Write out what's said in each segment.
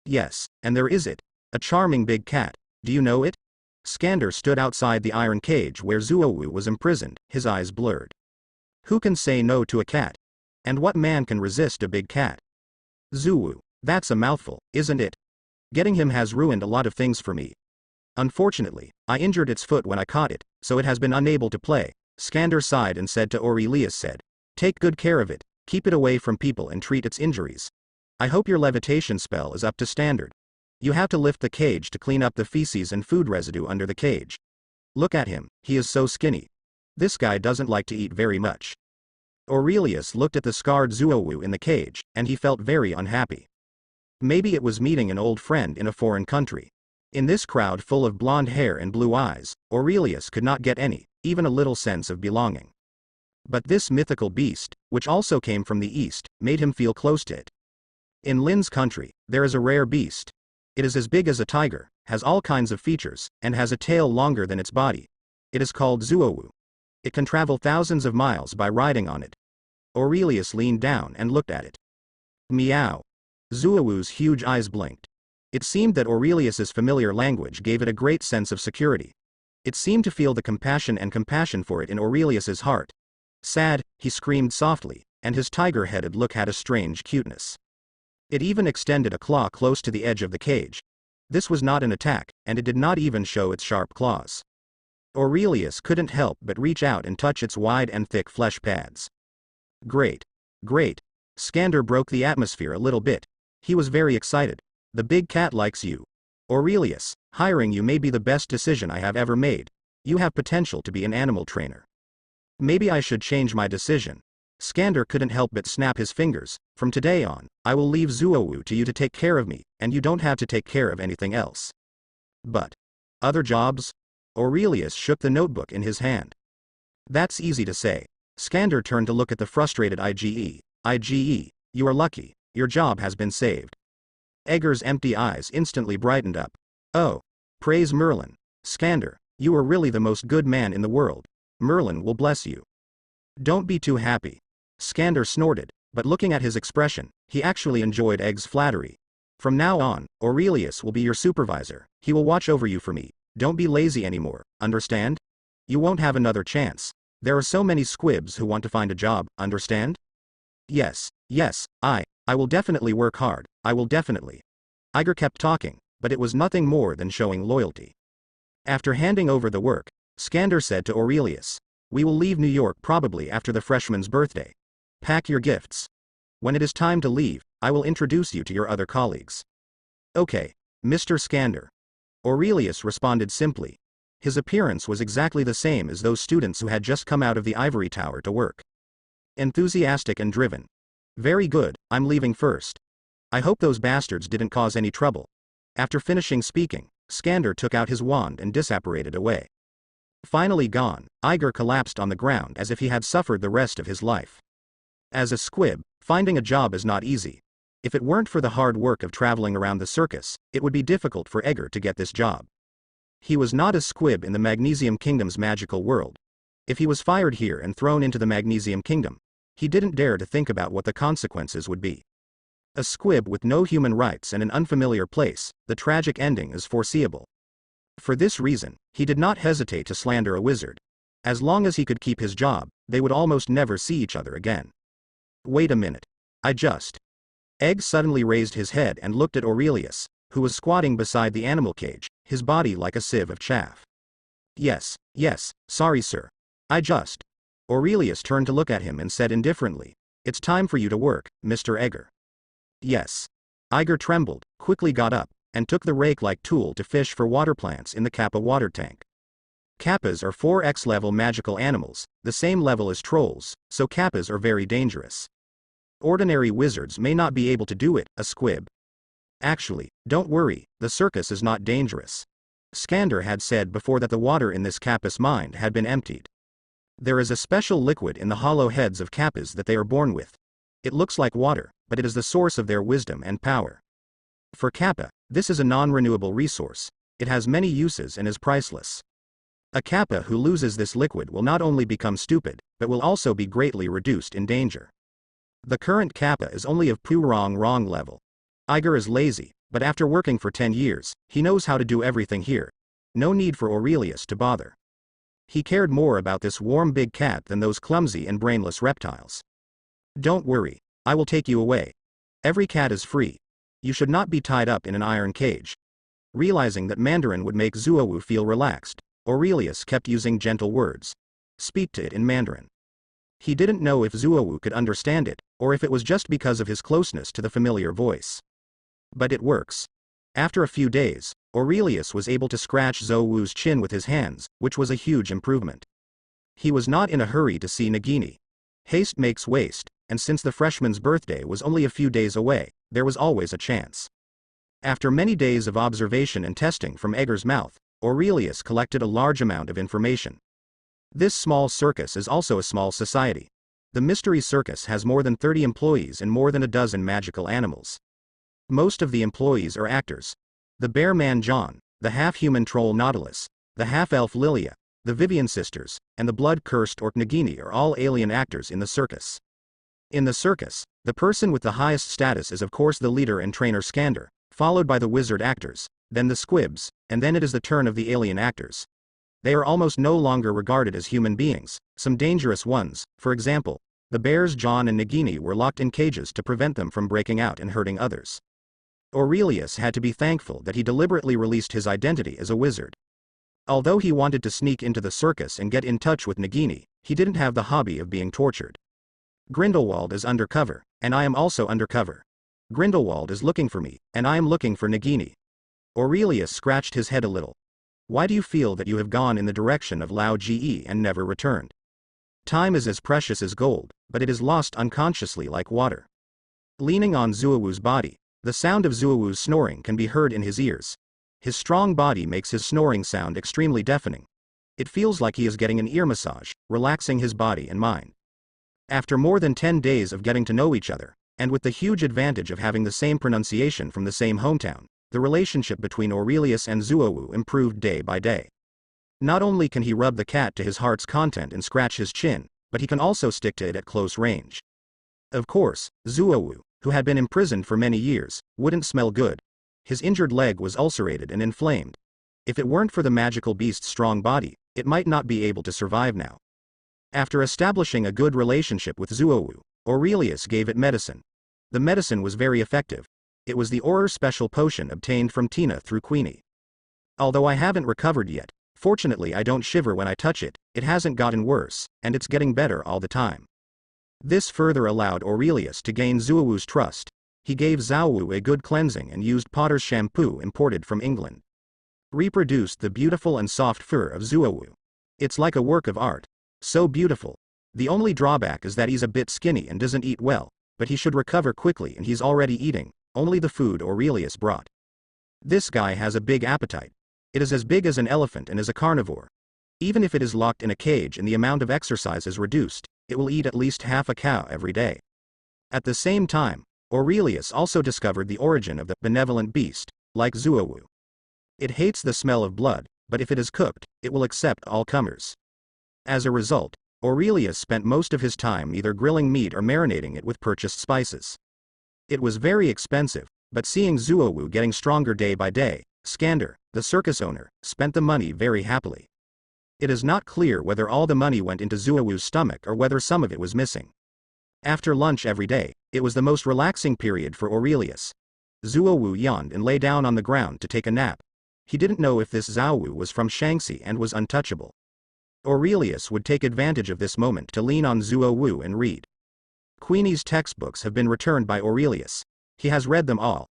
Yes, and there is it. A charming big cat. Do you know it? Skander stood outside the iron cage where Zuowu was imprisoned, his eyes blurred. Who can say no to a cat? And what man can resist a big cat? Zuowu, that's a mouthful, isn't it? Getting him has ruined a lot of things for me. Unfortunately, I injured its foot when I caught it, so it has been unable to play. Skander sighed and said to Aurelius said, take good care of it, keep it away from people and treat its injuries. I hope your levitation spell is up to standard. You have to lift the cage to clean up the feces and food residue under the cage. Look at him, he is so skinny. This guy doesn't like to eat very much. Aurelius looked at the scarred Zuowu in the cage, and he felt very unhappy. Maybe it was meeting an old friend in a foreign country. In this crowd full of blonde hair and blue eyes, Aurelius could not get any, even a little sense of belonging. But this mythical beast, which also came from the east, made him feel close to it. In Lin's country, there is a rare beast. It is as big as a tiger, has all kinds of features, and has a tail longer than its body. It is called Zuowu. It can travel thousands of miles by riding on it. Aurelius leaned down and looked at it. Meow. Zuowu's huge eyes blinked. It seemed that Aurelius's familiar language gave it a great sense of security. It seemed to feel the compassion for it in Aurelius's heart. Sad, he screamed softly, and his tiger-headed look had a strange cuteness. It even extended a claw close to the edge of the cage. This was not an attack, and it did not even show its sharp claws. Aurelius couldn't help but reach out and touch its wide and thick flesh pads. Great. Great. Skander broke the atmosphere a little bit. He was very excited. The big cat likes you. Aurelius, hiring you may be the best decision I have ever made. You have potential to be an animal trainer. Maybe I should change my decision. Skander couldn't help but snap his fingers. From today on, I will leave Zuowu to you to take care of me, and you don't have to take care of anything else. But other jobs? Aurelius shook the notebook in his hand. That's easy to say. Skander turned to look at the frustrated IGE. IGE, you are lucky, your job has been saved. Egger's empty eyes instantly brightened up. Oh, praise Merlin. Skander, you are really the most good man in the world. Merlin will bless you. Don't be too happy. Skander snorted, but looking at his expression, he actually enjoyed Egg's flattery. From now on, Aurelius will be your supervisor, he will watch over you for me. Don't be lazy anymore, understand? You won't have another chance. There are so many squibs who want to find a job, understand? Yes, I will definitely work hard, I will definitely. Iger kept talking, but it was nothing more than showing loyalty. After handing over the work, Skander said to Aurelius, we will leave New York probably after the freshman's birthday. Pack your gifts. When it is time to leave, I will introduce you to your other colleagues. Okay, Mr. Skander. Aurelius responded simply. His appearance was exactly the same as those students who had just come out of the ivory tower to work. Enthusiastic and driven. Very good, I'm leaving first. I hope those bastards didn't cause any trouble. After finishing speaking, Skander took out his wand and disapparated away. Finally gone, Iger collapsed on the ground as if he had suffered the rest of his life. As a squib, finding a job is not easy. If it weren't for the hard work of traveling around the circus, it would be difficult for Egger to get this job. He was not a squib in the Magnesium Kingdom's magical world. If he was fired here and thrown into the Magnesium Kingdom, he didn't dare to think about what the consequences would be. A squib with no human rights and an unfamiliar place, the tragic ending is foreseeable. For this reason, he did not hesitate to slander a wizard. As long as he could keep his job, they would almost never see each other again. Wait a minute. Egg suddenly raised his head and looked at Aurelius, who was squatting beside the animal cage, his body like a sieve of chaff. Yes, sorry sir. Aurelius turned to look at him and said indifferently, it's time for you to work, Mr. Egger. Yes. Iger trembled, quickly got up, and took the rake-like tool to fish for water plants in the Kappa water tank. Kappas are 4x level magical animals, the same level as trolls, so Kappas are very dangerous. Ordinary wizards may not be able to do it, a squib. Actually, don't worry, the circus is not dangerous. Skander had said before that the water in this Kappa's mind had been emptied. There is a special liquid in the hollow heads of Kappas that they are born with. It looks like water, but it is the source of their wisdom and power. For Kappa, this is a non-renewable resource. It has many uses and is priceless. A Kappa who loses this liquid will not only become stupid, but will also be greatly reduced in danger. The current Kappa is only of wrong level. Iger is lazy, But after working for 10 years, he knows how to do everything here. No need for Aurelius to bother. He cared more about this warm big cat than those clumsy and brainless reptiles. Don't worry, I will take you away. Every cat is free. You should not be tied up in an iron cage. Realizing that Mandarin would make Zuowu feel relaxed, Aurelius kept using gentle words. Speak to it in Mandarin. He didn't know if Zuowu could understand it, or if it was just because of his closeness to the familiar voice. But it works. After a few days, Aurelius was able to scratch Zuowu's chin with his hands, which was a huge improvement. He was not in a hurry to see Nagini. Haste makes waste, and since the freshman's birthday was only a few days away, there was always a chance. After many days of observation and testing from Egger's mouth, Aurelius collected a large amount of information. This small circus is also a small society. The Mystery Circus has more than 30 employees and more than a dozen magical animals. Most of the employees are actors. The bear man John, the half-human troll Nautilus, the half-elf Lilia, the Vivian sisters, and the blood-cursed orc Nagini are all alien actors in the circus. In the circus, the person with the highest status is of course the leader and trainer Skander, followed by the wizard actors, then the squibs, and then it is the turn of the alien actors. They are almost no longer regarded as human beings, some dangerous ones, for example, the bears John and Nagini were locked in cages to prevent them from breaking out and hurting others. Aurelius had to be thankful that he deliberately released his identity as a wizard. Although he wanted to sneak into the circus and get in touch with Nagini, he didn't have the hobby of being tortured. Grindelwald is undercover, and I am also undercover. Grindelwald is looking for me, and I am looking for Nagini. Aurelius scratched his head a little. Why do you feel that you have gone in the direction of Lao Ge and never returned? Time is as precious as gold, but it is lost unconsciously like water. Leaning on Zuowu's body, the sound of Zuowu's snoring can be heard in his ears. His strong body makes his snoring sound extremely deafening. It feels like he is getting an ear massage, relaxing his body and mind. After more than 10 days of getting to know each other, and with the huge advantage of having the same pronunciation from the same hometown, the relationship between Aurelius and Zuowu improved day by day. Not only can he rub the cat to his heart's content and scratch his chin, but he can also stick to it at close range. Of course, Zuowu, who had been imprisoned for many years, wouldn't smell good. His injured leg was ulcerated and inflamed. If it weren't for the magical beast's strong body, it might not be able to survive now. After establishing a good relationship with Zuowu, Aurelius gave it medicine. The medicine was very effective. It was the Auror special potion obtained from Tina through Queenie. Although I haven't recovered yet, fortunately I don't shiver when I touch it, it hasn't gotten worse, and it's getting better all the time. This further allowed Aurelius to gain Zuowu's trust. He gave Zuowu a good cleansing and used Potter's shampoo imported from England. Reproduced the beautiful and soft fur of Zuowu. It's like a work of art. So beautiful. The only drawback is that he's a bit skinny and doesn't eat well, but he should recover quickly and he's already eating, only the food Aurelius brought. This guy has a big appetite. It is as big as an elephant and is a carnivore. Even if it is locked in a cage and the amount of exercise is reduced, it will eat at least half a cow every day. At the same time, Aurelius also discovered the origin of the benevolent beast, like Zuowu. It hates the smell of blood, but if it is cooked, it will accept all comers. As a result, Aurelius spent most of his time either grilling meat or marinating it with purchased spices. It was very expensive, but seeing Zuowu getting stronger day by day, Skander, the circus owner, spent the money very happily. It is not clear whether all the money went into Zuowu's stomach or whether some of it was missing. After lunch every day, it was the most relaxing period for Aurelius. Zuowu yawned and lay down on the ground to take a nap. He didn't know if this Zuowu was from Shaanxi and was untouchable. Aurelius would take advantage of this moment to lean on Zuowu and read. Queenie's textbooks have been returned by Aurelius. He has read them all.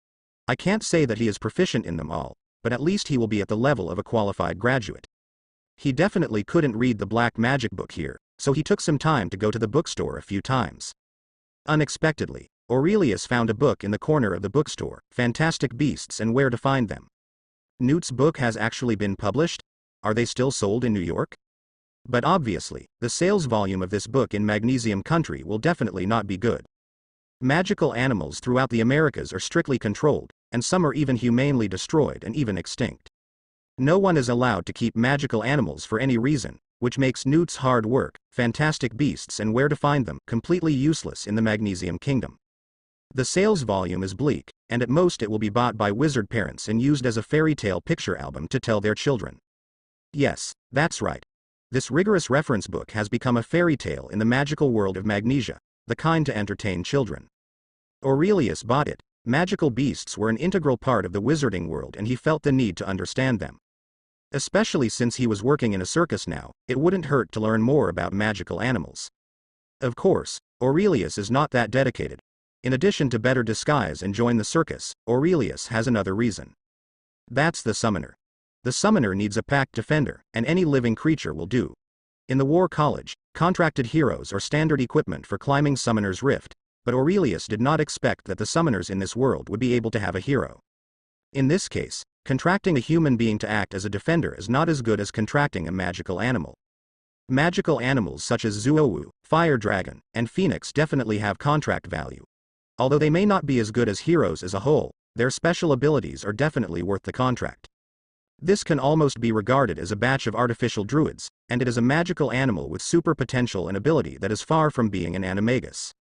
I can't say that he is proficient in them all, but at least he will be at the level of a qualified graduate. He definitely couldn't read the black magic book here, so he took some time to go to the bookstore a few times. Unexpectedly, Aurelius found a book in the corner of the bookstore, Fantastic Beasts and Where to Find Them. Newt's book has actually been published? Are they still sold in New York? But obviously, the sales volume of this book in Magnesium Country will definitely not be good. Magical animals throughout the Americas are strictly controlled, and some are even humanely destroyed and even extinct. No one is allowed to keep magical animals for any reason, which makes Newt's hard work, Fantastic Beasts and Where to Find Them, completely useless in the Magnesium Kingdom. The sales volume is bleak, and at most it will be bought by wizard parents and used as a fairy tale picture album to tell their children. Yes, that's right. This rigorous reference book has become a fairy tale in the magical world of Magnesia, the kind to entertain children. Aurelius bought it. Magical beasts were an integral part of the wizarding world and he felt the need to understand them. Especially since he was working in a circus now, it wouldn't hurt to learn more about magical animals. Of course, Aurelius is not that dedicated. In addition to better disguise and join the circus, Aurelius has another reason. That's the summoner. The summoner needs a packed defender, and any living creature will do. In the War College, contracted heroes are standard equipment for climbing Summoner's Rift, but Aurelius did not expect that the summoners in this world would be able to have a hero. In this case, contracting a human being to act as a defender is not as good as contracting a magical animal. Magical animals such as Zuowu, Fire Dragon, and Phoenix definitely have contract value. Although they may not be as good as heroes as a whole, their special abilities are definitely worth the contract. This can almost be regarded as a batch of artificial druids, and it is a magical animal with super potential and ability that is far from being an animagus.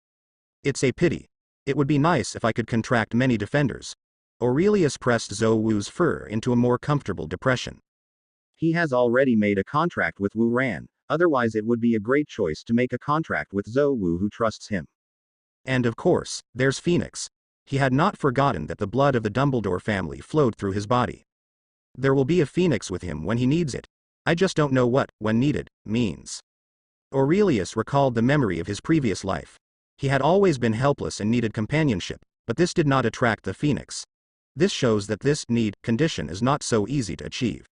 It's a pity. It would be nice if I could contract many defenders. Aurelius pressed Zuowu's fur into a more comfortable depression. He has already made a contract with Wu Ran, otherwise it would be a great choice to make a contract with Zuowu who trusts him. And of course, there's Phoenix. He had not forgotten that the blood of the Dumbledore family flowed through his body. There will be a Phoenix with him when he needs it. I just don't know what, when needed, means. Aurelius recalled the memory of his previous life. He had always been helpless and needed companionship, but this did not attract the Phoenix. This shows that this need condition is not so easy to achieve.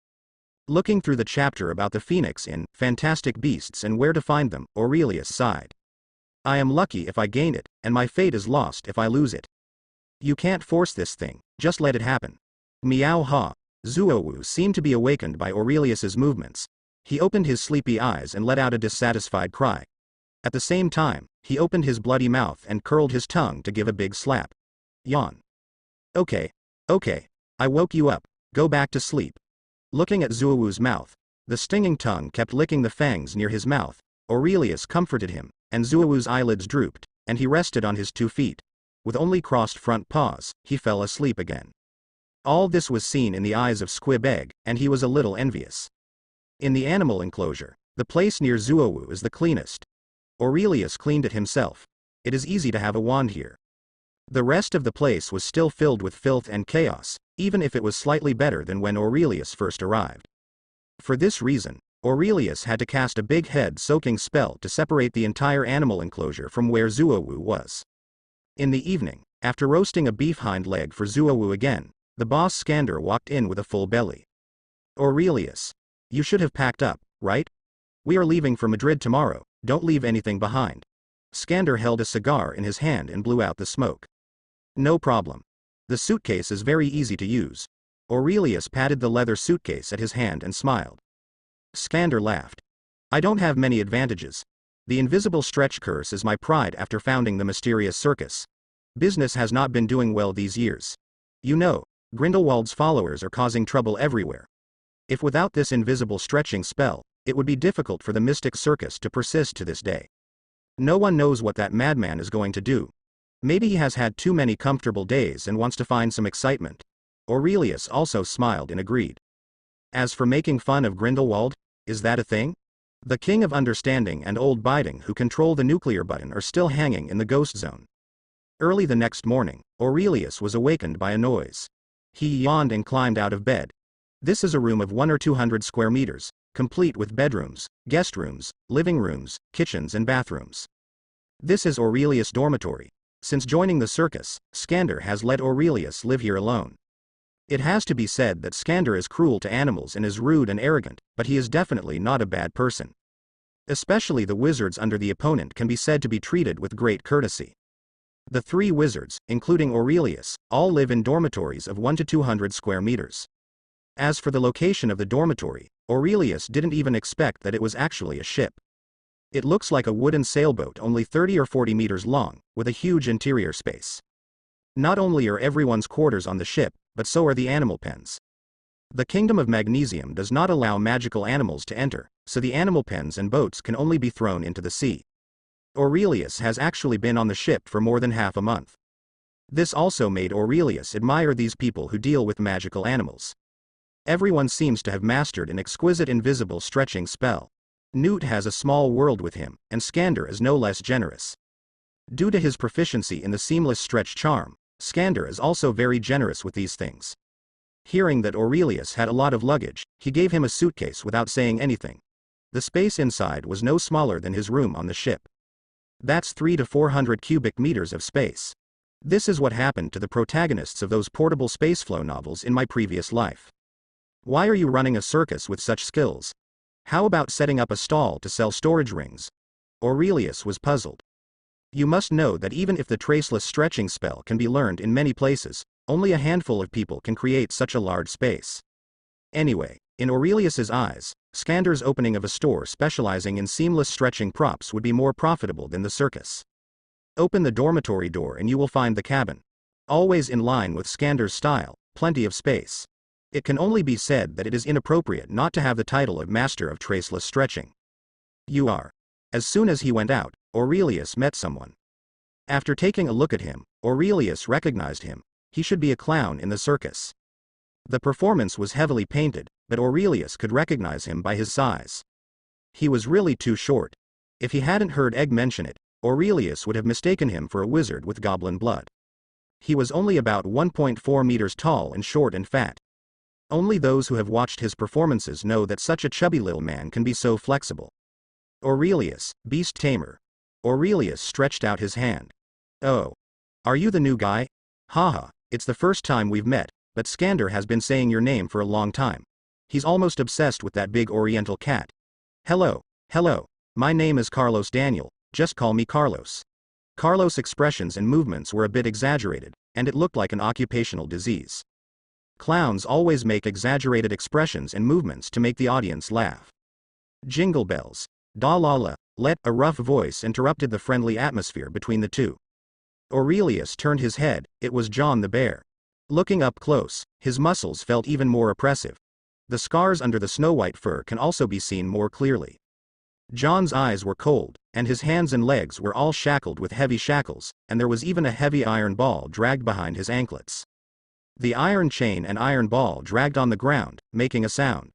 Looking through the chapter about the Phoenix in Fantastic Beasts and Where to Find Them, Aurelius sighed. I am lucky if I gain it, and my fate is lost if I lose it. You can't force this thing, just let it happen. Meow ha. Zuowu seemed to be awakened by Aurelius's movements. He opened his sleepy eyes and let out a dissatisfied cry. At the same time, he opened his bloody mouth and curled his tongue to give a big slap. Yawn. Okay. I woke you up. Go back to sleep. Looking at Zuowu's mouth, the stinging tongue kept licking the fangs near his mouth. Aurelius comforted him, and Zuowu's eyelids drooped, and he rested on his 2 feet. With only crossed front paws, he fell asleep again. All this was seen in the eyes of Squib Egg, and he was a little envious. In the animal enclosure, the place near Zuowu is the cleanest. Aurelius cleaned it himself. It is easy to have a wand here. The rest of the place was still filled with filth and chaos, even if it was slightly better than when Aurelius first arrived. For this reason, Aurelius had to cast a big head-soaking spell to separate the entire animal enclosure from where Zuowu was. In the evening, after roasting a beef hind leg for Zuowu again, the boss Skander walked in with a full belly. Aurelius. You should have packed up, right? We are leaving for Madrid tomorrow, don't leave anything behind. Skander held a cigar in his hand and blew out the smoke. No problem. The suitcase is very easy to use. Aurelius patted the leather suitcase at his hand and smiled. Skander laughed. I don't have many advantages. The invisible stretch curse is my pride after founding the mysterious circus. Business has not been doing well these years. You know, Grindelwald's followers are causing trouble everywhere. If without this invisible stretching spell, it would be difficult for the mystic circus to persist to this day. No one knows what that madman is going to do. Maybe he has had too many comfortable days and wants to find some excitement. Aurelius also smiled and agreed. As for making fun of Grindelwald, is that a thing? The King of Understanding and Old Biding who control the nuclear button are still hanging in the ghost zone. Early the next morning, Aurelius was awakened by a noise. He yawned and climbed out of bed. This is a room of 100 or 200 square meters, complete with bedrooms, guest rooms, living rooms, kitchens and bathrooms. This is Aurelius' dormitory. Since joining the circus, Skander has let Aurelius live here alone. It has to be said that Skander is cruel to animals and is rude and arrogant, but he is definitely not a bad person. Especially the wizards under the opponent can be said to be treated with great courtesy. The 3 wizards, including Aurelius, all live in dormitories of 1 to 200 square meters. As for the location of the dormitory, Aurelius didn't even expect that it was actually a ship. It looks like a wooden sailboat only 30 or 40 meters long, with a huge interior space. Not only are everyone's quarters on the ship, but so are the animal pens. The Kingdom of Magnesium does not allow magical animals to enter, so the animal pens and boats can only be thrown into the sea. Aurelius has actually been on the ship for more than half a month. This also made Aurelius admire these people who deal with magical animals. Everyone seems to have mastered an exquisite invisible stretching spell. Newt has a small world with him, and Skander is no less generous. Due to his proficiency in the seamless stretch charm, Skander is also very generous with these things. Hearing that Aurelius had a lot of luggage, he gave him a suitcase without saying anything. The space inside was no smaller than his room on the ship. That's 300 to 400 cubic meters of space. This is what happened to the protagonists of those portable spaceflow novels in my previous life. Why are you running a circus with such skills? How about setting up a stall to sell storage rings? Aurelius was puzzled. You must know that even if the traceless stretching spell can be learned in many places, only a handful of people can create such a large space. Anyway, in Aurelius's eyes, Skander's opening of a store specializing in seamless stretching props would be more profitable than the circus. Open the dormitory door and you will find the cabin. Always in line with Skander's style, plenty of space. It can only be said that it is inappropriate not to have the title of Master of Traceless Stretching. You are. As soon as he went out, Aurelius met someone. After taking a look at him, Aurelius recognized him. He should be a clown in the circus. The performance was heavily painted, but Aurelius could recognize him by his size. He was really too short. If he hadn't heard Egg mention it, Aurelius would have mistaken him for a wizard with goblin blood. He was only about 1.4 meters tall and short and fat. Only those who have watched his performances know that such a chubby little man can be so flexible. Aurelius, beast tamer. Aurelius stretched out his hand. Oh. Are you the new guy? Haha, it's the first time we've met, but Skander has been saying your name for a long time. He's almost obsessed with that big oriental cat. Hello, my name is Carlos Daniel, just call me Carlos. Carlos' expressions and movements were a bit exaggerated, and it looked like an occupational disease. Clowns always make exaggerated expressions and movements to make the audience laugh. Jingle bells. Da la la, a rough voice interrupted the friendly atmosphere between the two. Aurelius turned his head, it was John the bear. Looking up close, his muscles felt even more oppressive. The scars under the snow-white fur can also be seen more clearly. John's eyes were cold, and his hands and legs were all shackled with heavy shackles, and there was even a heavy iron ball dragged behind his anklets. The iron chain and iron ball dragged on the ground, making a sound.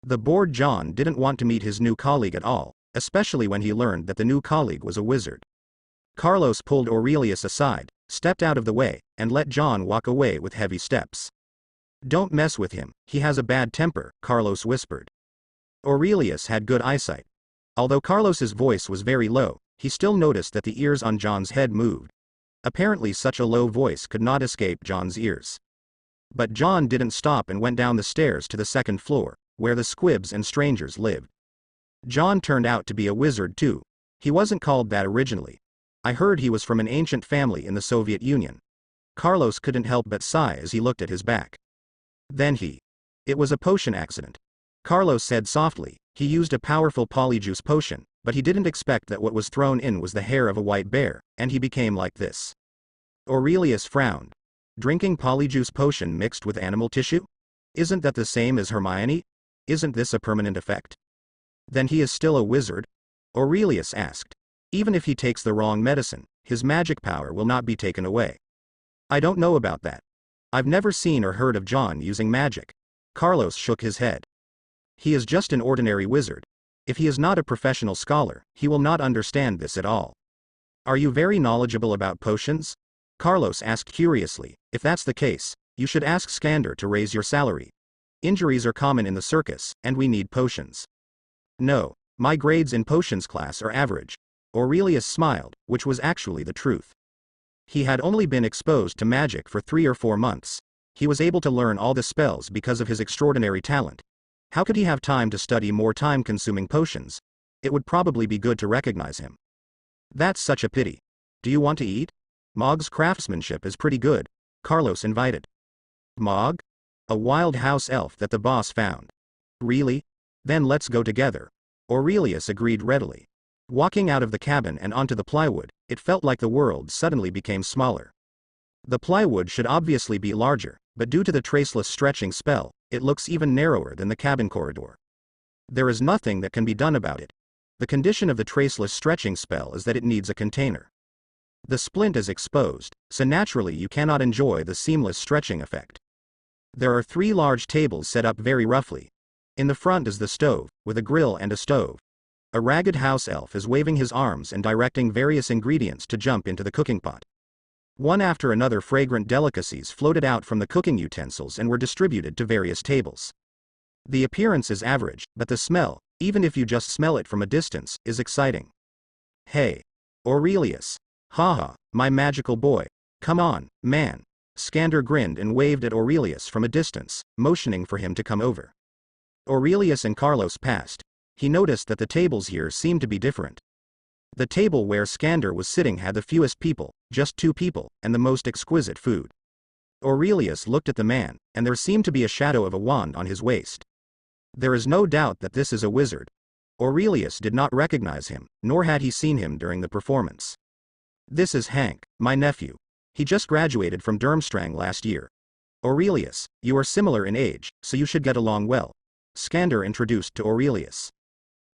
The bored John didn't want to meet his new colleague at all, especially when he learned that the new colleague was a wizard. Carlos pulled Aurelius aside, stepped out of the way, and let John walk away with heavy steps. Don't mess with him, he has a bad temper, Carlos whispered. Aurelius had good eyesight. Although Carlos's voice was very low, he still noticed that the ears on John's head moved. Apparently such a low voice could not escape John's ears. But John didn't stop and went down the stairs to the second floor, where the squibs and strangers lived. John turned out to be a wizard too. He wasn't called that originally. I heard he was from an ancient family in the Soviet Union. Carlos couldn't help but sigh as he looked at his back. Then It was a potion accident. Carlos said softly. He used a powerful polyjuice potion, but he didn't expect that what was thrown in was the hair of a white bear, and he became like this. Aurelius frowned. Drinking polyjuice potion mixed with animal tissue? Isn't that the same as Hermione? Isn't this a permanent effect? Then he is still a wizard? Aurelius asked. Even if he takes the wrong medicine, his magic power will not be taken away. I don't know about that. I've never seen or heard of John using magic. Carlos shook his head. He is just an ordinary wizard. If he is not a professional scholar, he will not understand this at all. Are you very knowledgeable about potions? Carlos asked curiously. If that's the case, you should ask Skander to raise your salary. Injuries are common in the circus, and we need potions. No, my grades in potions class are average. Aurelius smiled, which was actually the truth. He had only been exposed to magic for 3 or 4 months. He was able to learn all the spells because of his extraordinary talent. How could he have time to study more time-consuming potions? It would probably be good to recognize him. That's such a pity. Do you want to eat? Mog's craftsmanship is pretty good, Carlos invited. Mog? A wild house elf that the boss found. Really? Then let's go together. Aurelius agreed readily. Walking out of the cabin and onto the plywood, it felt like the world suddenly became smaller. The plywood should obviously be larger, but due to the traceless stretching spell, it looks even narrower than the cabin corridor. There is nothing that can be done about it. The condition of the traceless stretching spell is that it needs a container. The splint is exposed, so naturally you cannot enjoy the seamless stretching effect. There are 3 large tables set up very roughly. In the front is the stove, with a grill and a stove. A ragged house elf is waving his arms and directing various ingredients to jump into the cooking pot. One after another fragrant delicacies floated out from the cooking utensils and were distributed to various tables. The appearance is average, but the smell, even if you just smell it from a distance, is exciting. Hey, Aurelius. Haha, my magical boy. Come on, man. Skander grinned and waved at Aurelius from a distance, motioning for him to come over. Aurelius and Carlos passed. He noticed that the tables here seemed to be different. The table where Skander was sitting had the fewest people, just 2 people, and the most exquisite food. Aurelius looked at the man, and there seemed to be a shadow of a wand on his waist. There is no doubt that this is a wizard. Aurelius did not recognize him, nor had he seen him during the performance. This is Hank, my nephew. He just graduated from Durmstrang last year. Aurelius, you are similar in age, so you should get along well. Skander introduced to Aurelius.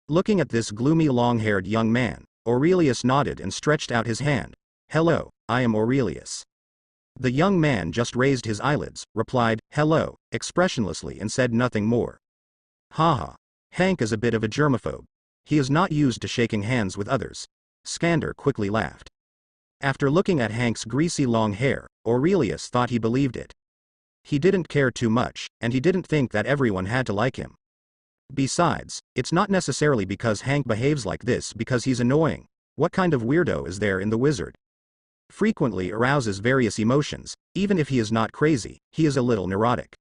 Looking at this gloomy long-haired young man, Aurelius nodded and stretched out his hand. Hello, I am Aurelius. The young man just raised his eyelids, replied, hello, expressionlessly and said nothing more. Haha. Hank is a bit of a germaphobe. He is not used to shaking hands with others. Skander quickly laughed. After looking at Hank's greasy long hair, Aurelius thought he believed it. He didn't care too much, and he didn't think that everyone had to like him. Besides, it's not necessarily because Hank behaves like this because he's annoying. What kind of weirdo is there in the wizard? Frequently arouses various emotions, even if he is not crazy, he is a little neurotic.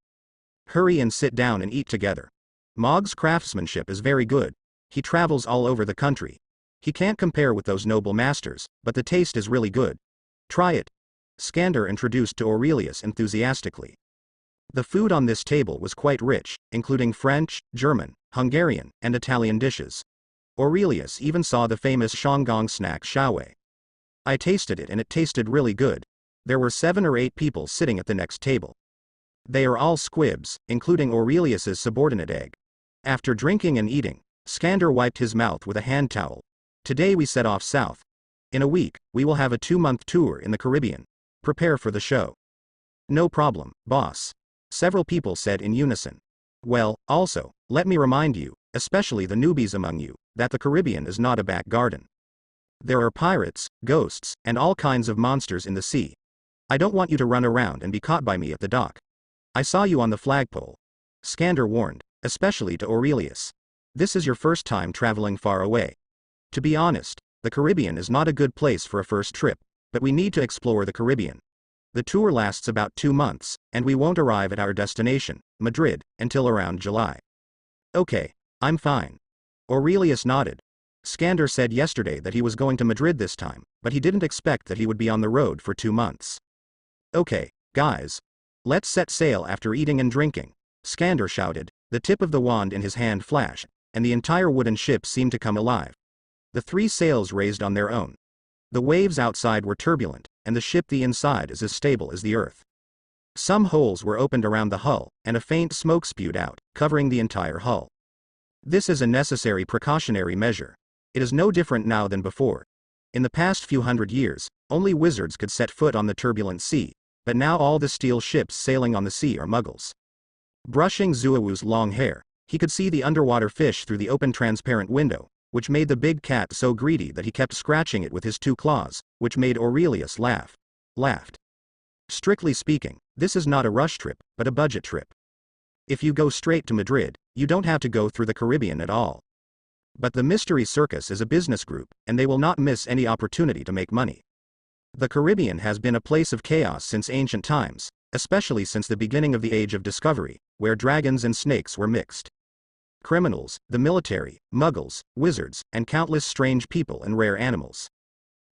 Hurry and sit down and eat together. Mog's craftsmanship is very good. He travels all over the country. He can't compare with those noble masters, but the taste is really good. Try it. Skander introduced to Aurelius enthusiastically. The food on this table was quite rich, including French, German, Hungarian, and Italian dishes. Aurelius even saw the famous Shanggong snack Shaowei. I tasted it and it tasted really good. There were 7 or 8 people sitting at the next table. They are all squibs, including Aurelius's subordinate egg. After drinking and eating, Skander wiped his mouth with a hand towel. Today we set off south. In a week, we will have a 2-month tour in the Caribbean. Prepare for the show. No problem, boss. Several people said in unison. Well, also, let me remind you, especially the newbies among you, that the Caribbean is not a back garden. There are pirates, ghosts, and all kinds of monsters in the sea. I don't want you to run around and be caught by me at the dock. I saw you on the flagpole. Skander warned, especially to Aurelius. This is your first time traveling far away. To be honest, the Caribbean is not a good place for a first trip, but we need to explore the Caribbean. The tour lasts about 2 months, and we won't arrive at our destination, Madrid, until around July. Okay, I'm fine. Aurelius nodded. Skander said yesterday that he was going to Madrid this time, but he didn't expect that he would be on the road for 2 months. Okay, guys. Let's set sail after eating and drinking. Skander shouted, the tip of the wand in his hand flashed, and the entire wooden ship seemed to come alive. The 3 sails raised on their own. The waves outside were turbulent, and the ship the inside is as stable as the earth. Some holes were opened around the hull, and a faint smoke spewed out, covering the entire hull. This is a necessary precautionary measure. It is no different now than before. In the past few hundred years, only wizards could set foot on the turbulent sea, but now all the steel ships sailing on the sea are muggles. Brushing Zuowu's long hair, he could see the underwater fish through the open transparent window, which made the big cat so greedy that he kept scratching it with his 2 claws, which made Aurelius laughed. Strictly speaking, this is not a rush trip, but a budget trip. If you go straight to Madrid, you don't have to go through the Caribbean at all. But the Mystery Circus is a business group, and they will not miss any opportunity to make money. The Caribbean has been a place of chaos since ancient times, especially since the beginning of the Age of Discovery, where dragons and snakes were mixed. Criminals, the military, muggles, wizards, and countless strange people and rare animals.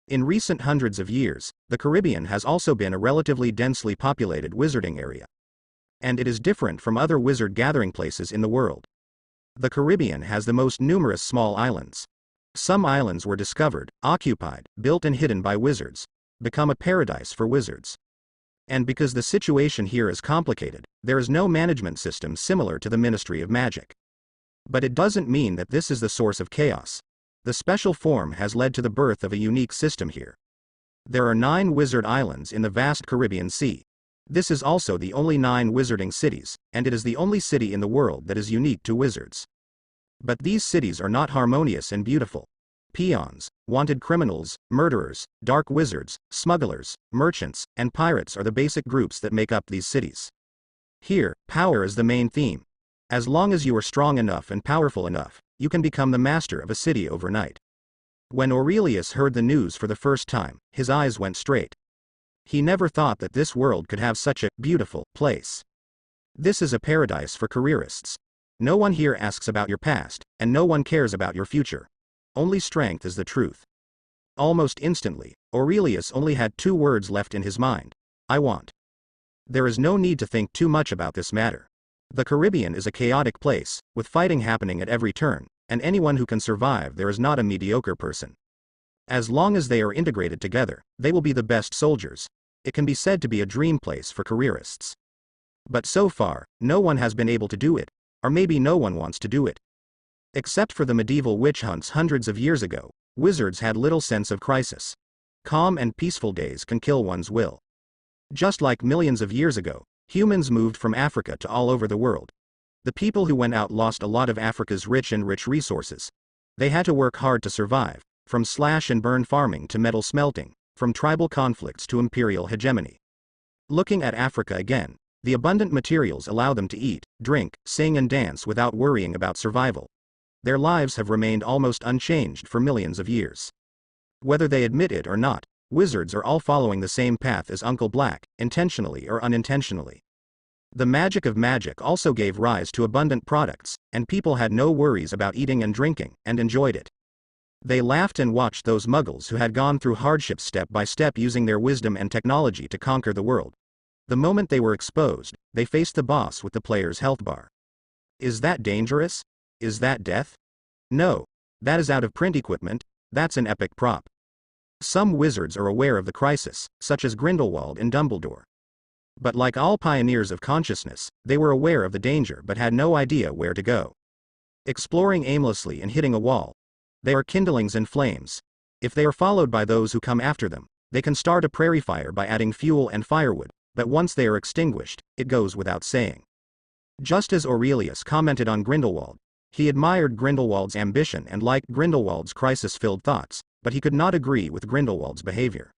In recent hundreds of years, the Caribbean has also been a relatively densely populated wizarding area. And it is different from other wizard gathering places in the world. The Caribbean has the most numerous small islands. Some islands were discovered, occupied, built and hidden by wizards, become a paradise for wizards. And because the situation here is complicated, there is no management system similar to the Ministry of Magic. But it doesn't mean that this is the source of chaos. The special form has led to the birth of a unique system here. There are 9 wizard islands in the vast Caribbean Sea. This is also the only 9 wizarding cities, and it is the only city in the world that is unique to wizards. But these cities are not harmonious and beautiful. Peons, wanted criminals, murderers, dark wizards, smugglers, merchants, and pirates are the basic groups that make up these cities. Here, power is the main theme. As long as you are strong enough and powerful enough, you can become the master of a city overnight. When Aurelius heard the news for the first time, his eyes went straight. He never thought that this world could have such a beautiful place. This is a paradise for careerists. No one here asks about your past, and no one cares about your future. Only strength is the truth. Almost instantly, Aurelius only had 2 words left in his mind. I want. There is no need to think too much about this matter. The Caribbean is a chaotic place, with fighting happening at every turn, and anyone who can survive there is not a mediocre person. As long as they are integrated together, they will be the best soldiers. It can be said to be a dream place for careerists. But so far, no one has been able to do it, or maybe no one wants to do it. Except for the medieval witch hunts hundreds of years ago, wizards had little sense of crisis. Calm and peaceful days can kill one's will. Just like millions of years ago, humans moved from Africa to all over the world. The people who went out lost a lot of Africa's rich resources. They had to work hard to survive, from slash and burn farming to metal smelting, from tribal conflicts to imperial hegemony. Looking at Africa again, the abundant materials allow them to eat, drink, sing and dance without worrying about survival. Their lives have remained almost unchanged for millions of years. Whether they admit it or not, wizards are all following the same path as Uncle Black, intentionally or unintentionally. The magic of magic also gave rise to abundant products, and people had no worries about eating and drinking, and enjoyed it. They laughed and watched those muggles who had gone through hardships step by step using their wisdom and technology to conquer the world. The moment they were exposed, they faced the boss with the player's health bar. Is that dangerous? Is that death? No. That is out of print equipment, that's an epic prop. Some wizards are aware of the crisis, such as Grindelwald and Dumbledore. But like all pioneers of consciousness, they were aware of the danger but had no idea where to go. Exploring aimlessly and hitting a wall. They are kindlings and flames. If they are followed by those who come after them, they can start a prairie fire by adding fuel and firewood, but once they are extinguished, it goes without saying. Just as Aurelius commented on Grindelwald, he admired Grindelwald's ambition and liked Grindelwald's crisis-filled thoughts, but he could not agree with Grindelwald's behavior.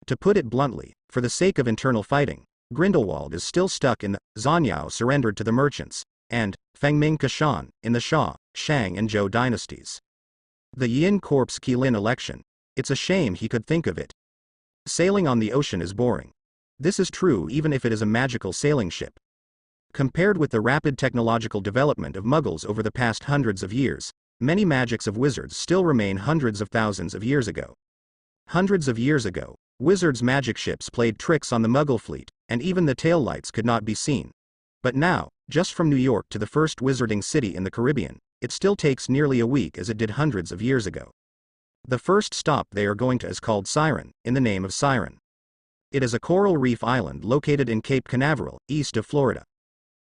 To put it bluntly, for the sake of internal fighting, Grindelwald is still stuck in the Zhanyao surrendered to the merchants, and Fengming Kashan in the Shah, Shang and Zhou dynasties. The Yin Corpse Qilin election. It's a shame he could think of it. Sailing on the ocean is boring. This is true even if it is a magical sailing ship. Compared with the rapid technological development of muggles over the past hundreds of years, many magics of wizards still remain hundreds of thousands of years ago. Hundreds of years ago, wizards' magic ships played tricks on the muggle fleet, and even the taillights could not be seen. But now, just from New York to the first wizarding city in the Caribbean, it still takes nearly a week as it did hundreds of years ago. The first stop they are going to is called Siren, in the name of Siren. It is a coral reef island located in Cape Canaveral, east of Florida.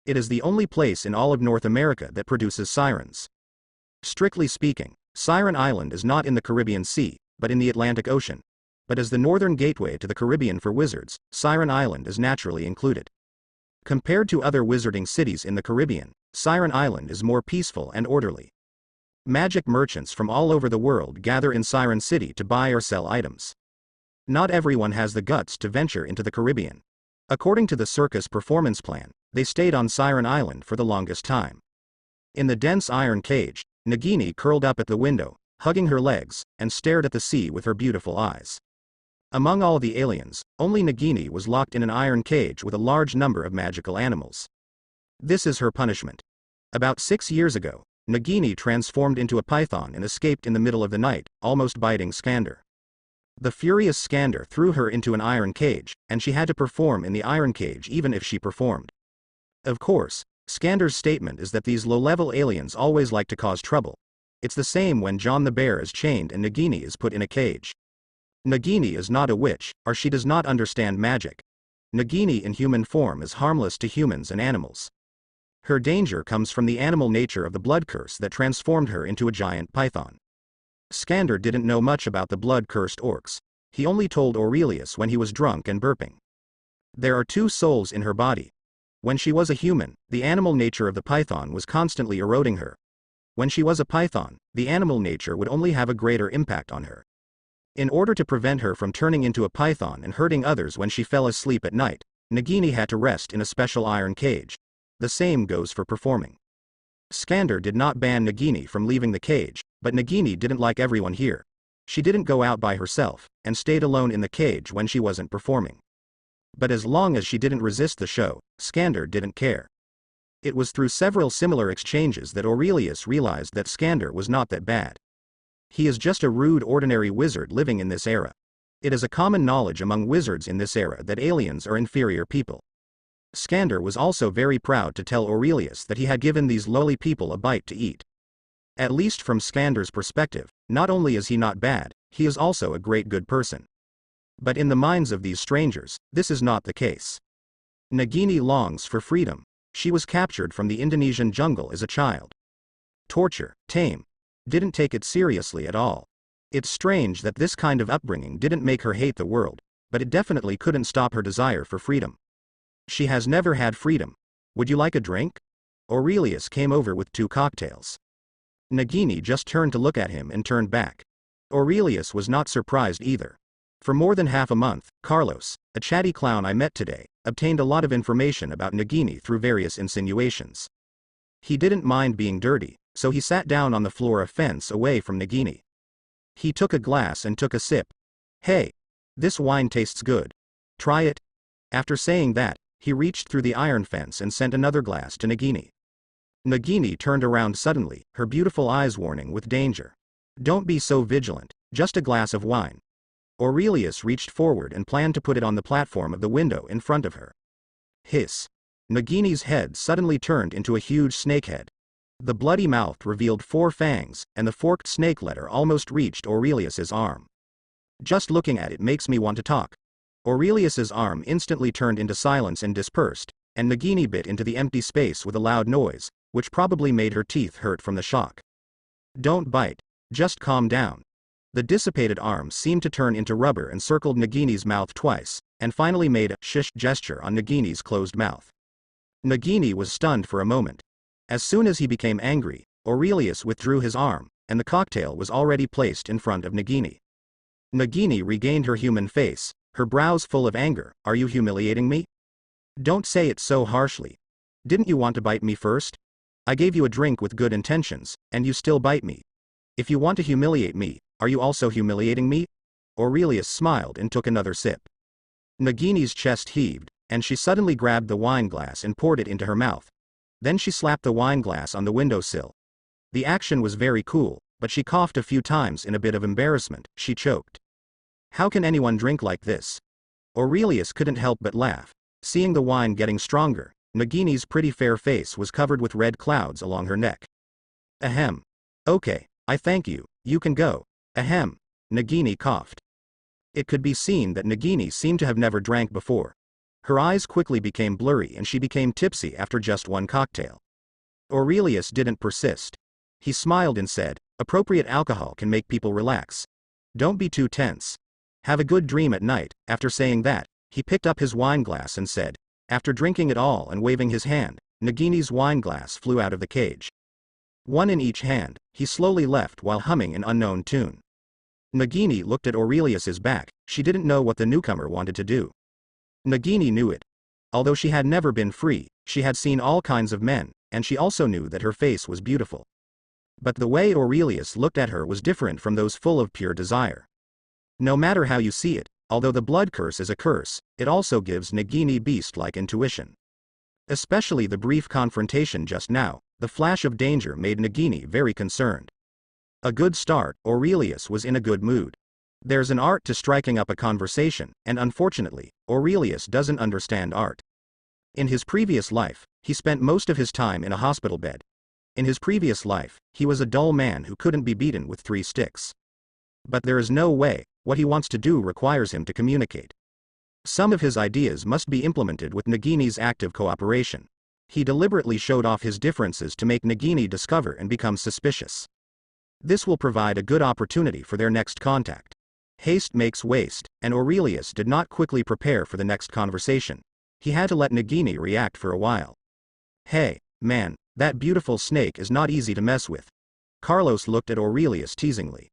It is the only place in all of North America that produces sirens. Strictly speaking, Siren Island is not in the Caribbean Sea, but in the Atlantic Ocean. But as the northern gateway to the Caribbean for wizards, Siren Island is naturally included. Compared to other wizarding cities in the Caribbean, Siren Island is more peaceful and orderly. Magic merchants from all over the world gather in Siren City to buy or sell items. Not everyone has the guts to venture into the Caribbean. According to the circus performance plan, they stayed on Siren Island for the longest time. In the dense iron cage, Nagini curled up at the window, hugging her legs, and stared at the sea with her beautiful eyes. Among all the aliens, only Nagini was locked in an iron cage with a large number of magical animals. This is her punishment. About 6 years ago, Nagini transformed into a python and escaped in the middle of the night, almost biting Skander. The furious Skander threw her into an iron cage, and she had to perform in the iron cage even if she performed. Of course, Skander's statement is that these low-level aliens always like to cause trouble. It's the same when John the Bear is chained and Nagini is put in a cage. Nagini is not a witch, or she does not understand magic. Nagini in human form is harmless to humans and animals. Her danger comes from the animal nature of the blood curse that transformed her into a giant python. Skander didn't know much about the blood-cursed orcs. He only told Aurelius when he was drunk and burping. There are two souls in her body. When she was a human, the animal nature of the python was constantly eroding her. When she was a python, the animal nature would only have a greater impact on her. In order to prevent her from turning into a python and hurting others when she fell asleep at night, Nagini had to rest in a special iron cage. The same goes for performing. Skander did not ban Nagini from leaving the cage, but Nagini didn't like everyone here. She didn't go out by herself, and stayed alone in the cage when she wasn't performing. But as long as she didn't resist the show, Skander didn't care. It was through several similar exchanges that Aurelius realized that Skander was not that bad. He is just a rude ordinary wizard living in this era. It is a common knowledge among wizards in this era that aliens are inferior people. Skander was also very proud to tell Aurelius that he had given these lowly people a bite to eat. At least from Skander's perspective, not only is he not bad, he is also a great good person. But in the minds of these strangers, this is not the case. Nagini longs for freedom. She was captured from the Indonesian jungle as a child. Torture, tame. Didn't take it seriously at all. It's strange that this kind of upbringing didn't make her hate the world, but it definitely couldn't stop her desire for freedom. She has never had freedom. Would you like a drink? Aurelius came over with 2 cocktails. Nagini just turned to look at him and turned back. Aurelius was not surprised either. For more than half a month, Carlos, a chatty clown I met today, obtained a lot of information about Nagini through various insinuations. He didn't mind being dirty, so he sat down on the floor a fence away from Nagini. He took a glass and took a sip. Hey, this wine tastes good. Try it. After saying that, he reached through the iron fence and sent another glass to Nagini. Nagini turned around suddenly, her beautiful eyes warning with danger. Don't be so vigilant, just a glass of wine. Aurelius reached forward and planned to put it on the platform of the window in front of her. Hiss. Nagini's head suddenly turned into a huge snakehead. The bloody mouth revealed 4 fangs, and the forked snake letter almost reached Aurelius's arm. Just looking at it makes me want to talk. Aurelius's arm instantly turned into silence and dispersed, and Nagini bit into the empty space with a loud noise, which probably made her teeth hurt from the shock. Don't bite. Just calm down. The dissipated arm seemed to turn into rubber and circled Nagini's mouth twice, and finally made a shish gesture on Nagini's closed mouth. Nagini was stunned for a moment. As soon as he became angry, Aurelius withdrew his arm, and the cocktail was already placed in front of Nagini. Nagini regained her human face, her brows full of anger. Are you humiliating me? Don't say it so harshly. Didn't you want to bite me first? I gave you a drink with good intentions, and you still bite me. If you want to humiliate me, are you also humiliating me? Aurelius smiled and took another sip. Nagini's chest heaved, and she suddenly grabbed the wine glass and poured it into her mouth. Then she slapped the wine glass on the windowsill. The action was very cool, but she coughed a few times in a bit of embarrassment. She choked. How can anyone drink like this? Aurelius couldn't help but laugh. Seeing the wine getting stronger, Nagini's pretty fair face was covered with red clouds along her neck. Ahem. Okay, I thank you, you can go. Ahem. Nagini coughed. It could be seen that Nagini seemed to have never drank before. Her eyes quickly became blurry and she became tipsy after just 1 cocktail. Aurelius didn't persist. He smiled and said, appropriate alcohol can make people relax. Don't be too tense. Have a good dream at night. After saying that, he picked up his wine glass and said, after drinking it all and waving his hand, Nagini's wine glass flew out of the cage. 1 in each hand, he slowly left while humming an unknown tune. Nagini looked at Aurelius's back. She didn't know what the newcomer wanted to do. Nagini knew it. Although she had never been free, she had seen all kinds of men, and she also knew that her face was beautiful. But the way Aurelius looked at her was different from those full of pure desire. No matter how you see it, although the blood curse is a curse, it also gives Nagini beast-like intuition. Especially the brief confrontation just now, the flash of danger made Nagini very concerned. A good start. Aurelius was in a good mood. There's an art to striking up a conversation, and unfortunately, Aurelius doesn't understand art. In his previous life, he spent most of his time in a hospital bed. In his previous life, he was a dull man who couldn't be beaten with 3 sticks. But there is no way. What he wants to do requires him to communicate. Some of his ideas must be implemented with Nagini's active cooperation. He deliberately showed off his differences to make Nagini discover and become suspicious. This will provide a good opportunity for their next contact. Haste makes waste, and Aurelius did not quickly prepare for the next conversation. He had to let Nagini react for a while. Hey, man, that beautiful snake is not easy to mess with. Carlos looked at Aurelius teasingly.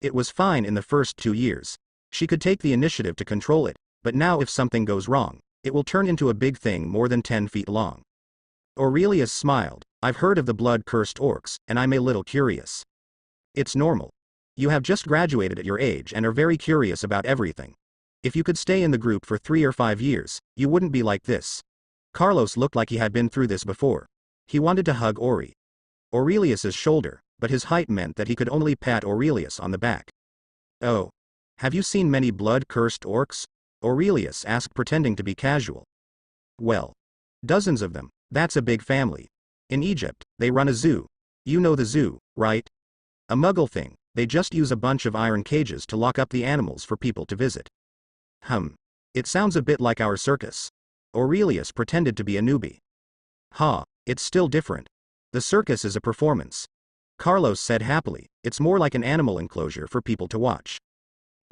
It was fine in the first 2 years. She could take the initiative to control it, but now if something goes wrong, it will turn into a big thing more than 10 feet long. Aurelius smiled. I've heard of the blood-cursed orcs, and I'm a little curious. It's normal. You have just graduated at your age and are very curious about everything. If you could stay in the group for 3 or 5 years, you wouldn't be like this. Carlos looked like he had been through this before. He wanted to hug Aurelius's shoulder, but his height meant that he could only pat Aurelius on the back. Oh. Have you seen many blood-cursed orcs? Aurelius asked, pretending to be casual. Well. Dozens of them. That's a big family. In Egypt, they run a zoo. You know the zoo, right? A Muggle thing. They just use a bunch of iron cages to lock up the animals for people to visit. It sounds a bit like our circus. Aurelius pretended to be a newbie. It's still different. The circus is a performance. Carlos said happily, it's more like an animal enclosure for people to watch.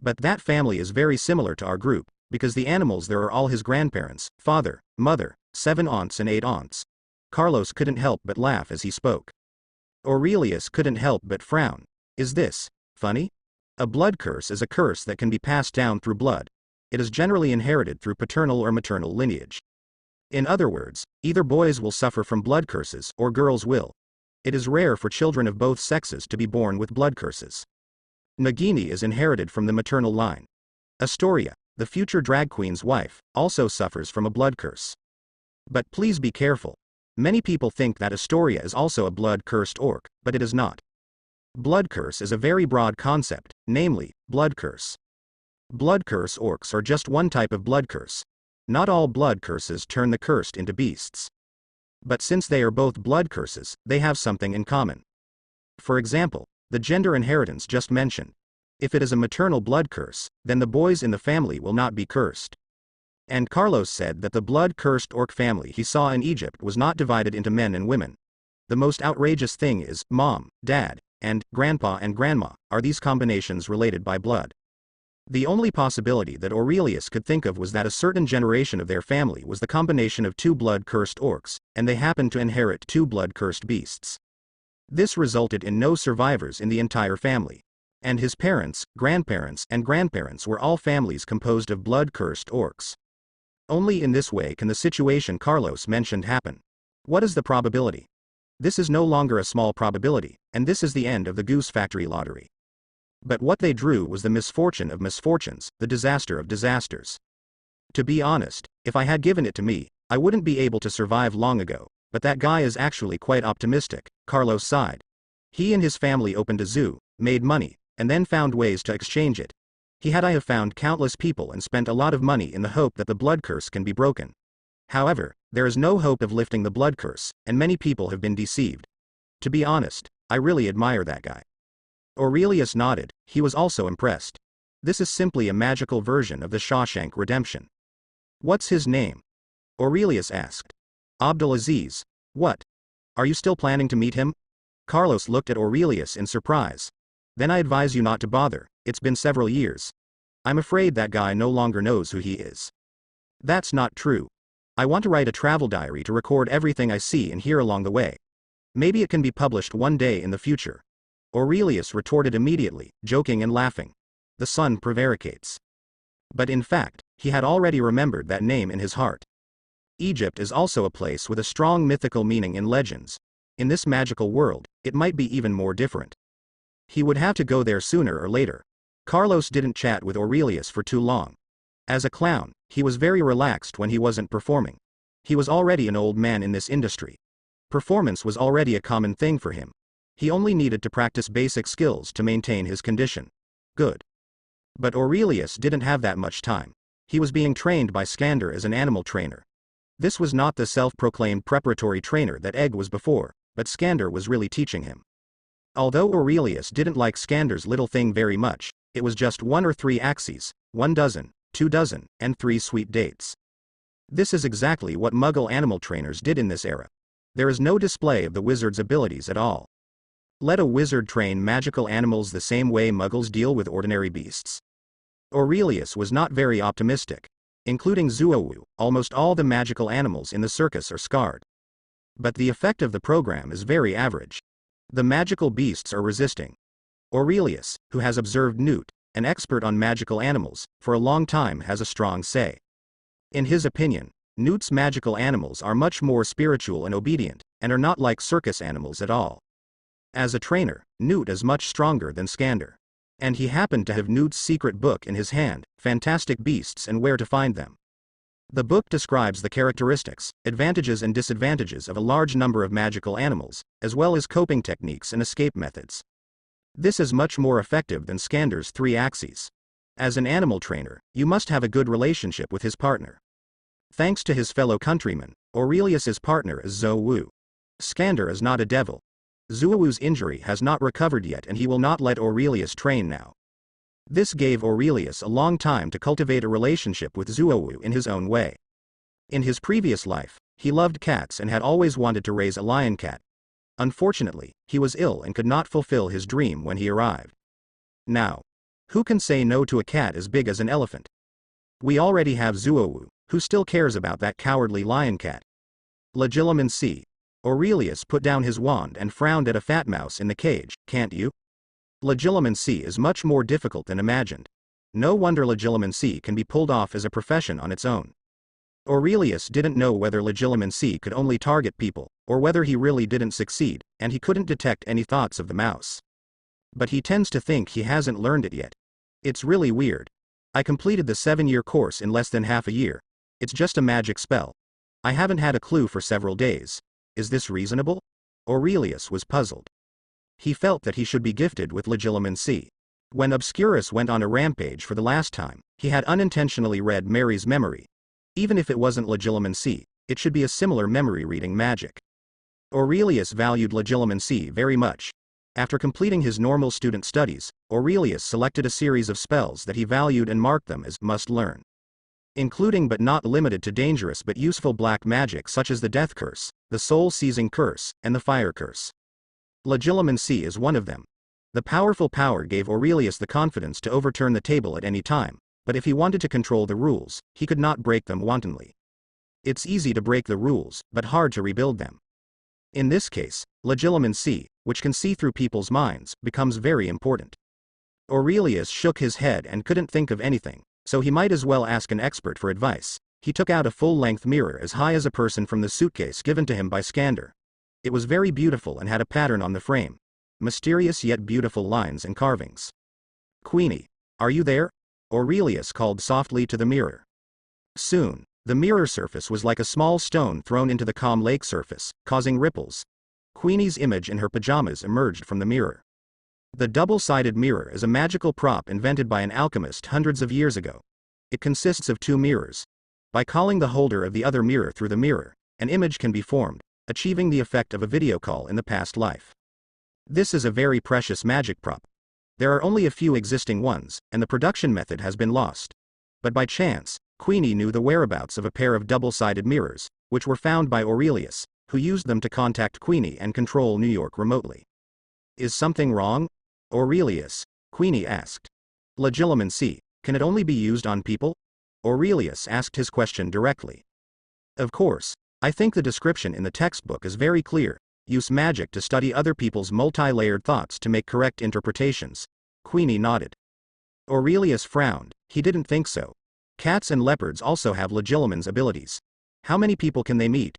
But that family is very similar to our group, because the animals there are all his grandparents, father, mother, 7 aunts and 8 aunts. Carlos couldn't help but laugh as he spoke. Aurelius couldn't help but frown. Is this funny? A blood curse is a curse that can be passed down through blood. It is generally inherited through paternal or maternal lineage. In other words, either boys will suffer from blood curses or girls will. It is rare for children of both sexes to be born with blood curses. Nagini is inherited from the maternal line. Astoria, the future drag queen's wife, also suffers from a blood curse. But please be careful. Many people think that Astoria is also a blood-cursed orc, but it is not. Blood curse is a very broad concept, namely, blood curse. Blood curse orcs are just one type of blood curse. Not all blood curses turn the cursed into beasts. But since they are both blood curses, they have something in common. For example, the gender inheritance just mentioned. If it is a maternal blood curse, then the boys in the family will not be cursed. And Carlos said that the blood-cursed orc family he saw in Egypt was not divided into men and women. The most outrageous thing is, mom, dad, and grandpa and grandma, are these combinations related by blood? The only possibility that Aurelius could think of was that a certain generation of their family was the combination of 2 blood-cursed orcs, and they happened to inherit 2 blood-cursed beasts. This resulted in no survivors in the entire family. And his parents, grandparents, and grandparents were all families composed of blood-cursed orcs. Only in this way can the situation Carlos mentioned happen. What is the probability? This is no longer a small probability, and this is the end of the Goose Factory lottery. But what they drew was the misfortune of misfortunes, the disaster of disasters. To be honest, if I had given it to me, I wouldn't be able to survive long ago, but that guy is actually quite optimistic, Carlos sighed. He and his family opened a zoo, made money, and then found ways to exchange it. I have found countless people and spent a lot of money in the hope that the blood curse can be broken. However, there is no hope of lifting the blood curse, and many people have been deceived. To be honest, I really admire that guy. Aurelius nodded. He was also impressed. This is simply a magical version of the Shawshank Redemption. What's his name? Aurelius asked. Abdulaziz. What? Are you still planning to meet him? Carlos looked at Aurelius in surprise. Then I advise you not to bother, it's been several years. I'm afraid that guy no longer knows who he is. That's not true. I want to write a travel diary to record everything I see and hear along the way. Maybe it can be published one day in the future. Aurelius retorted immediately, joking and laughing. The son prevaricates. But in fact, he had already remembered that name in his heart. Egypt is also a place with a strong mythical meaning in legends. In this magical world, it might be even more different. He would have to go there sooner or later. Carlos didn't chat with Aurelius for too long. As a clown, he was very relaxed when he wasn't performing. He was already an old man in this industry. Performance was already a common thing for him. He only needed to practice basic skills to maintain his condition. Good. But Aurelius didn't have that much time. He was being trained by Skander as an animal trainer. This was not the self-proclaimed preparatory trainer that Egg was before, but Skander was really teaching him. Although Aurelius didn't like Skander's little thing very much, it was just 1 or 3 axes, 1 dozen, 2 dozen, and 3 sweet dates. This is exactly what Muggle animal trainers did in this era. There is no display of the wizard's abilities at all. Let a wizard train magical animals the same way Muggles deal with ordinary beasts. Aurelius was not very optimistic. Including Zuowu, almost all the magical animals in the circus are scarred. But the effect of the program is very average. The magical beasts are resisting. Aurelius, who has observed Newt, an expert on magical animals, for a long time has a strong say. In his opinion, Newt's magical animals are much more spiritual and obedient, and are not like circus animals at all. As a trainer, Newt is much stronger than Skander. And he happened to have Newt's secret book in his hand, Fantastic Beasts and Where to Find Them. The book describes the characteristics, advantages and disadvantages of a large number of magical animals, as well as coping techniques and escape methods. This is much more effective than Skander's 3 axes. As an animal trainer, you must have a good relationship with his partner. Thanks to his fellow countrymen, Aurelius's partner is Zuowu. Skander is not a devil. Zuowu's injury has not recovered yet and he will not let Aurelius train now. This gave Aurelius a long time to cultivate a relationship with Zuowu in his own way. In his previous life, he loved cats and had always wanted to raise a lion cat. Unfortunately, he was ill and could not fulfill his dream when he arrived. Now, who can say no to a cat as big as an elephant? We already have Zuowu, who still cares about that cowardly lion cat. Legilimency. Aurelius put down his wand and frowned at a fat mouse in the cage, can't you? Legilimency is much more difficult than imagined. No wonder legilimency can be pulled off as a profession on its own. Aurelius didn't know whether legilimency could only target people, or whether he really didn't succeed, and he couldn't detect any thoughts of the mouse. But he tends to think he hasn't learned it yet. It's really weird. I completed the 7-year course in less than half a year. It's just a magic spell. I haven't had a clue for several days. Is this reasonable? Aurelius was puzzled. He felt that he should be gifted with legilimency. When Obscurial went on a rampage for the last time, he had unintentionally read Mary's memory. Even if it wasn't legilimency, it should be a similar memory-reading magic. Aurelius valued legilimency very much. After completing his normal student studies, Aurelius selected a series of spells that he valued and marked them as must-learn. Including but not limited to dangerous but useful black magic such as the Death Curse, the Soul-Seizing Curse, and the Fire Curse. Legilimency is one of them. The powerful power gave Aurelius the confidence to overturn the table at any time, but if he wanted to control the rules, he could not break them wantonly. It's easy to break the rules, but hard to rebuild them. In this case, legilimency, which can see through people's minds, becomes very important. Aurelius shook his head and couldn't think of anything, so he might as well ask an expert for advice. He took out a full-length mirror as high as a person from the suitcase given to him by Skander. It was very beautiful and had a pattern on the frame. Mysterious yet beautiful lines and carvings. "Queenie, are you there?" Aurelius called softly to the mirror. Soon, the mirror surface was like a small stone thrown into the calm lake surface, causing ripples. Queenie's image in her pajamas emerged from the mirror. The double-sided mirror is a magical prop invented by an alchemist hundreds of years ago. It consists of 2 mirrors. By calling the holder of the other mirror through the mirror, an image can be formed, achieving the effect of a video call in the past life. This is a very precious magic prop. There are only a few existing ones, and the production method has been lost. But by chance, Queenie knew the whereabouts of a pair of double-sided mirrors, which were found by Aurelius, who used them to contact Queenie and control New York remotely. "Is something wrong, Aurelius?" Queenie asked. "Legilimency, can it only be used on people?" Aurelius asked his question directly. "Of course, I think the description in the textbook is very clear. Use magic to study other people's multi-layered thoughts to make correct interpretations." Queenie nodded. Aurelius frowned. He didn't think so. Cats and leopards also have legilimens abilities. How many people can they meet?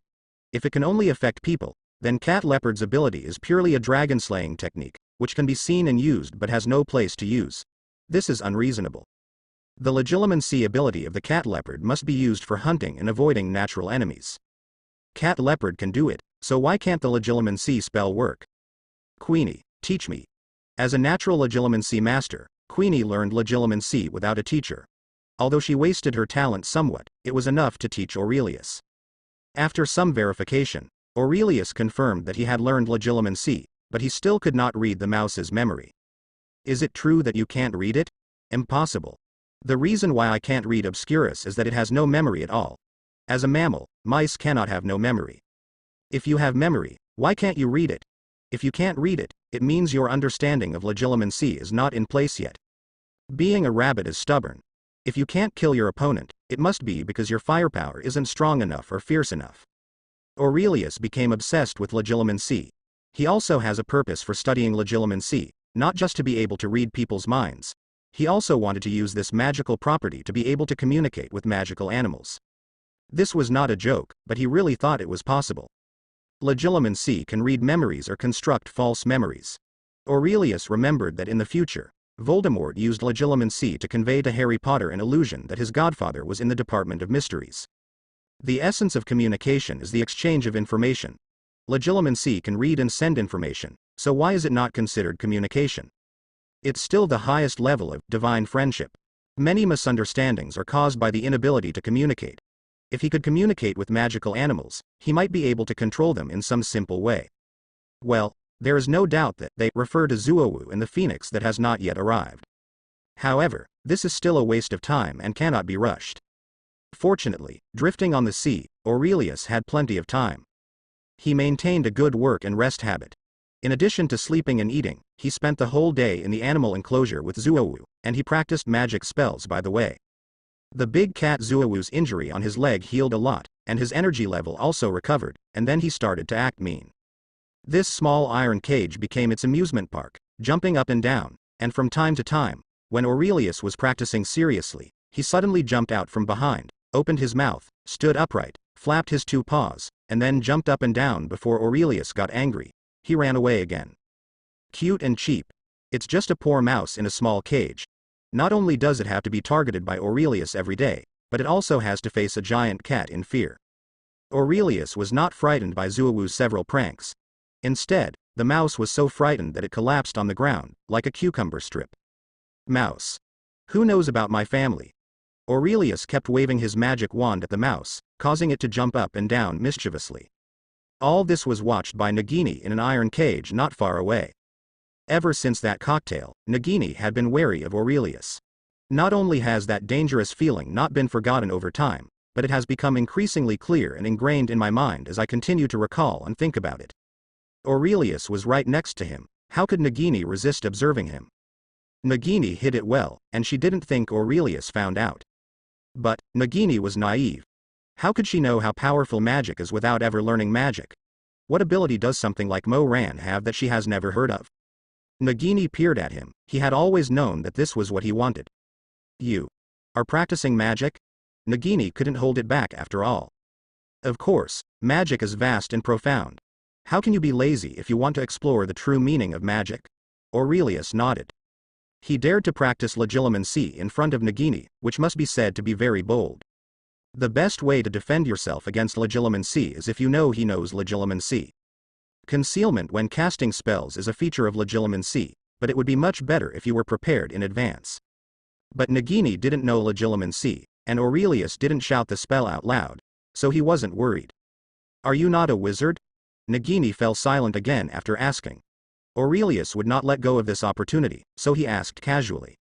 If it can only affect people, then cat-leopard's ability is purely a dragon-slaying technique, which can be seen and used but has no place to use. This is unreasonable. The legilimency ability of the cat-leopard must be used for hunting and avoiding natural enemies. Cat-leopard can do it, so why can't the legilimency spell work? "Queenie, teach me." As a natural legilimency master, Queenie learned legilimency without a teacher. Although she wasted her talent somewhat, it was enough to teach Aurelius. After some verification, Aurelius confirmed that he had learned legilimency, but he still could not read the mouse's memory. "Is it true that you can't read it?" "Impossible. The reason why I can't read Obscurial is that it has no memory at all. As a mammal, mice cannot have no memory. If you have memory, why can't you read it? If you can't read it, it means your understanding of legilimency is not in place yet. Being a rabbit is stubborn, If you can't kill your opponent, it must be because your firepower isn't strong enough or fierce enough. Aurelius became obsessed with legilimency. He also has a purpose for studying legilimency, not just to be able to read people's minds. He also wanted to use this magical property to be able to communicate with magical animals. This was not a joke, but he really thought it was possible. Legilimency can read memories or construct false memories. Aurelius remembered that in the future, Voldemort used legilimency to convey to Harry Potter an illusion that his godfather was in the Department of Mysteries. The essence of communication is the exchange of information. Legilimency can read and send information, so why is it not considered communication? It's still the highest level of divine friendship. Many misunderstandings are caused by the inability to communicate. If he could communicate with magical animals, he might be able to control them in some simple way. Well, there is no doubt that they refer to Zuowu and the phoenix that has not yet arrived. However, this is still a waste of time and cannot be rushed. Fortunately, drifting on the sea, Aurelius had plenty of time. He maintained a good work and rest habit. In addition to sleeping and eating, he spent the whole day in the animal enclosure with Zuowu, and he practiced magic spells by the way. The big cat Zuowu's injury on his leg healed a lot, and his energy level also recovered, and then he started to act mean. This small iron cage became its amusement park, jumping up and down, and from time to time, when Aurelius was practicing seriously, he suddenly jumped out from behind, opened his mouth, stood upright, flapped his two paws, and then jumped up and down before Aurelius got angry. He ran away again. Cute and cheap. It's just a poor mouse in a small cage. Not only does it have to be targeted by Aurelius every day, but it also has to face a giant cat in fear. Aurelius was not frightened by Zuowu's several pranks. Instead, the mouse was so frightened that it collapsed on the ground, like a cucumber strip. Mouse. Who knows about my family? Aurelius kept waving his magic wand at the mouse, causing it to jump up and down mischievously. All this was watched by Nagini in an iron cage not far away. Ever since that cocktail, Nagini had been wary of Aurelius. Not only has that dangerous feeling not been forgotten over time, but it has become increasingly clear and ingrained in my mind as I continue to recall and think about it. Aurelius was right next to him. How could Nagini resist observing him? Nagini hid it well, and she didn't think Aurelius found out. But Nagini was naive. How could she know how powerful magic is without ever learning magic? What ability does something like Moran have that she has never heard of? Nagini peered at him. He had always known that this was what he wanted. You are practicing magic? Nagini couldn't hold it back after all. Of course, magic is vast and profound. How can you be lazy if you want to explore the true meaning of magic? Aurelius nodded. He dared to practice legilimency in front of Nagini, which must be said to be very bold. The best way to defend yourself against legilimency is if you know he knows legilimency. Concealment when casting spells is a feature of legilimency, but it would be much better if you were prepared in advance. But Nagini didn't know legilimency, and Aurelius didn't shout the spell out loud, so he wasn't worried. Are you not a wizard? Nagini fell silent again after asking. Aurelius would not let go of this opportunity, so he asked casually.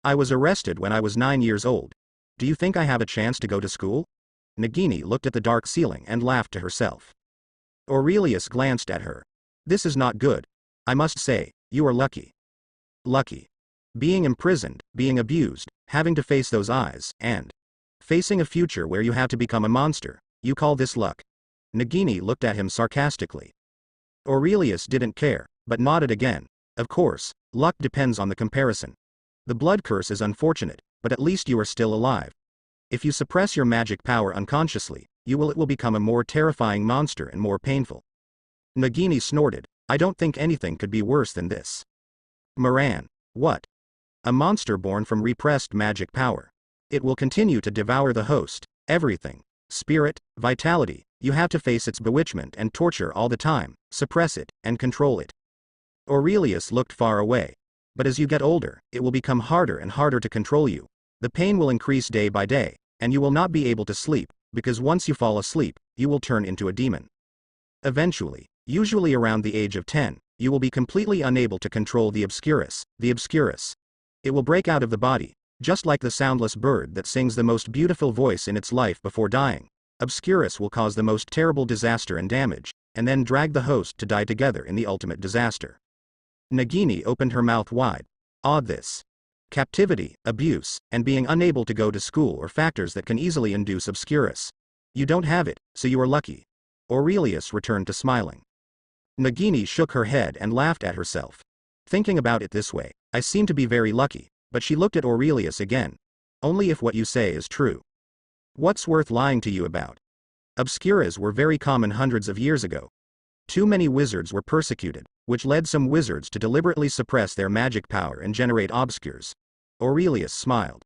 I was arrested when I was 9 years old. Do you think I have a chance to go to school? Nagini looked at the dark ceiling and laughed to herself. Aurelius glanced at her. This is not good. I must say, you are lucky. Lucky. Being imprisoned, being abused, having to face those eyes, and facing a future where you have to become a monster, you call this luck? Nagini looked at him sarcastically. Aurelius didn't care, but nodded again. Of course, luck depends on the comparison. The blood curse is unfortunate, but at least you are still alive. If you suppress your magic power unconsciously, it will become a more terrifying monster and more painful. Nagini snorted. I don't think anything could be worse than this. Moran. What? A monster born from repressed magic power. It will continue to devour the host, everything. Spirit, vitality, you have to face its bewitchment and torture all the time, suppress it, and control it. Aurelius looked far away. But as you get older, it will become harder and harder to control you. The pain will increase day by day, and you will not be able to sleep, because once you fall asleep, you will turn into a demon. Eventually, usually around the age of 10, you will be completely unable to control the Obscurus. It will break out of the body, just like the soundless bird that sings the most beautiful voice in its life before dying. Obscurus will cause the most terrible disaster and damage, and then drag the host to die together in the ultimate disaster. Nagini opened her mouth wide. This Captivity, abuse, and being unable to go to school are factors that can easily induce Obscurus. You don't have it, so you are lucky. Aurelius returned to smiling. Nagini shook her head and laughed at herself. Thinking about it this way, I seem to be very lucky, but she looked at Aurelius again. Only if what you say is true. What's worth lying to you about? Obscuras were very common hundreds of years ago. Too many wizards were persecuted, which led some wizards to deliberately suppress their magic power and generate obscures. Aurelius smiled.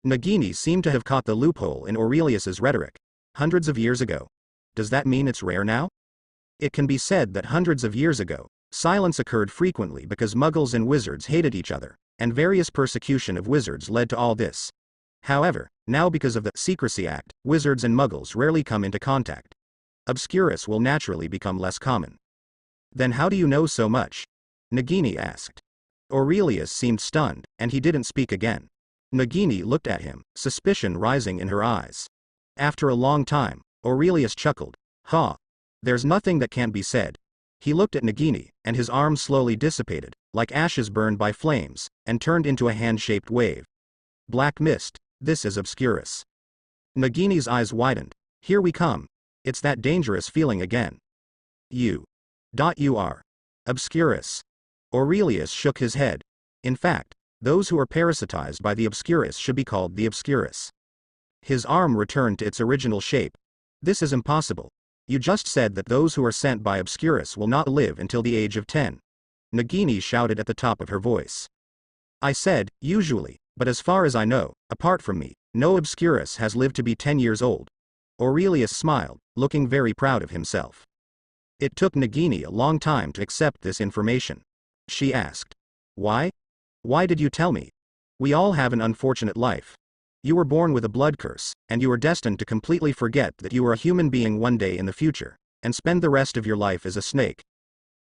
Nagini seemed to have caught the loophole in Aurelius's rhetoric. Hundreds of years ago. Does that mean it's rare now? It can be said that hundreds of years ago, silence occurred frequently because muggles and wizards hated each other, and various persecution of wizards led to all this. However, now because of the Secrecy Act, wizards and muggles rarely come into contact. Obscurus will naturally become less common. Then how do you know so much? Nagini asked. Aurelius seemed stunned, and he didn't speak again. Nagini looked at him, suspicion rising in her eyes. After a long time, Aurelius chuckled. Ha! There's nothing that can't be said. He looked at Nagini, and his arm slowly dissipated, like ashes burned by flames, and turned into a hand-shaped wave. Black mist, this is Obscurus. Nagini's eyes widened. Here we come. It's that dangerous feeling again. You are. Obscurus. Aurelius shook his head. In fact, those who are parasitized by the Obscurus should be called the Obscurus. His arm returned to its original shape. This is impossible. You just said that those who are sent by Obscurus will not live until the age of 10. Nagini shouted at the top of her voice. I said, usually, but as far as I know, apart from me, no Obscurus has lived to be 10 years old. Aurelius smiled, looking very proud of himself. It took Nagini a long time to accept this information. She asked. Why? Why did you tell me? We all have an unfortunate life. You were born with a blood curse, and you are destined to completely forget that you are a human being one day in the future, and spend the rest of your life as a snake.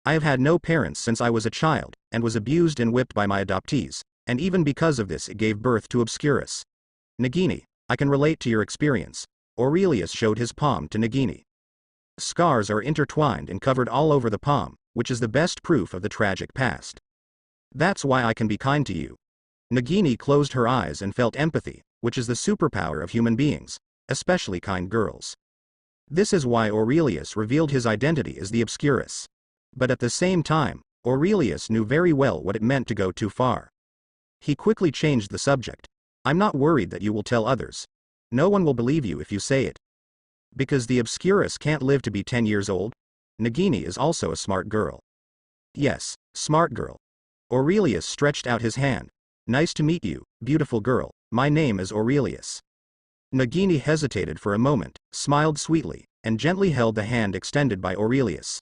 I have had no parents since I was a child, and was abused and whipped by my adoptees, and even because of this it gave birth to Obscurus. Nagini, I can relate to your experience. Aurelius showed his palm to Nagini. Scars are intertwined and covered all over the palm, which is the best proof of the tragic past. That's why I can be kind to you. Nagini closed her eyes and felt empathy, which is the superpower of human beings, especially kind girls. This is why Aurelius revealed his identity as the Obscurus. But at the same time, Aurelius knew very well what it meant to go too far. He quickly changed the subject. I'm not worried that you will tell others. No one will believe you if you say it. Because the Obscurus can't live to be 10 years old? Nagini is also a smart girl. Yes, smart girl. Aurelius stretched out his hand. Nice to meet you, beautiful girl. My name is Aurelius. Nagini hesitated for a moment, smiled sweetly, and gently held the hand extended by Aurelius.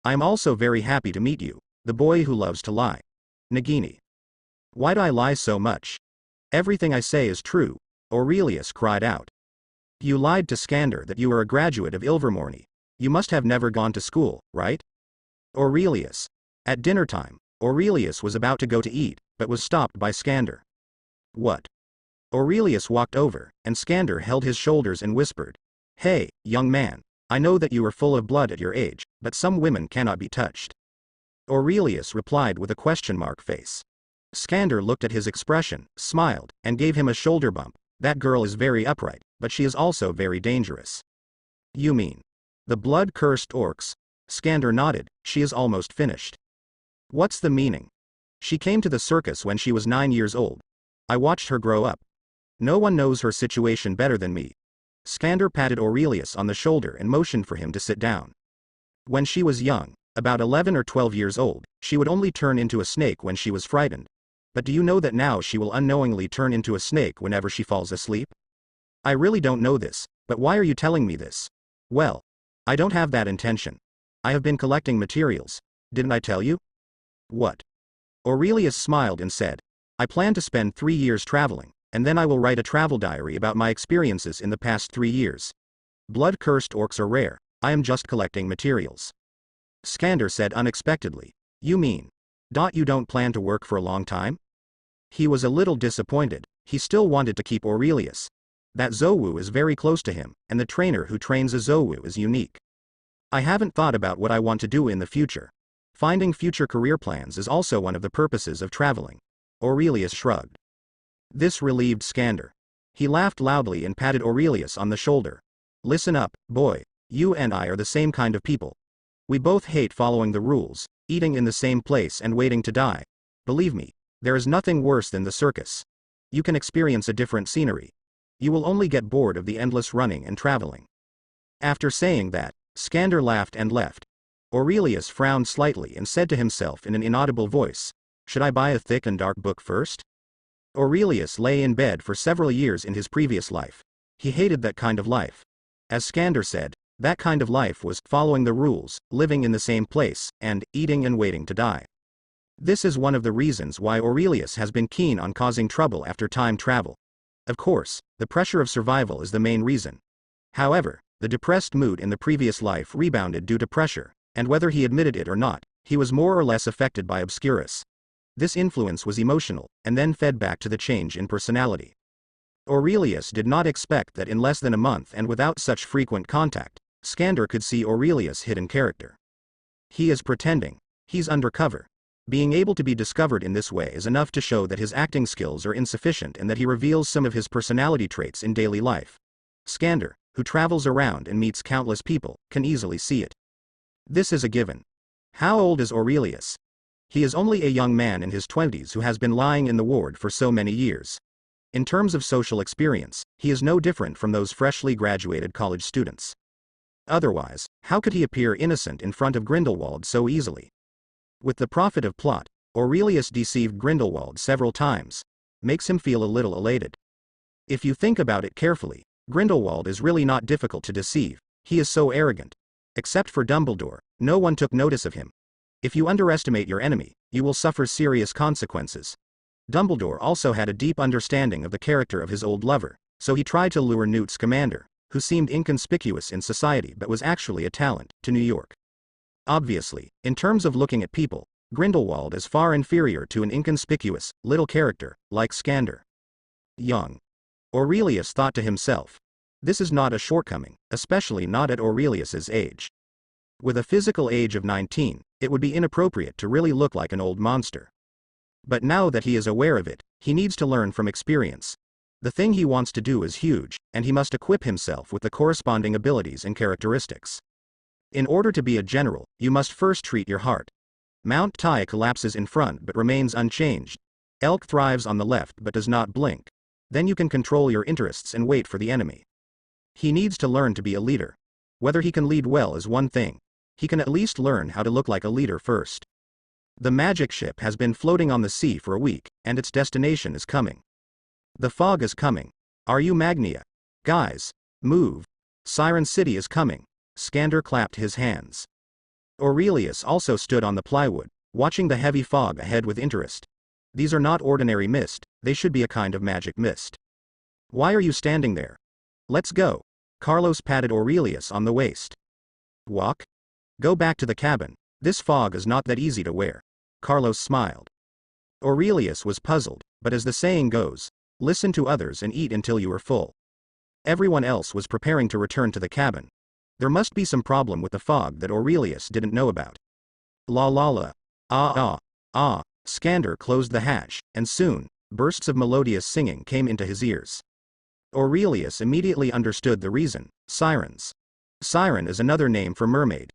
I am also very happy to meet you, the boy who loves to lie. Nagini. Why do I lie so much? Everything I say is true, Aurelius cried out. You lied to Skander that you are a graduate of Ilvermorny. You must have never gone to school, right? Aurelius. At dinner time, Aurelius was about to go to eat, but was stopped by Skander. What? Aurelius walked over, and Skander held his shoulders and whispered. Hey, young man. I know that you are full of blood at your age, but some women cannot be touched. Aurelius replied with a question mark face. Skander looked at his expression, smiled, and gave him a shoulder bump. That girl is very upright, but she is also very dangerous. You mean the blood-cursed orcs? Skander nodded. She is almost finished. What's the meaning? She came to the circus when she was 9 years old. I watched her grow up. No one knows her situation better than me. Skander patted Aurelius on the shoulder and motioned for him to sit down. When she was young, about 11 or 12 years old, she would only turn into a snake when she was frightened. But do you know that now she will unknowingly turn into a snake whenever she falls asleep? I really don't know this, but why are you telling me this? Well, I don't have that intention. I have been collecting materials. Didn't I tell you? What? Aurelius smiled and said, I plan to spend 3 years traveling, and then I will write a travel diary about my experiences in the past 3 years. Blood-cursed orcs are rare. I am just collecting materials. Skander said unexpectedly. You mean? You don't plan to work for a long time? He was a little disappointed. He still wanted to keep Aurelius. That Zowu is very close to him, and the trainer who trains a Zowu is unique. I haven't thought about what I want to do in the future. Finding future career plans is also one of the purposes of traveling. Aurelius shrugged. This relieved Skander. He laughed loudly and patted Aurelius on the shoulder. Listen up, boy. You and I are the same kind of people. We both hate following the rules, eating in the same place and waiting to die. Believe me, there is nothing worse than the circus. You can experience a different scenery. You will only get bored of the endless running and traveling. After saying that, Skander laughed and left. Aurelius frowned slightly and said to himself in an inaudible voice, "Should I buy a thick and dark book first?" Aurelius lay in bed for several years in his previous life. He hated that kind of life. As Skander said, that kind of life was following the rules, living in the same place, and eating and waiting to die. This is one of the reasons why Aurelius has been keen on causing trouble after time travel. Of course, the pressure of survival is the main reason. However, the depressed mood in the previous life rebounded due to pressure, and whether he admitted it or not, he was more or less affected by Obscurial. This influence was emotional, and then fed back to the change in personality. Aurelius did not expect that in less than a month and without such frequent contact, Skander could see Aurelius' hidden character. He is pretending. He's undercover. Being able to be discovered in this way is enough to show that his acting skills are insufficient and that he reveals some of his personality traits in daily life. Skander, who travels around and meets countless people, can easily see it. This is a given. How old is Aurelius? He is only a young man in his 20s who has been lying in the ward for so many years. In terms of social experience, he is no different from those freshly graduated college students. Otherwise, how could he appear innocent in front of Grindelwald so easily? With the profit of plot, Aurelius deceived Grindelwald several times. Makes him feel a little elated. If you think about it carefully, Grindelwald is really not difficult to deceive. He is so arrogant. Except for Dumbledore, no one took notice of him. If you underestimate your enemy, you will suffer serious consequences. Dumbledore also had a deep understanding of the character of his old lover, so he tried to lure Newt Scamander, who seemed inconspicuous in society but was actually a talent, to New York. Obviously, in terms of looking at people, Grindelwald is far inferior to an inconspicuous, little character, like Skander. Young. Aurelius thought to himself. This is not a shortcoming, especially not at Aurelius's age. With a physical age of 19, it would be inappropriate to really look like an old monster. But now that he is aware of it, he needs to learn from experience. The thing he wants to do is huge, and he must equip himself with the corresponding abilities and characteristics. In order to be a general, you must first treat your heart. Mount Tai collapses in front but remains unchanged. Elk thrives on the left but does not blink. Then you can control your interests and wait for the enemy. He needs to learn to be a leader. Whether he can lead well is one thing. He can at least learn how to look like a leader first. The magic ship has been floating on the sea for a week, and its destination is coming. The fog is coming. Are you Magnia? Guys, move. Siren City is coming. Skander clapped his hands. Aurelius also stood on the plywood, watching the heavy fog ahead with interest. These are not ordinary mist, they should be a kind of magic mist. Why are you standing there? Let's go. Carlos patted Aurelius on the waist. Walk? Go back to the cabin. This fog is not that easy to wear. Carlos smiled. Aurelius was puzzled, but as the saying goes, listen to others and eat until you are full. Everyone else was preparing to return to the cabin. There must be some problem with the fog that Aurelius didn't know about. La la la. Ah ah. Ah. Skander closed the hatch, and soon, bursts of melodious singing came into his ears. Aurelius immediately understood the reason: sirens. Siren is another name for mermaid.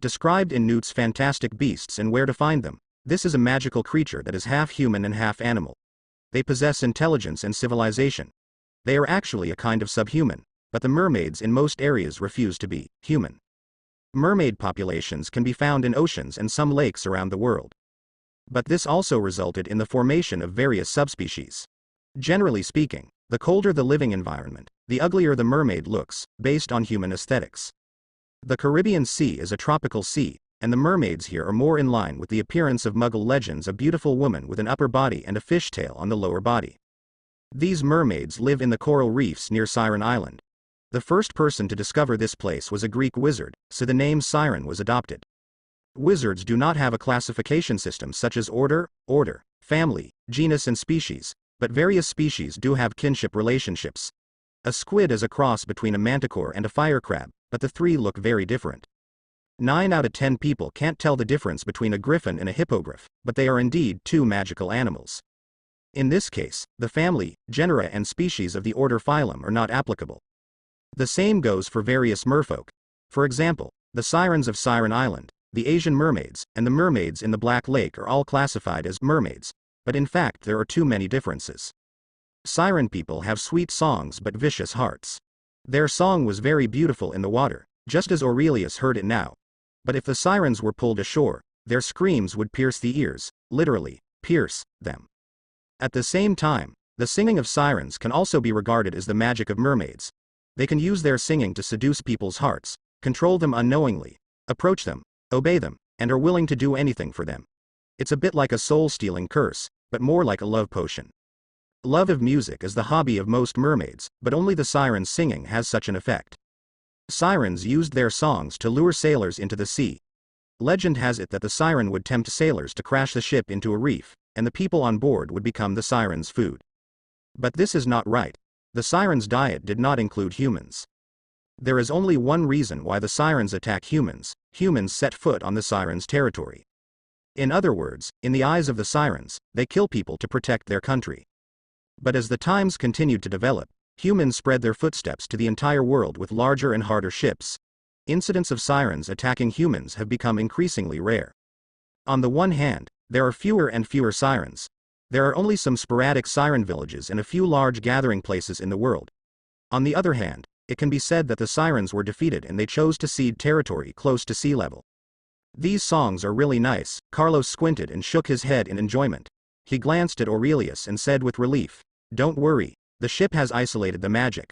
Described in Newt's Fantastic Beasts and Where to Find Them, this is a magical creature that is half human and half animal. They possess intelligence and civilization. They are actually a kind of subhuman, but the mermaids in most areas refuse to be human. Mermaid populations can be found in oceans and some lakes around the world. But this also resulted in the formation of various subspecies. Generally speaking, the colder the living environment, the uglier the mermaid looks, based on human aesthetics. The Caribbean Sea is a tropical sea, and the mermaids here are more in line with the appearance of Muggle legends: a beautiful woman with an upper body and a fishtail on the lower body. These mermaids live in the coral reefs near Siren Island. The first person to discover this place was a Greek wizard, so the name Siren was adopted. Wizards do not have a classification system such as order, family, genus and species, but various species do have kinship relationships. A squid is a cross between a manticore and a fire crab, but the three look very different. 9 out of 10 people can't tell the difference between a griffin and a hippogriff, but they are indeed two magical animals. In this case, the family, genera and species of the order phylum are not applicable. The same goes for various merfolk. For example, the sirens of Siren Island, the Asian mermaids, and the mermaids in the Black Lake are all classified as mermaids, but in fact there are too many differences. Siren people have sweet songs but vicious hearts. Their song was very beautiful in the water, just as Aurelius heard it now. But if the sirens were pulled ashore, their screams would pierce the ears, literally, pierce them. At the same time, the singing of sirens can also be regarded as the magic of mermaids. They can use their singing to seduce people's hearts, control them unknowingly, approach them, obey them, and are willing to do anything for them. It's a bit like a soul-stealing curse, but more like a love potion. Love of music is the hobby of most mermaids, but only the sirens' singing has such an effect. Sirens used their songs to lure sailors into the sea. Legend has it that the siren would tempt sailors to crash the ship into a reef, and the people on board would become the sirens' food. But this is not right. The sirens' diet did not include humans. There is only one reason why the sirens attack humans: humans set foot on the sirens' territory. In other words, in the eyes of the sirens, they kill people to protect their country. But as the times continued to develop, humans spread their footsteps to the entire world with larger and harder ships. Incidents of sirens attacking humans have become increasingly rare. On the one hand, there are fewer and fewer sirens. There are only some sporadic siren villages and a few large gathering places in the world. On the other hand, it can be said that the sirens were defeated and they chose to cede territory close to sea level. These songs are really nice. Carlos squinted and shook his head in enjoyment. He glanced at Aurelius and said with relief, "Don't worry, the ship has isolated the magic.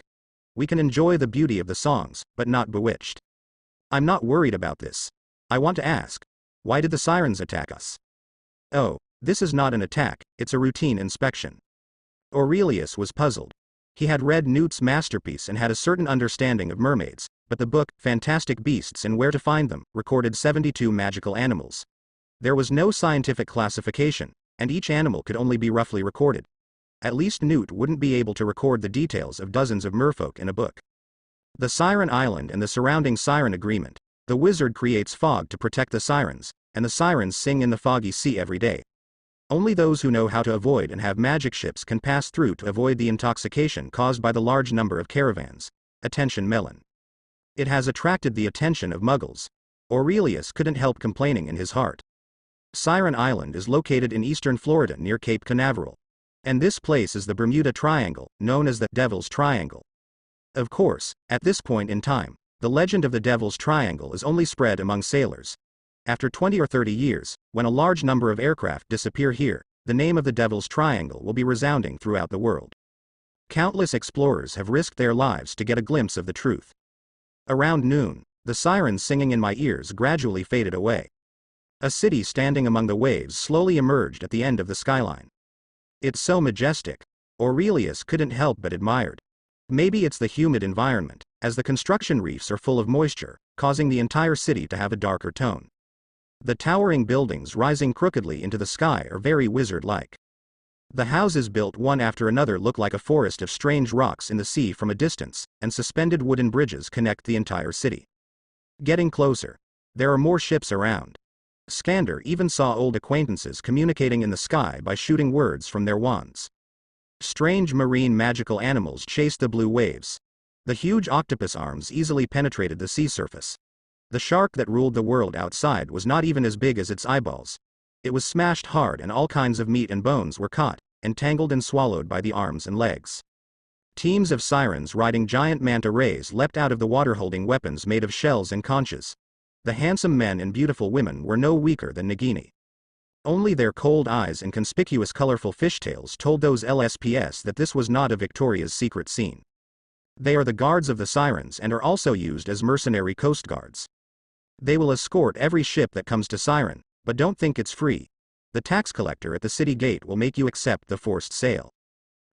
We can enjoy the beauty of the songs, but not bewitched." "I'm not worried about this. I want to ask, why did the sirens attack us?" "Oh, this is not an attack, it's a routine inspection." Aurelius was puzzled. He had read Newt's masterpiece and had a certain understanding of mermaids, but the book, Fantastic Beasts and Where to Find Them, recorded 72 magical animals. There was no scientific classification, and each animal could only be roughly recorded. At least Newt wouldn't be able to record the details of dozens of merfolk in a book. The Siren Island and the surrounding Siren Agreement. The wizard creates fog to protect the sirens, and the sirens sing in the foggy sea every day. Only those who know how to avoid and have magic ships can pass through to avoid the intoxication caused by the large number of caravans. Attention melon. It has attracted the attention of muggles. Aurelius couldn't help complaining in his heart. Siren Island is located in eastern Florida near Cape Canaveral. And this place is the Bermuda Triangle, known as the Devil's Triangle. Of course, at this point in time, the legend of the Devil's Triangle is only spread among sailors. After 20 or 30 years, when a large number of aircraft disappear here, the name of the Devil's Triangle will be resounding throughout the world. Countless explorers have risked their lives to get a glimpse of the truth. Around noon, the sirens singing in my ears gradually faded away. A city standing among the waves slowly emerged at the end of the skyline. "It's so majestic," Aurelius couldn't help but admired. Maybe it's the humid environment, as the construction reefs are full of moisture, causing the entire city to have a darker tone. The towering buildings rising crookedly into the sky are very wizard-like. The houses built one after another look like a forest of strange rocks in the sea from a distance, and suspended wooden bridges connect the entire city. Getting closer. There are more ships around. Skander even saw old acquaintances communicating in the sky by shooting words from their wands. Strange marine magical animals chased the blue waves. The huge octopus arms easily penetrated the sea surface. The shark that ruled the world outside was not even as big as its eyeballs. It was smashed hard and all kinds of meat and bones were caught, entangled and swallowed by the arms and legs. Teams of sirens riding giant manta rays leapt out of the water holding weapons made of shells and conches. The handsome men and beautiful women were no weaker than Nagini. Only their cold eyes and conspicuous colorful fishtails told those LSPS that this was not a Victoria's Secret scene. They are the guards of the sirens and are also used as mercenary coast guards. They will escort every ship that comes to Siren, but don't think it's free. The tax collector at the city gate will make you accept the forced sale.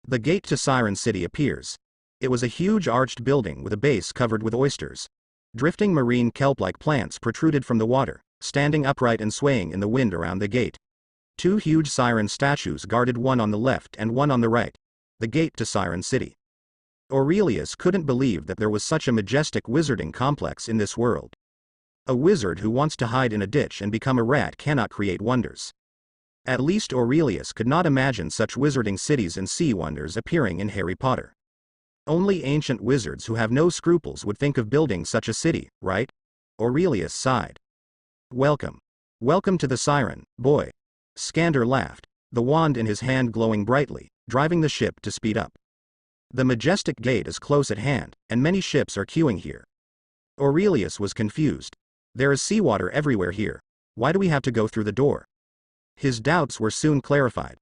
The gate to Siren City appears. It was a huge arched building with a base covered with oysters. Drifting marine kelp-like plants protruded from the water, standing upright and swaying in the wind around the gate. Two huge siren statues guarded one on the left and one on the right. The gate to Siren City. Aurelius couldn't believe that there was such a majestic wizarding complex in this world. A wizard who wants to hide in a ditch and become a rat cannot create wonders. At least Aurelius could not imagine such wizarding cities and sea wonders appearing in Harry Potter. Only ancient wizards who have no scruples would think of building such a city, right? Aurelius sighed. Welcome. Welcome to the Siren, boy. Skander laughed, the wand in his hand glowing brightly, driving the ship to speed up. The majestic gate is close at hand, and many ships are queuing here. Aurelius was confused. There is seawater everywhere here. Why do we have to go through the door? His doubts were soon clarified.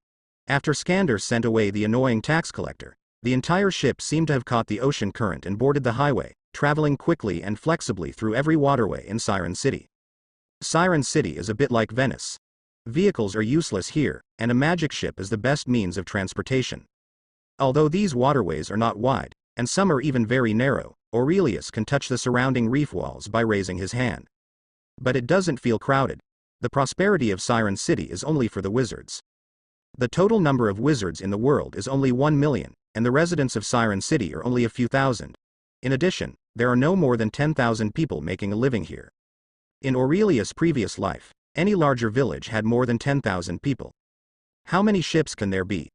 After Skander sent away the annoying tax collector, the entire ship seemed to have caught the ocean current and boarded the highway, traveling quickly and flexibly through every waterway in Siren City. Siren City is a bit like Venice. Vehicles are useless here, and a magic ship is the best means of transportation. Although these waterways are not wide, and some are even very narrow, Aurelius can touch the surrounding reef walls by raising his hand. But it doesn't feel crowded. The prosperity of Siren City is only for the wizards. The total number of wizards in the world is only 1 million, and the residents of Siren City are only a few thousand. In addition, there are no more than 10,000 people making a living here. In Aurelius' previous life, any larger village had more than 10,000 people. How many ships can there be?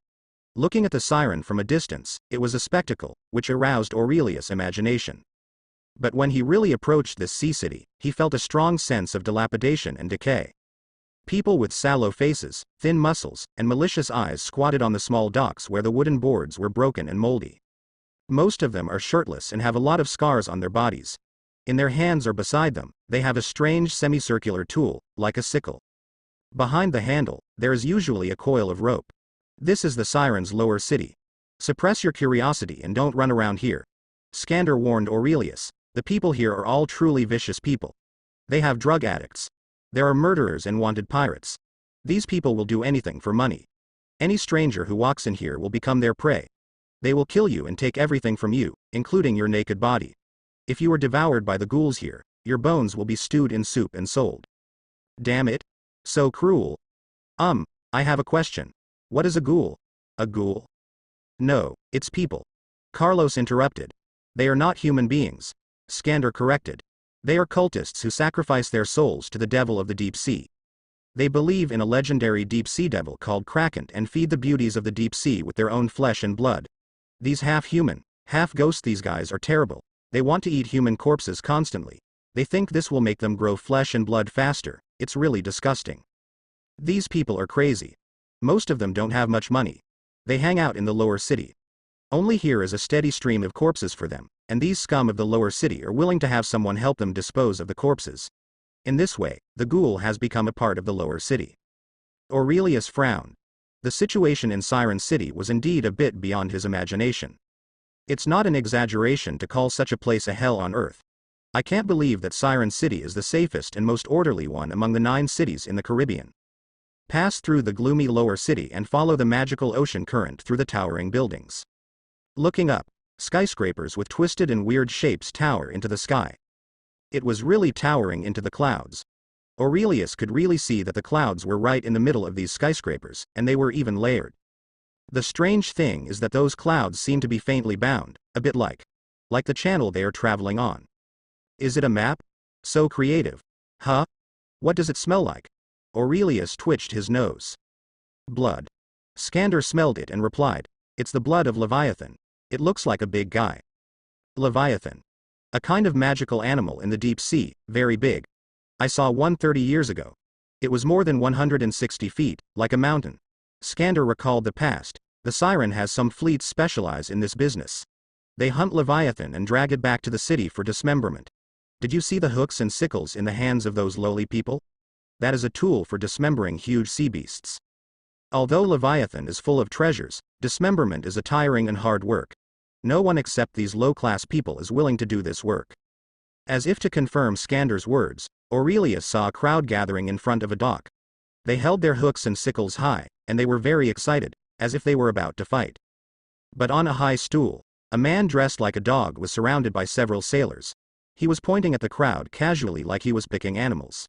Looking at the siren from a distance, it was a spectacle, which aroused Aurelius' imagination. But when he really approached this sea city, he felt a strong sense of dilapidation and decay. People with sallow faces, thin muscles, and malicious eyes squatted on the small docks where the wooden boards were broken and moldy. Most of them are shirtless and have a lot of scars on their bodies. In their hands or beside them, they have a strange semicircular tool, like a sickle. Behind the handle, there is usually a coil of rope. This is the Siren's lower city. Suppress your curiosity and don't run around here. Skander warned Aurelius. The people here are all truly vicious people. They have drug addicts. There are murderers and wanted pirates. These people will do anything for money. Any stranger who walks in here will become their prey. They will kill you and take everything from you, including your naked body. If you are devoured by the ghouls here, your bones will be stewed in soup and sold. Damn it. So cruel. I have a question. What is a ghoul? A ghoul? No, it's people. Carlos interrupted. They are not human beings. Skander corrected. They are cultists who sacrifice their souls to the devil of the deep sea. They believe in a legendary deep sea devil called Kraken and feed the beauties of the deep sea with their own flesh and blood. These half-human, half-ghost these guys are terrible. They want to eat human corpses constantly. They think this will make them grow flesh and blood faster. It's really disgusting. These people are crazy. Most of them don't have much money. They hang out in the lower city. Only here is a steady stream of corpses for them, and these scum of the lower city are willing to have someone help them dispose of the corpses. In this way, the ghoul has become a part of the lower city. Aurelius frowned. The situation in Siren City was indeed a bit beyond his imagination. It's not an exaggeration to call such a place a hell on earth. I can't believe that Siren City is the safest and most orderly one among the 9 cities in the Caribbean. Pass through the gloomy lower city and follow the magical ocean current through the towering buildings. Looking up, skyscrapers with twisted and weird shapes tower into the sky. It was really towering into the clouds. Aurelius could really see that the clouds were right in the middle of these skyscrapers, and they were even layered. The strange thing is that those clouds seem to be faintly bound, a bit like the channel they are traveling on. Is it a map? So creative. Huh? What does it smell like? Aurelius twitched his nose. Blood. Skander smelled it and replied, it's the blood of Leviathan. It looks like a big guy. Leviathan. A kind of magical animal in the deep sea, very big. I saw one 30 years ago. It was more than 160 feet, like a mountain. Skander recalled the past. The Siren has some fleets specialize in this business. They hunt Leviathan and drag it back to the city for dismemberment. Did you see the hooks and sickles in the hands of those lowly people? That is a tool for dismembering huge sea beasts. Although Leviathan is full of treasures, dismemberment is a tiring and hard work. No one except these low-class people is willing to do this work. As if to confirm Skander's words, Aurelius saw a crowd gathering in front of a dock. They held their hooks and sickles high, and they were very excited, as if they were about to fight. But on a high stool, a man dressed like a dog was surrounded by several sailors. He was pointing at the crowd casually like he was picking animals.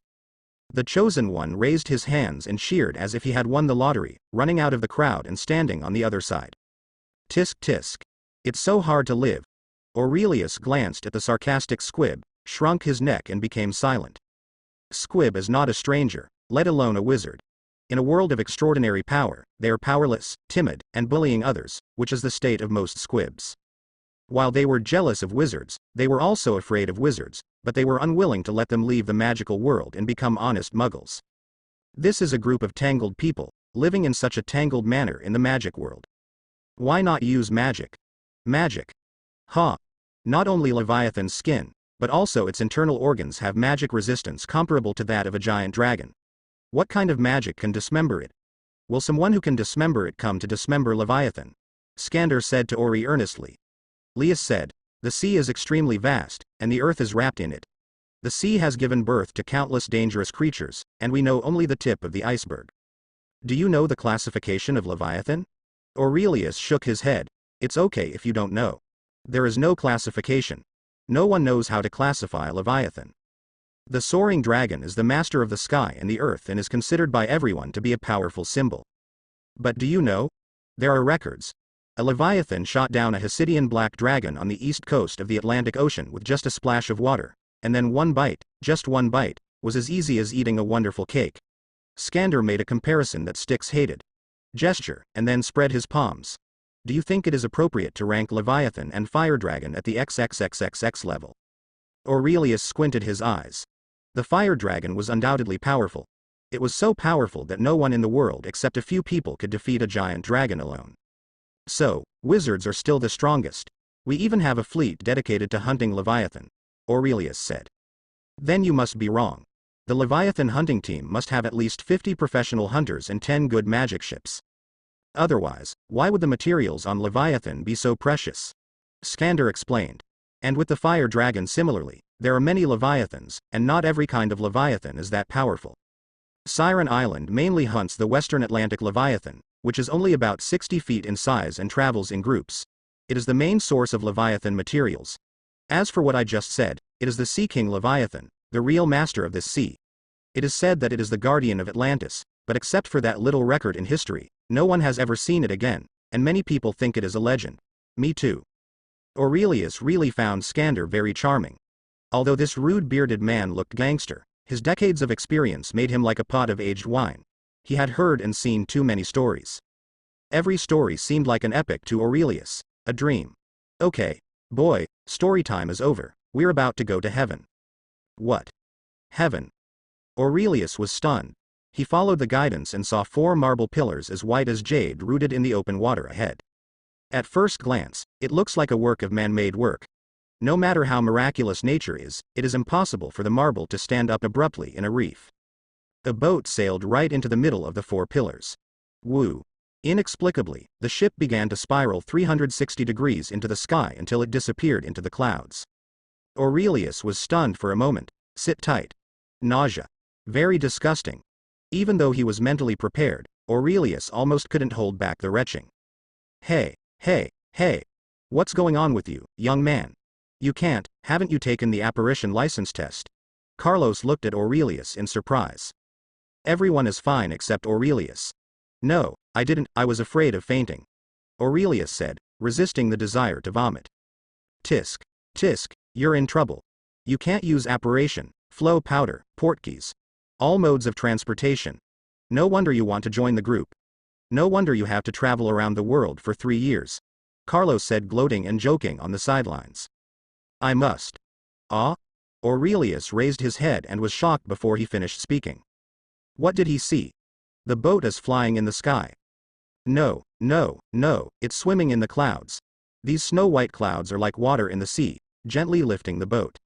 The chosen one raised his hands and cheered as if he had won the lottery, running out of the crowd and standing on the other side. Tisk tisk. It's so hard to live. Aurelius glanced at the sarcastic Squib, shrunk his neck and became silent. Squib is not a stranger, let alone a wizard. In a world of extraordinary power, they are powerless, timid, and bullying others, which is the state of most squibs. While they were jealous of wizards, they were also afraid of wizards, but they were unwilling to let them leave the magical world and become honest muggles. This is a group of tangled people, living in such a tangled manner in the magic world. Why not use magic? Magic. Ha! Not only Leviathan's skin, but also its internal organs have magic resistance comparable to that of a giant dragon. What kind of magic can dismember it? Will someone who can dismember it come to dismember Leviathan? Skander said to Ori earnestly. Leas said, the sea is extremely vast, and the earth is wrapped in it. The sea has given birth to countless dangerous creatures, and we know only the tip of the iceberg. Do you know the classification of Leviathan? Aurelius shook his head. It's okay if you don't know. There is no classification. No one knows how to classify Leviathan. The soaring dragon is the master of the sky and the earth and is considered by everyone to be a powerful symbol. But do you know? There are records. A Leviathan shot down a Hesidian black dragon on the east coast of the Atlantic Ocean with just a splash of water, and then one bite, just one bite, was as easy as eating a wonderful cake. Skander made a comparison that Styx hated. Gesture, and then spread his palms. Do you think it is appropriate to rank Leviathan and Fire Dragon at the XXXXX level? Aurelius squinted his eyes. The Fire Dragon was undoubtedly powerful. It was so powerful that no one in the world except a few people could defeat a giant dragon alone. So, wizards are still the strongest. We even have a fleet dedicated to hunting Leviathan, Aurelius said. Then you must be wrong. The Leviathan hunting team must have at least 50 professional hunters and 10 good magic ships. Otherwise, why would the materials on Leviathan be so precious? Skander explained. And with the Fire Dragon similarly, there are many Leviathans, and not every kind of Leviathan is that powerful. Siren Island mainly hunts the Western Atlantic Leviathan, which is only about 60 feet in size and travels in groups. It is the main source of Leviathan materials. As for what I just said, it is the Sea King Leviathan, the real master of this sea. It is said that it is the guardian of Atlantis, but except for that little record in history, no one has ever seen it again, and many people think it is a legend. Me too. Aurelius really found Skander very charming. Although this rude bearded man looked gangster, his decades of experience made him like a pot of aged wine. He had heard and seen too many stories. Every story seemed like an epic to Aurelius, a dream. Okay, boy, story time is over, we're about to go to heaven. What? Heaven? Aurelius was stunned. He followed the guidance and saw 4 marble pillars as white as jade rooted in the open water ahead. At first glance, it looks like a work of man-made work. No matter how miraculous nature is, it is impossible for the marble to stand up abruptly in a reef. A boat sailed right into the middle of the 4 pillars. Woo! Inexplicably, the ship began to spiral 360 degrees into the sky until it disappeared into the clouds. Aurelius was stunned for a moment. Sit tight. Nausea. Very disgusting. Even though he was mentally prepared, Aurelius almost couldn't hold back the retching. Hey, hey, hey. What's going on with you, young man? You can't, haven't you taken the apparition license test? Carlos looked at Aurelius in surprise. Everyone is fine except Aurelius. No, I didn't, I was afraid of fainting. Aurelius said, resisting the desire to vomit. Tisk, tisk, you're in trouble. You can't use apparition, flow powder, portkeys. All modes of transportation. No wonder you want to join the group. No wonder you have to travel around the world for 3 years. Carlos said, gloating and joking on the sidelines. I must. Ah? Aurelius raised his head and was shocked before he finished speaking. What did he see? The boat is flying in the sky. No, no, no, it's swimming in the clouds. These snow-white clouds are like water in the sea, gently lifting the boat.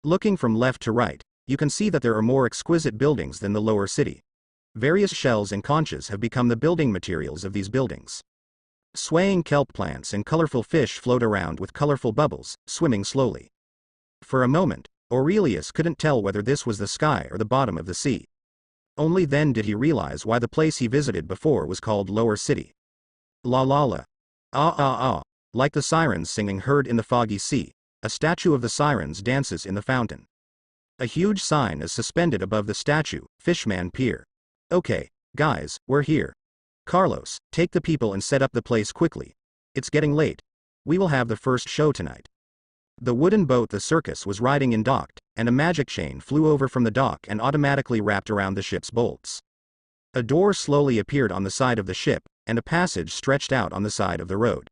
Looking from left to right, you can see that there are more exquisite buildings than the lower city. Various shells and conches have become the building materials of these buildings. Swaying kelp plants and colorful fish float around with colorful bubbles, swimming slowly. For a moment, Aurelius couldn't tell whether this was the sky or the bottom of the sea. Only then did he realize why the place he visited before was called Lower City. La la la. Ah ah ah. Like the sirens singing heard in the foggy sea, a statue of the sirens dances in the fountain. A huge sign is suspended above the statue, Fishman Pier. Okay, guys, we're here. Carlos, take the people and set up the place quickly. It's getting late. We will have the first show tonight. The wooden boat the circus was riding in docked, and a magic chain flew over from the dock and automatically wrapped around the ship's bolts. A door slowly appeared on the side of the ship, and a passage stretched out on the side of the road.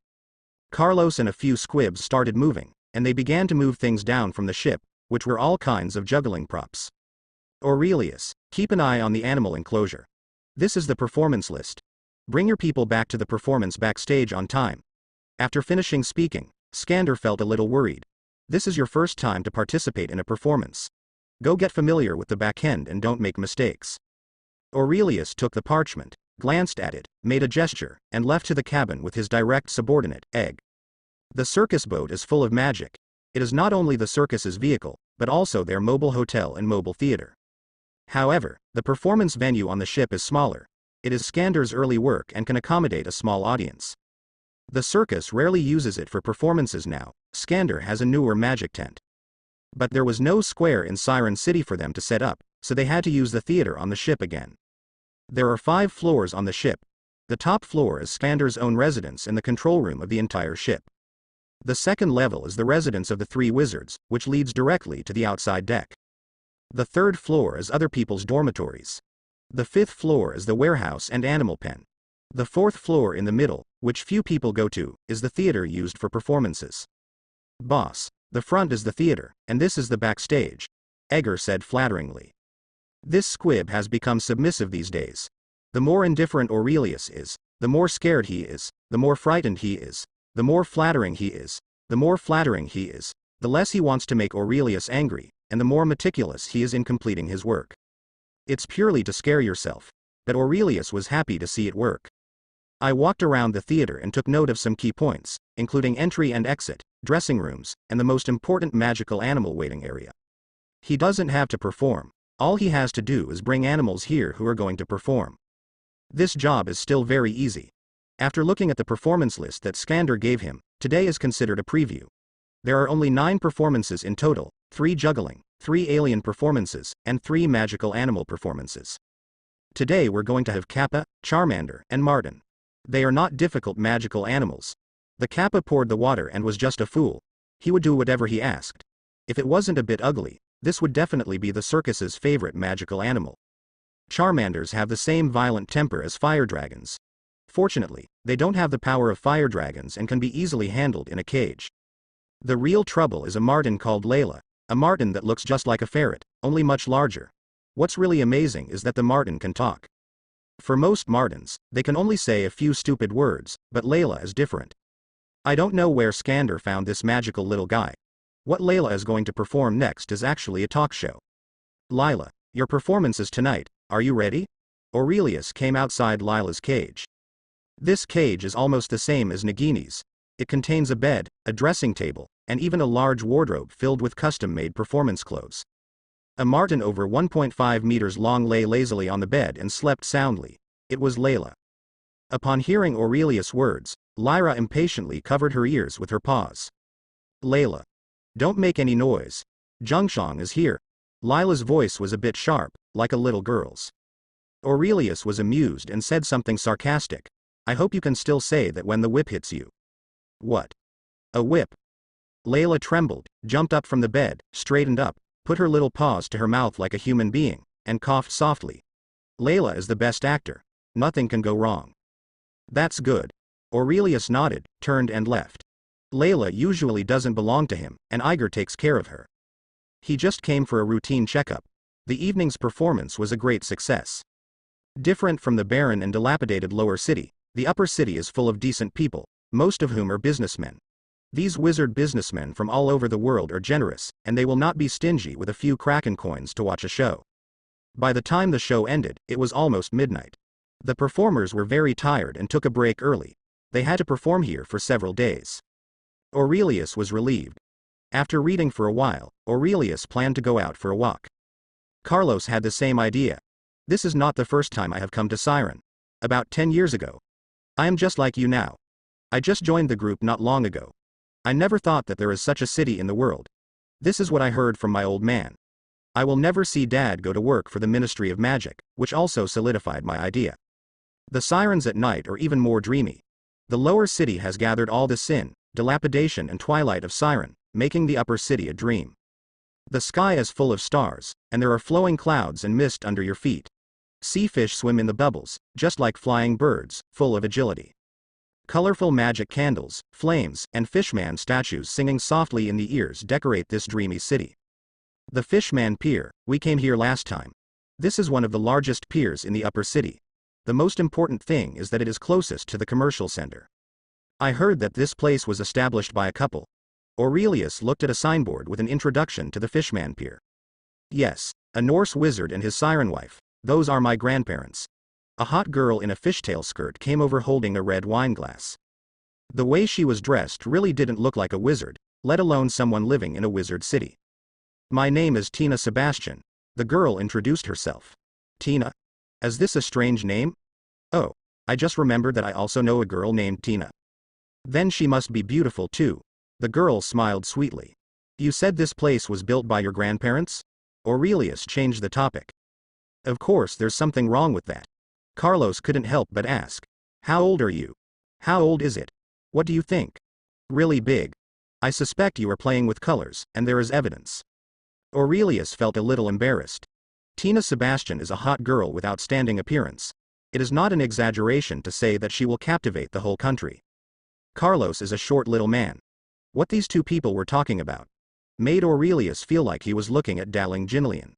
Carlos and a few squibs started moving, and they began to move things down from the ship, which were all kinds of juggling props. Aurelius, keep an eye on the animal enclosure. This is the performance list. Bring your people back to the performance backstage on time. After finishing speaking, Skander felt a little worried. This is your first time to participate in a performance. Go get familiar with the back end and don't make mistakes. Aurelius took the parchment, glanced at it, made a gesture, and left to the cabin with his direct subordinate, Egg. The circus boat is full of magic. It is not only the circus's vehicle, but also their mobile hotel and mobile theater. However, the performance venue on the ship is smaller. It is Skander's early work and can accommodate a small audience. The circus rarely uses it for performances now. Skander has a newer magic tent. But there was no square in Siren City for them to set up, so they had to use the theater on the ship again. There are 5 floors on the ship. The top floor is Skander's own residence and the control room of the entire ship. The second level is the residence of the 3 wizards, which leads directly to the outside deck. The third floor is other people's dormitories. The 5th floor is the warehouse and animal pen. The 4th floor in the middle, which few people go to, is the theater used for performances. Boss, the front is the theater, and this is the backstage, Egger said flatteringly. This squib has become submissive these days. The more indifferent Aurelius is, the more scared he is, the more frightened he is, the more flattering he is, the more flattering he is, the less he wants to make Aurelius angry, and the more meticulous he is in completing his work. It's purely to scare yourself, but Aurelius was happy to see it work. I walked around the theater and took note of some key points, including entry and exit, dressing rooms, and the most important magical animal waiting area. He doesn't have to perform. All he has to do is bring animals here who are going to perform. This job is still very easy. After looking at the performance list that Skander gave him, today is considered a preview. There are only 9 performances in total, 3 juggling, 3 alien performances, and 3 magical animal performances. Today we're going to have Kappa, Charmander, and Martin. They are not difficult magical animals. The Kappa poured the water and was just a fool. He would do whatever he asked. If it wasn't a bit ugly, this would definitely be the circus's favorite magical animal. Charmanders have the same violent temper as fire dragons. Fortunately, they don't have the power of fire dragons and can be easily handled in a cage. The real trouble is a marten called Layla, a marten that looks just like a ferret, only much larger. What's really amazing is that the marten can talk. For most martens, they can only say a few stupid words, but Layla is different. I don't know where Skander found this magical little guy. What Layla is going to perform next is actually a talk show. Lila, your performance is tonight, are you ready? Aurelius came outside Lila's cage. This cage is almost the same as Nagini's. It contains a bed, a dressing table, and even a large wardrobe filled with custom-made performance clothes. A marten over 1.5 meters long lay lazily on the bed and slept soundly. It was Layla. Upon hearing Aurelius' words, Lyra impatiently covered her ears with her paws. Layla. Don't make any noise. Zhengshang is here. Lila's voice was a bit sharp, like a little girl's. Aurelius was amused and said something sarcastic. I hope you can still say that when the whip hits you. What? A whip? Layla trembled, jumped up from the bed, straightened up, put her little paws to her mouth like a human being, and coughed softly. Layla is the best actor. Nothing can go wrong. That's good. Aurelius nodded, turned and left. Layla usually doesn't belong to him, and Iger takes care of her. He just came for a routine checkup. The evening's performance was a great success. Different from the barren and dilapidated lower city, the upper city is full of decent people, most of whom are businessmen. These wizard businessmen from all over the world are generous, and they will not be stingy with a few Kraken coins to watch a show. By the time the show ended, it was almost midnight. The performers were very tired and took a break early. They had to perform here for several days. Aurelius was relieved. After reading for a while, Aurelius planned to go out for a walk. Carlos had the same idea. This is not the first time I have come to Siren. About 10 years ago. I am just like you now. I just joined the group not long ago. I never thought that there is such a city in the world. This is what I heard from my old man. I will never see Dad go to work for the Ministry of Magic, which also solidified my idea. The Sirens at night are even more dreamy. The lower city has gathered all the sin, dilapidation and twilight of Siren, making the upper city a dream. The sky is full of stars, and there are flowing clouds and mist under your feet. Sea fish swim in the bubbles, just like flying birds, full of agility. Colorful magic candles, flames, and fishman statues singing softly in the ears decorate this dreamy city. The Fishman Pier, we came here last time. This is one of the largest piers in the upper city. The most important thing is that it is closest to the commercial center. I heard that this place was established by a couple. Aurelius looked at a signboard with an introduction to the Fishman Pier. Yes, a Norse wizard and his siren wife, those are my grandparents. A hot girl in a fishtail skirt came over holding a red wine glass. The way she was dressed really didn't look like a wizard, let alone someone living in a wizard city. My name is Tina Sebastian. The girl introduced herself. Tina? Is this a strange name? Oh, I just remembered that I also know a girl named Tina. Then she must be beautiful too. The girl smiled sweetly. You said this place was built by your grandparents? Aurelius changed the topic. Of course there's something wrong with that. Carlos couldn't help but ask. How old are you? How old is it? What do you think? Really big. I suspect you are playing with colors, and there is evidence. Aurelius felt a little embarrassed. Tina Sebastian is a hot girl with outstanding appearance. It is not an exaggeration to say that she will captivate the whole country. Carlos is a short little man. What these two people were talking about made Aurelius feel like he was looking at Dalling Jinlian.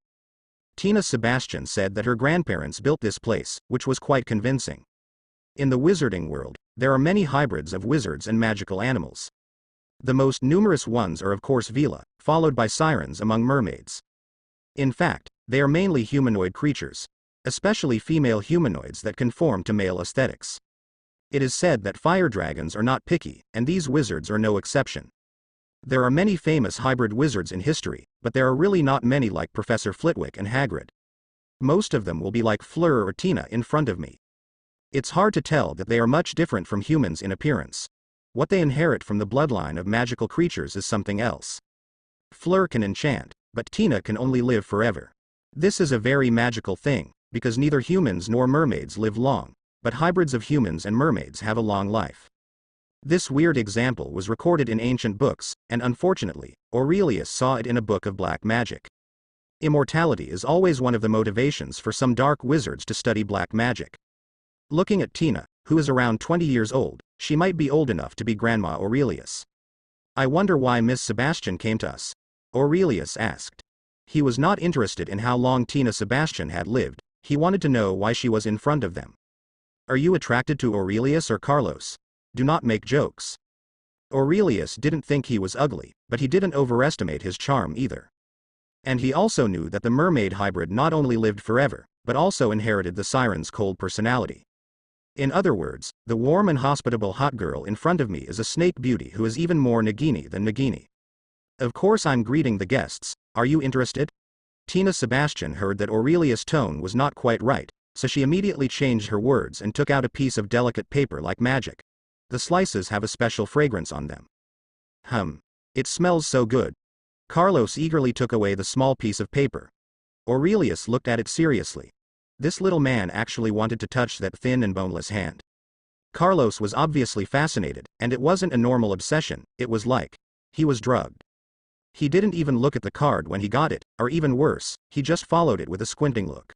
Tina Sebastian said that her grandparents built this place, which was quite convincing. In the wizarding world, there are many hybrids of wizards and magical animals. The most numerous ones are of course Vela, followed by sirens among mermaids. In fact, they are mainly humanoid creatures, especially female humanoids that conform to male aesthetics. It is said that fire dragons are not picky, and these wizards are no exception. There are many famous hybrid wizards in history, but there are really not many like Professor Flitwick and Hagrid. Most of them will be like Fleur or Tina in front of me. It's hard to tell that they are much different from humans in appearance. What they inherit from the bloodline of magical creatures is something else. Fleur can enchant, but Tina can only live forever. This is a very magical thing, because neither humans nor mermaids live long, but hybrids of humans and mermaids have a long life. This weird example was recorded in ancient books, and unfortunately, Aurelius saw it in a book of black magic. Immortality is always one of the motivations for some dark wizards to study black magic. Looking at Tina, who is around 20 years old, she might be old enough to be Grandma Aurelius. I wonder why Miss Sebastian came to us? Aurelius asked. He was not interested in how long Tina Sebastian had lived, he wanted to know why she was in front of them. Are you attracted to Aurelius or Carlos? Do not make jokes. Aurelius didn't think he was ugly, but he didn't overestimate his charm either. And he also knew that the mermaid hybrid not only lived forever, but also inherited the siren's cold personality. In other words, the warm and hospitable hot girl in front of me is a snake beauty who is even more Nagini than Nagini. Of course I'm greeting the guests, are you interested? Tina Sebastian heard that Aurelius' tone was not quite right, so she immediately changed her words and took out a piece of delicate paper like magic. The slices have a special fragrance on them. It smells so good. Carlos eagerly took away the small piece of paper. Aurelius looked at it seriously. This little man actually wanted to touch that thin and boneless hand. Carlos was obviously fascinated, and it wasn't a normal obsession, it was like he was drugged. He didn't even look at the card when he got it, or even worse, he just followed it with a squinting look.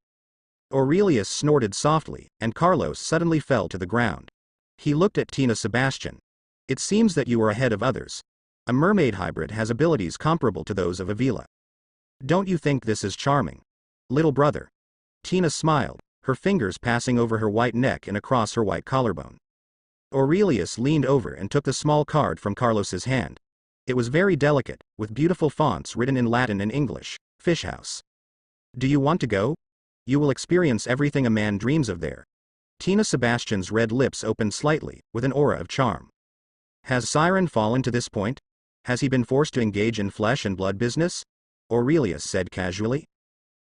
Aurelius snorted softly, and Carlos suddenly fell to the ground. He looked at Tina Sebastian. It seems that you are ahead of others. A mermaid hybrid has abilities comparable to those of a Vela. Don't you think this is charming? Little brother. Tina smiled, her fingers passing over her white neck and across her white collarbone. Aurelius leaned over and took the small card from Carlos's hand. It was very delicate, with beautiful fonts written in Latin and English, Fish House. Do you want to go? You will experience everything a man dreams of there. Tina Sebastian's red lips opened slightly, with an aura of charm. Has Siren fallen to this point? Has he been forced to engage in flesh and blood business? Aurelius said casually.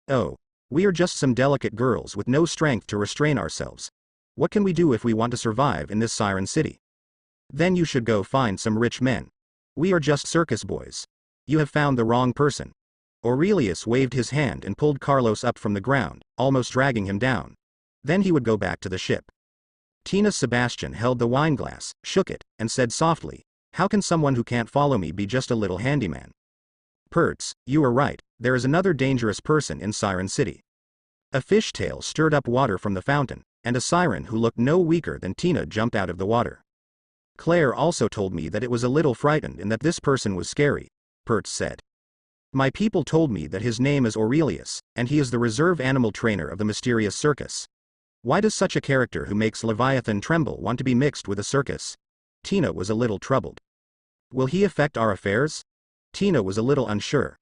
Oh, we are just some delicate girls with no strength to restrain ourselves. What can we do if we want to survive in this siren city? Then you should go find some rich men. We are just circus boys. You have found the wrong person. Aurelius waved his hand and pulled Carlos up from the ground, almost dragging him down. Then he would go back to the ship. Tina Sebastian held the wine glass, shook it, and said softly, how can someone who can't follow me be just a little handyman? Pertz, you are right, there is another dangerous person in Siren City. A fishtail stirred up water from the fountain, and a siren who looked no weaker than Tina jumped out of the water. Claire also told me that it was a little frightened and that this person was scary, Pertz said. My people told me that his name is Aurelius, and he is the reserve animal trainer of the mysterious circus. Why does such a character who makes Leviathan tremble want to be mixed with a circus? Tina was a little troubled. Will he affect our affairs? Tina was a little unsure.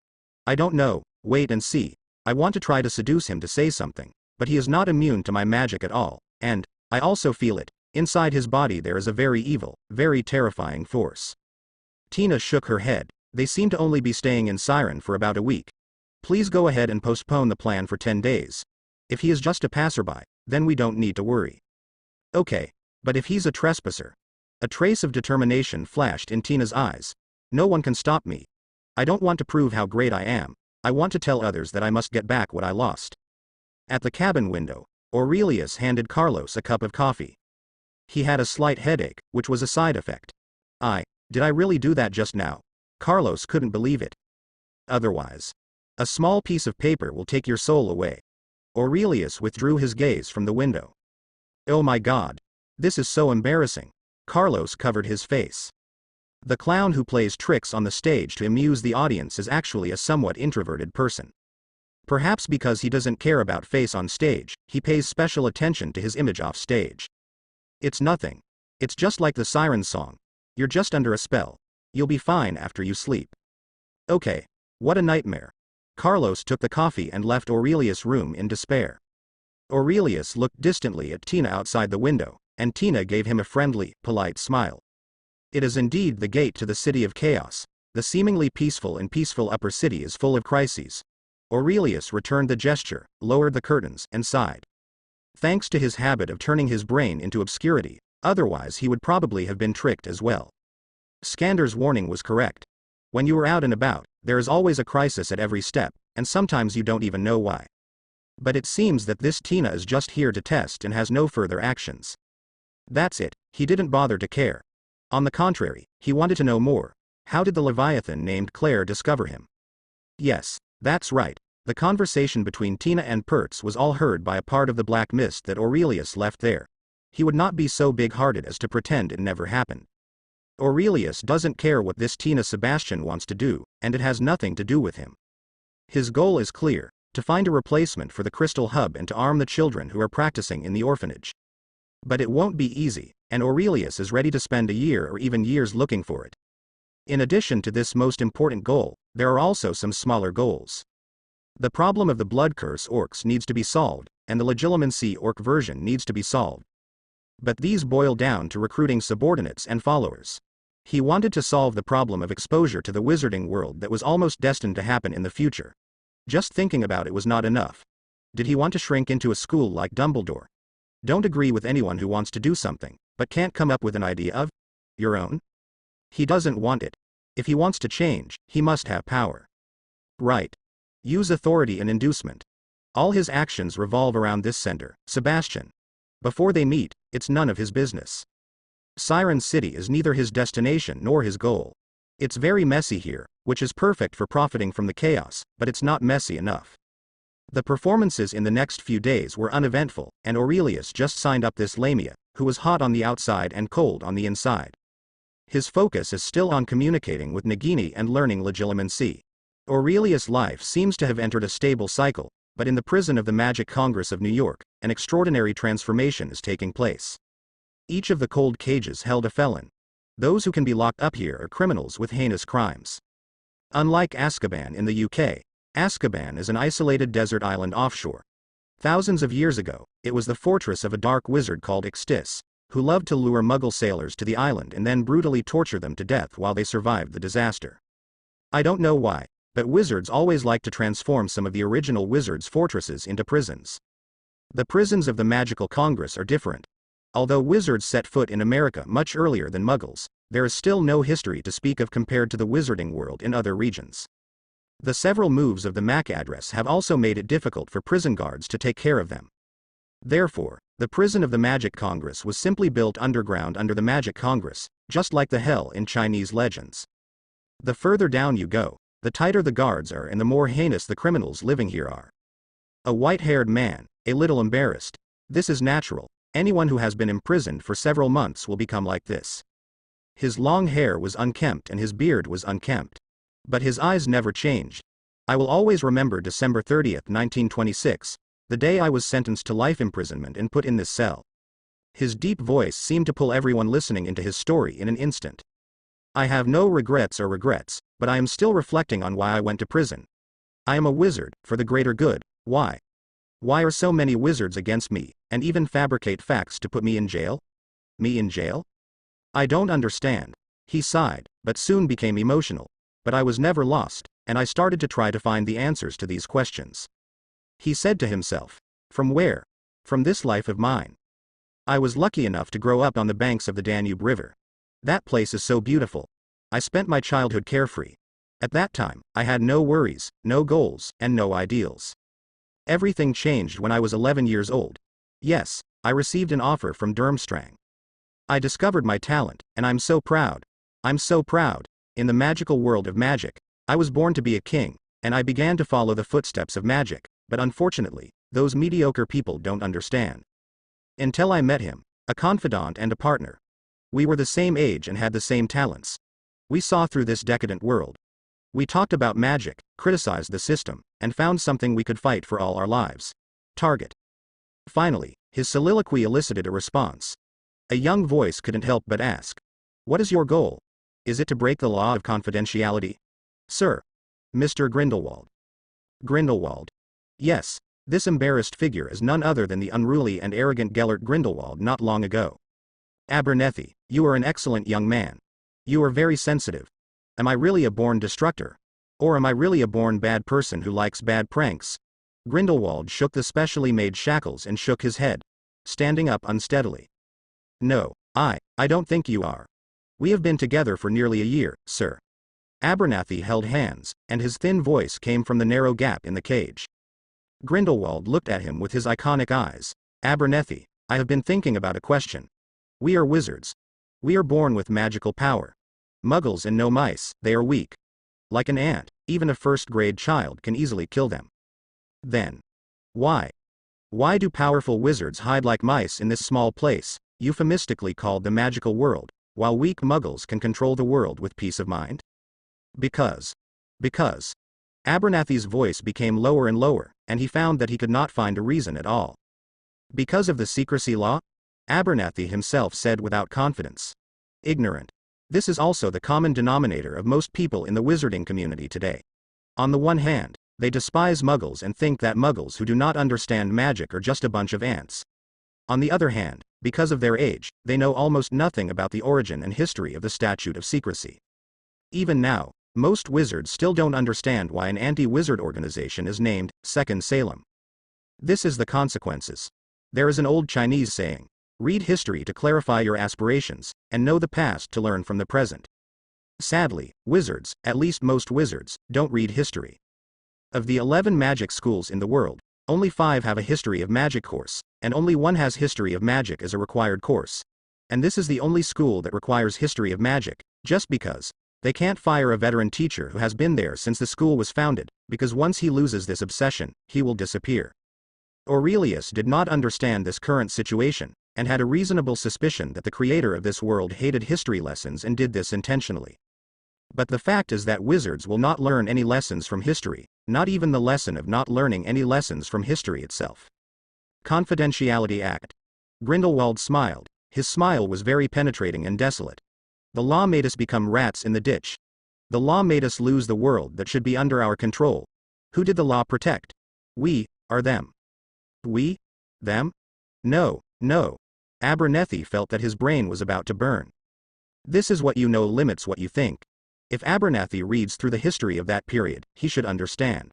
I don't know, wait and see. I want to try to seduce him to say something, but he is not immune to my magic at all, and I also feel it. Inside his body there is a very evil, very terrifying force. Tina shook her head. They seem to only be staying in Siren for about a week. Please go ahead and postpone the plan for 10 days. If he is just a passerby, then we don't need to worry. Okay, but if he's a trespasser? A trace of determination flashed in Tina's eyes. No one can stop me. I don't want to prove how great I am. I want to tell others that I must get back what I lost. At the cabin window, Aurelius handed Carlos a cup of coffee. He had a slight headache, which was a side effect. Did I really do that just now? Carlos couldn't believe it. Otherwise, a small piece of paper will take your soul away. Aurelius withdrew his gaze from the window. Oh my God. This is so embarrassing. Carlos covered his face. The clown who plays tricks on the stage to amuse the audience is actually a somewhat introverted person. Perhaps because he doesn't care about face on stage, he pays special attention to his image off stage. It's nothing. It's just like the siren song. You're just under a spell. You'll be fine after you sleep. Okay. What a nightmare. Carlos took the coffee and left Aurelius' room in despair. Aurelius looked distantly at Tina outside the window, and Tina gave him a friendly, polite smile. It is indeed the gate to the city of chaos. The seemingly peaceful and peaceful upper city is full of crises. Aurelius returned the gesture, lowered the curtains, and sighed. Thanks to his habit of turning his brain into obscurity, otherwise he would probably have been tricked as well. Skander's warning was correct. When you are out and about, there is always a crisis at every step, and sometimes you don't even know why. But it seems that this Tina is just here to test and has no further actions. That's it, he didn't bother to care. On the contrary, he wanted to know more. How did the Leviathan named Claire discover him? Yes, that's right. The conversation between Tina and Pertz was all heard by a part of the black mist that Aurelius left there. He would not be so big-hearted as to pretend it never happened. Aurelius doesn't care what this Tina Sebastian wants to do, and it has nothing to do with him. His goal is clear, to find a replacement for the Crystal Hub and to arm the children who are practicing in the orphanage. But it won't be easy, and Aurelius is ready to spend a year or even years looking for it. In addition to this most important goal, there are also some smaller goals. The problem of the blood curse orcs needs to be solved, and the legilimency orc version needs to be solved. But these boil down to recruiting subordinates and followers. He wanted to solve the problem of exposure to the wizarding world that was almost destined to happen in the future. Just thinking about it was not enough. Did he want to shrink into a school like Dumbledore? Don't agree with anyone who wants to do something, but can't come up with an idea of your own? He doesn't want it. If he wants to change, he must have power. Right. Use authority and inducement. All his actions revolve around this center, Sebastian. Before they meet, it's none of his business. Siren City is neither his destination nor his goal. It's very messy here, which is perfect for profiting from the chaos, but it's not messy enough. The performances in the next few days were uneventful, and Aurelius just signed up this Lamia, who was hot on the outside and cold on the inside. His focus is still on communicating with Nagini and learning legilimency. Aurelius' life seems to have entered a stable cycle, but in the prison of the Magic Congress of New York, an extraordinary transformation is taking place. Each of the cold cages held a felon. Those who can be locked up here are criminals with heinous crimes. Unlike Azkaban in the UK, Azkaban is an isolated desert island offshore. Thousands of years ago, it was the fortress of a dark wizard called Ixtis, who loved to lure Muggle sailors to the island and then brutally torture them to death while they survived the disaster. I don't know why, but wizards always like to transform some of the original wizards' fortresses into prisons. The prisons of the Magical Congress are different. Although wizards set foot in America much earlier than Muggles, there is still no history to speak of compared to the wizarding world in other regions. The several moves of the MAC address have also made it difficult for prison guards to take care of them. Therefore, the prison of the Magic Congress was simply built underground under the Magic Congress, just like the hell in Chinese legends. The further down you go, the tighter the guards are and the more heinous the criminals living here are. A white-haired man, a little embarrassed. This is natural. Anyone who has been imprisoned for several months will become like this. His long hair was unkempt and his beard was unkempt. But his eyes never changed. I will always remember December 30th, 1926, the day I was sentenced to life imprisonment and put in this cell. His deep voice seemed to pull everyone listening into his story in an instant. I have no regrets, but I am still reflecting on why I went to prison. I am a wizard, for the greater good. Why? Why are so many wizards against me, and even fabricate facts to put me in jail? Me in jail? I don't understand. He sighed, but soon became emotional. But I was never lost, and I started to try to find the answers to these questions. He said to himself. From where? From this life of mine. I was lucky enough to grow up on the banks of the Danube River. That place is so beautiful. I spent my childhood carefree. At that time, I had no worries, no goals, and no ideals. Everything changed when I was 11 years old. Yes, I received an offer from Durmstrang. I discovered my talent, and I'm so proud. I'm so proud. In the magical world of magic, I was born to be a king, and I began to follow the footsteps of magic, but unfortunately, those mediocre people don't understand. Until I met him, a confidant and a partner. We were the same age and had the same talents. We saw through this decadent world. We talked about magic, criticized the system, and found something we could fight for all our lives. Target. Finally, his soliloquy elicited a response. A young voice couldn't help but ask. What is your goal? Is it to break the law of confidentiality? Sir. Mr. Grindelwald. Grindelwald. Yes, this embarrassed figure is none other than the unruly and arrogant Gellert Grindelwald not long ago. Abernethy, you are an excellent young man. You are very sensitive. Am I really a born destructor? Or am I really a born bad person who likes bad pranks? Grindelwald shook the specially made shackles and shook his head, standing up unsteadily. No, I don't think you are. We have been together for nearly a year, sir. Abernethy held hands, and his thin voice came from the narrow gap in the cage. Grindelwald looked at him with his iconic eyes. Abernethy, I have been thinking about a question. We are wizards. We are born with magical power. Muggles and no mice, they are weak. Like an ant, even a first-grade child can easily kill them. Then, why do powerful wizards hide like mice in this small place, euphemistically called the magical world, while weak muggles can control the world with peace of mind? Because. Abernethy's voice became lower and lower, and he found that he could not find a reason at all. Because of the secrecy law? Abernethy himself said without confidence. Ignorant. This is also the common denominator of most people in the wizarding community today. On the one hand, they despise muggles and think that muggles who do not understand magic are just a bunch of ants. On the other hand, because of their age, they know almost nothing about the origin and history of the Statute of Secrecy. Even now, most wizards still don't understand why an anti-wizard organization is named Second Salem. This is the consequences. There is an old Chinese saying, read history to clarify your aspirations, and know the past to learn from the present. Sadly, wizards, at least most wizards, don't read history. Of the 11 magic schools in the world, only 5 have a history of magic course, and only 1 has history of magic as a required course. And this is the only school that requires history of magic, just because they can't fire a veteran teacher who has been there since the school was founded, because once he loses this obsession, he will disappear. Aurelius did not understand this current situation, and had a reasonable suspicion that the creator of this world hated history lessons and did this intentionally. But the fact is that wizards will not learn any lessons from history, not even the lesson of not learning any lessons from history itself. Confidentiality Act. Grindelwald smiled. His smile was very penetrating and desolate. The law made us become rats in the ditch. The law made us lose the world that should be under our control. Who did the law protect? We, or them? We? Them? No. Abernethy felt that his brain was about to burn. This is what you know limits what you think. If Abernethy reads through the history of that period, he should understand.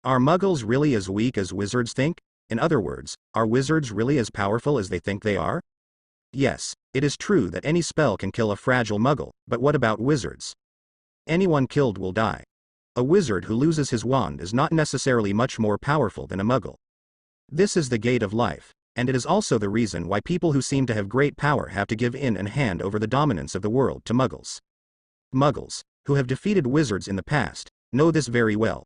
Are muggles really as weak as wizards think? In other words, are wizards really as powerful as they think they are? Yes, it is true that any spell can kill a fragile muggle, but what about wizards? Anyone killed will die. A wizard who loses his wand is not necessarily much more powerful than a muggle. This is the gate of life, and it is also the reason why people who seem to have great power have to give in and hand over the dominance of the world to muggles. Muggles, who have defeated wizards in the past, know this very well.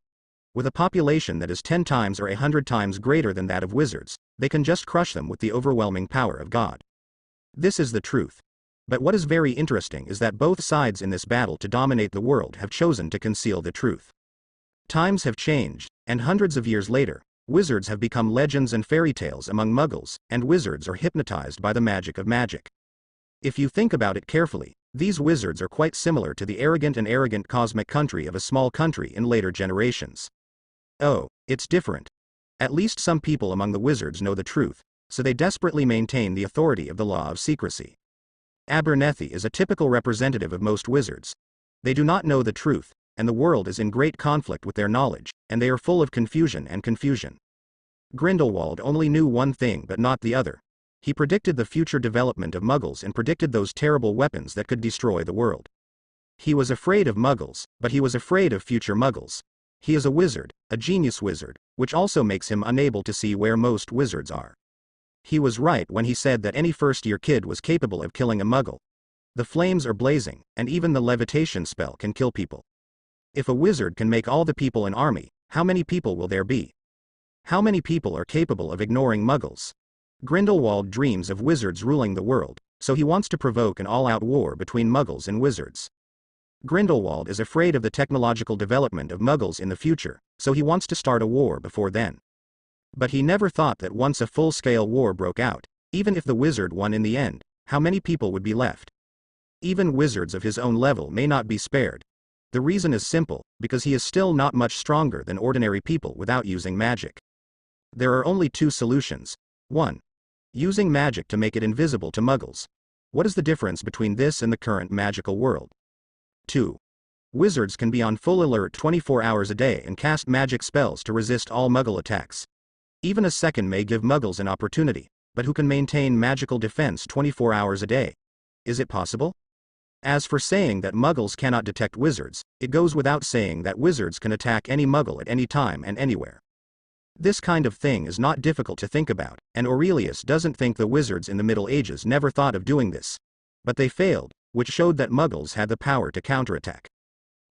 With a population that is 10 times or 100 times greater than that of wizards, they can just crush them with the overwhelming power of God. This is the truth. But what is very interesting is that both sides in this battle to dominate the world have chosen to conceal the truth. Times have changed, and hundreds of years later, wizards have become legends and fairy tales among muggles, and wizards are hypnotized by the magic of magic. If you think about it carefully, these wizards are quite similar to the arrogant cosmic country of a small country in later generations. Oh, it's different. At least some people among the wizards know the truth, so they desperately maintain the authority of the law of secrecy. Abernethy is a typical representative of most wizards. They do not know the truth, and the world is in great conflict with their knowledge, and they are full of confusion. Grindelwald only knew one thing but not the other. He predicted the future development of muggles and predicted those terrible weapons that could destroy the world. He was afraid of muggles, but he was afraid of future muggles. He is a wizard, a genius wizard, which also makes him unable to see where most wizards are. He was right when he said that any first-year kid was capable of killing a muggle. The flames are blazing, and even the levitation spell can kill people. If a wizard can make all the people an army, how many people will there be? How many people are capable of ignoring muggles? Grindelwald dreams of wizards ruling the world, so he wants to provoke an all-out war between muggles and wizards. Grindelwald is afraid of the technological development of muggles in the future, so he wants to start a war before then. But he never thought that once a full-scale war broke out, even if the wizard won in the end, how many people would be left? Even wizards of his own level may not be spared. The reason is simple, because he is still not much stronger than ordinary people without using magic. There are only two solutions. 1. Using magic to make it invisible to muggles. What is the difference between this and the current magical world? 2. Wizards can be on full alert 24 hours a day and cast magic spells to resist all muggle attacks. Even a second may give muggles an opportunity, but who can maintain magical defense 24 hours a day? Is it possible? As for saying that muggles cannot detect wizards, it goes without saying that wizards can attack any muggle at any time and anywhere. This kind of thing is not difficult to think about, and Aurelius doesn't think the wizards in the Middle Ages never thought of doing this. But they failed, which showed that muggles had the power to counterattack.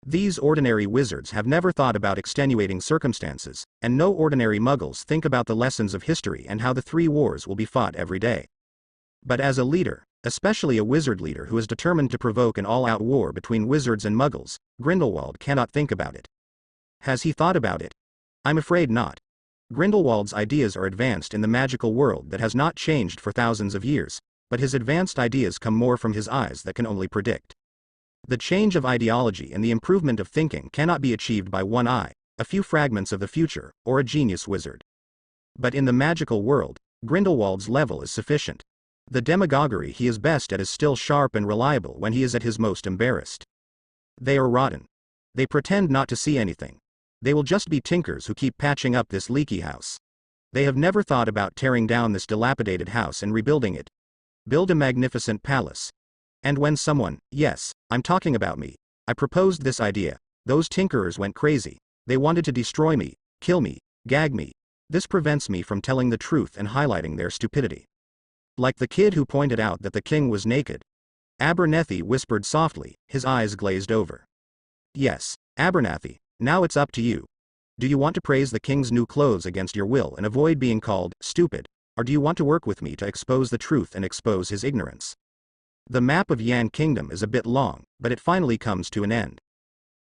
These ordinary wizards have never thought about extenuating circumstances, and no ordinary muggles think about the lessons of history and how the 3 wars will be fought every day. But as a leader, especially a wizard leader who is determined to provoke an all-out war between wizards and muggles, Grindelwald cannot think about it. Has he thought about it? I'm afraid not. Grindelwald's ideas are advanced in the magical world that has not changed for thousands of years, but his advanced ideas come more from his eyes that can only predict. The change of ideology and the improvement of thinking cannot be achieved by one eye, a few fragments of the future, or a genius wizard. But in the magical world, Grindelwald's level is sufficient. The demagoguery he is best at is still sharp and reliable when he is at his most embarrassed. They are rotten. They pretend not to see anything. They will just be tinkers who keep patching up this leaky house. They have never thought about tearing down this dilapidated house and rebuilding it. Build a magnificent palace. And when someone, yes, I'm talking about me, I proposed this idea, those tinkerers went crazy. They wanted to destroy me, kill me, gag me. This prevents me from telling the truth and highlighting their stupidity. Like the kid who pointed out that the king was naked. Abernethy whispered softly, his eyes glazed over. Yes, Abernethy, now it's up to you. Do you want to praise the king's new clothes against your will and avoid being called stupid, or do you want to work with me to expose the truth and expose his ignorance? The map of Yan Kingdom is a bit long, but it finally comes to an end.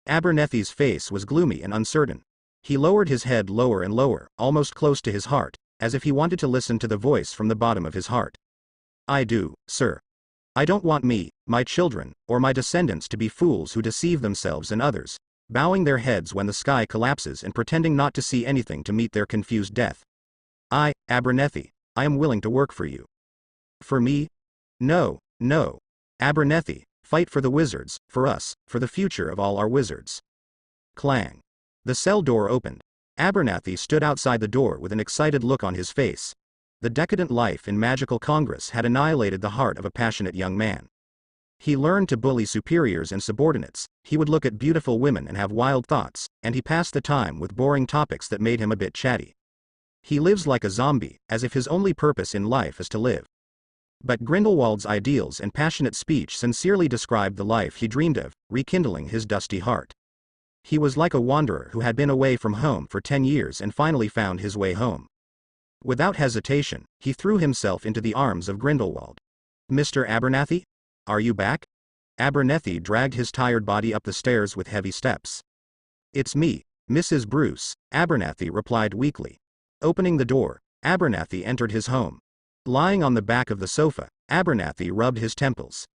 Abernethy's face was gloomy and uncertain. He lowered his head lower and lower, almost close to his heart, as if he wanted to listen to the voice from the bottom of his heart. I do, sir. I don't want me, my children, or my descendants to be fools who deceive themselves and others, bowing their heads when the sky collapses and pretending not to see anything to meet their confused death. I, Abernethy, I am willing to work for you. For me? No, no. Abernethy, fight for the wizards, for us, for the future of all our wizards. Clang. The cell door opened. Abernethy stood outside the door with an excited look on his face. The decadent life in magical Congress had annihilated the heart of a passionate young man. He learned to bully superiors and subordinates, he would look at beautiful women and have wild thoughts, and he passed the time with boring topics that made him a bit chatty. He lives like a zombie, as if his only purpose in life is to live. But Grindelwald's ideals and passionate speech sincerely described the life he dreamed of, rekindling his dusty heart. He was like a wanderer who had been away from home for 10 years and finally found his way home. Without hesitation, he threw himself into the arms of Grindelwald. "Mr. Abernathy? Are you back?" Abernathy dragged his tired body up the stairs with heavy steps. "It's me, Mrs. Bruce," Abernathy replied weakly. Opening the door, Abernathy entered his home. Lying on the back of the sofa, Abernathy rubbed his temples.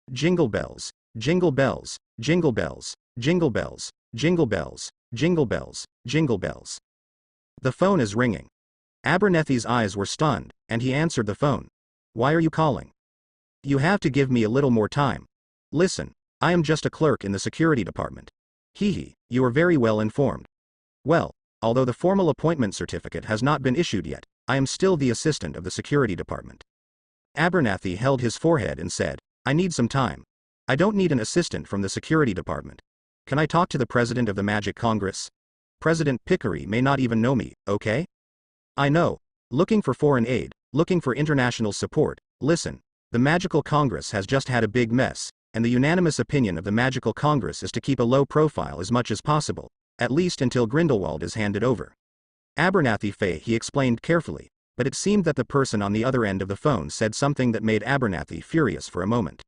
Jingle bells, jingle bells, jingle bells, jingle bells, jingle bells, jingle bells, jingle bells. The phone is ringing. Abernathy's eyes were stunned, and he answered the phone. "Why are you calling?" "You have to give me a little more time. Listen, I am just a clerk in the security department." You are very well informed." "Well, although the formal appointment certificate has not been issued yet, I am still the assistant of the security department." Abernathy held his forehead and said, "I need some time. I don't need an assistant from the security department. Can I talk to the president of the Magic Congress? President Pickery may not even know me, okay? I know. Looking for foreign aid, looking for international support. Listen, the Magical Congress has just had a big mess, and the unanimous opinion of the Magical Congress is to keep a low profile as much as possible, at least until Grindelwald is handed over." Abernathy he explained carefully, but it seemed that the person on the other end of the phone said something that made Abernathy furious for a moment.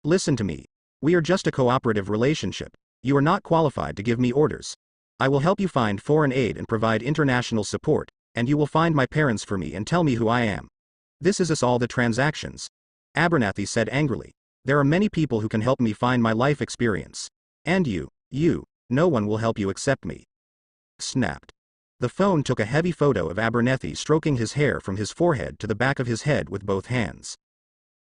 "Listen to me. We are just a cooperative relationship. You are not qualified to give me orders. I will help you find foreign aid and provide international support, and you will find my parents for me and tell me who I am. This is all the transactions." Abernathy said angrily. "There are many people who can help me find my life experience. And no one will help you except me." Snapped. The phone took a heavy photo of Abernathy stroking his hair from his forehead to the back of his head with both hands.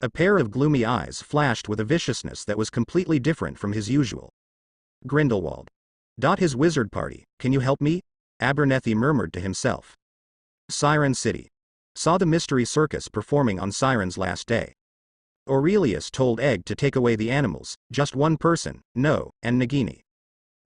A pair of gloomy eyes flashed with a viciousness that was completely different from his usual. "Grindelwald. His wizard party, can you help me?" Abernathy murmured to himself. Siren City. Saw the mystery circus performing on Siren's last day. Aurelius told Egg to take away the animals, just one person, No, and Nagini.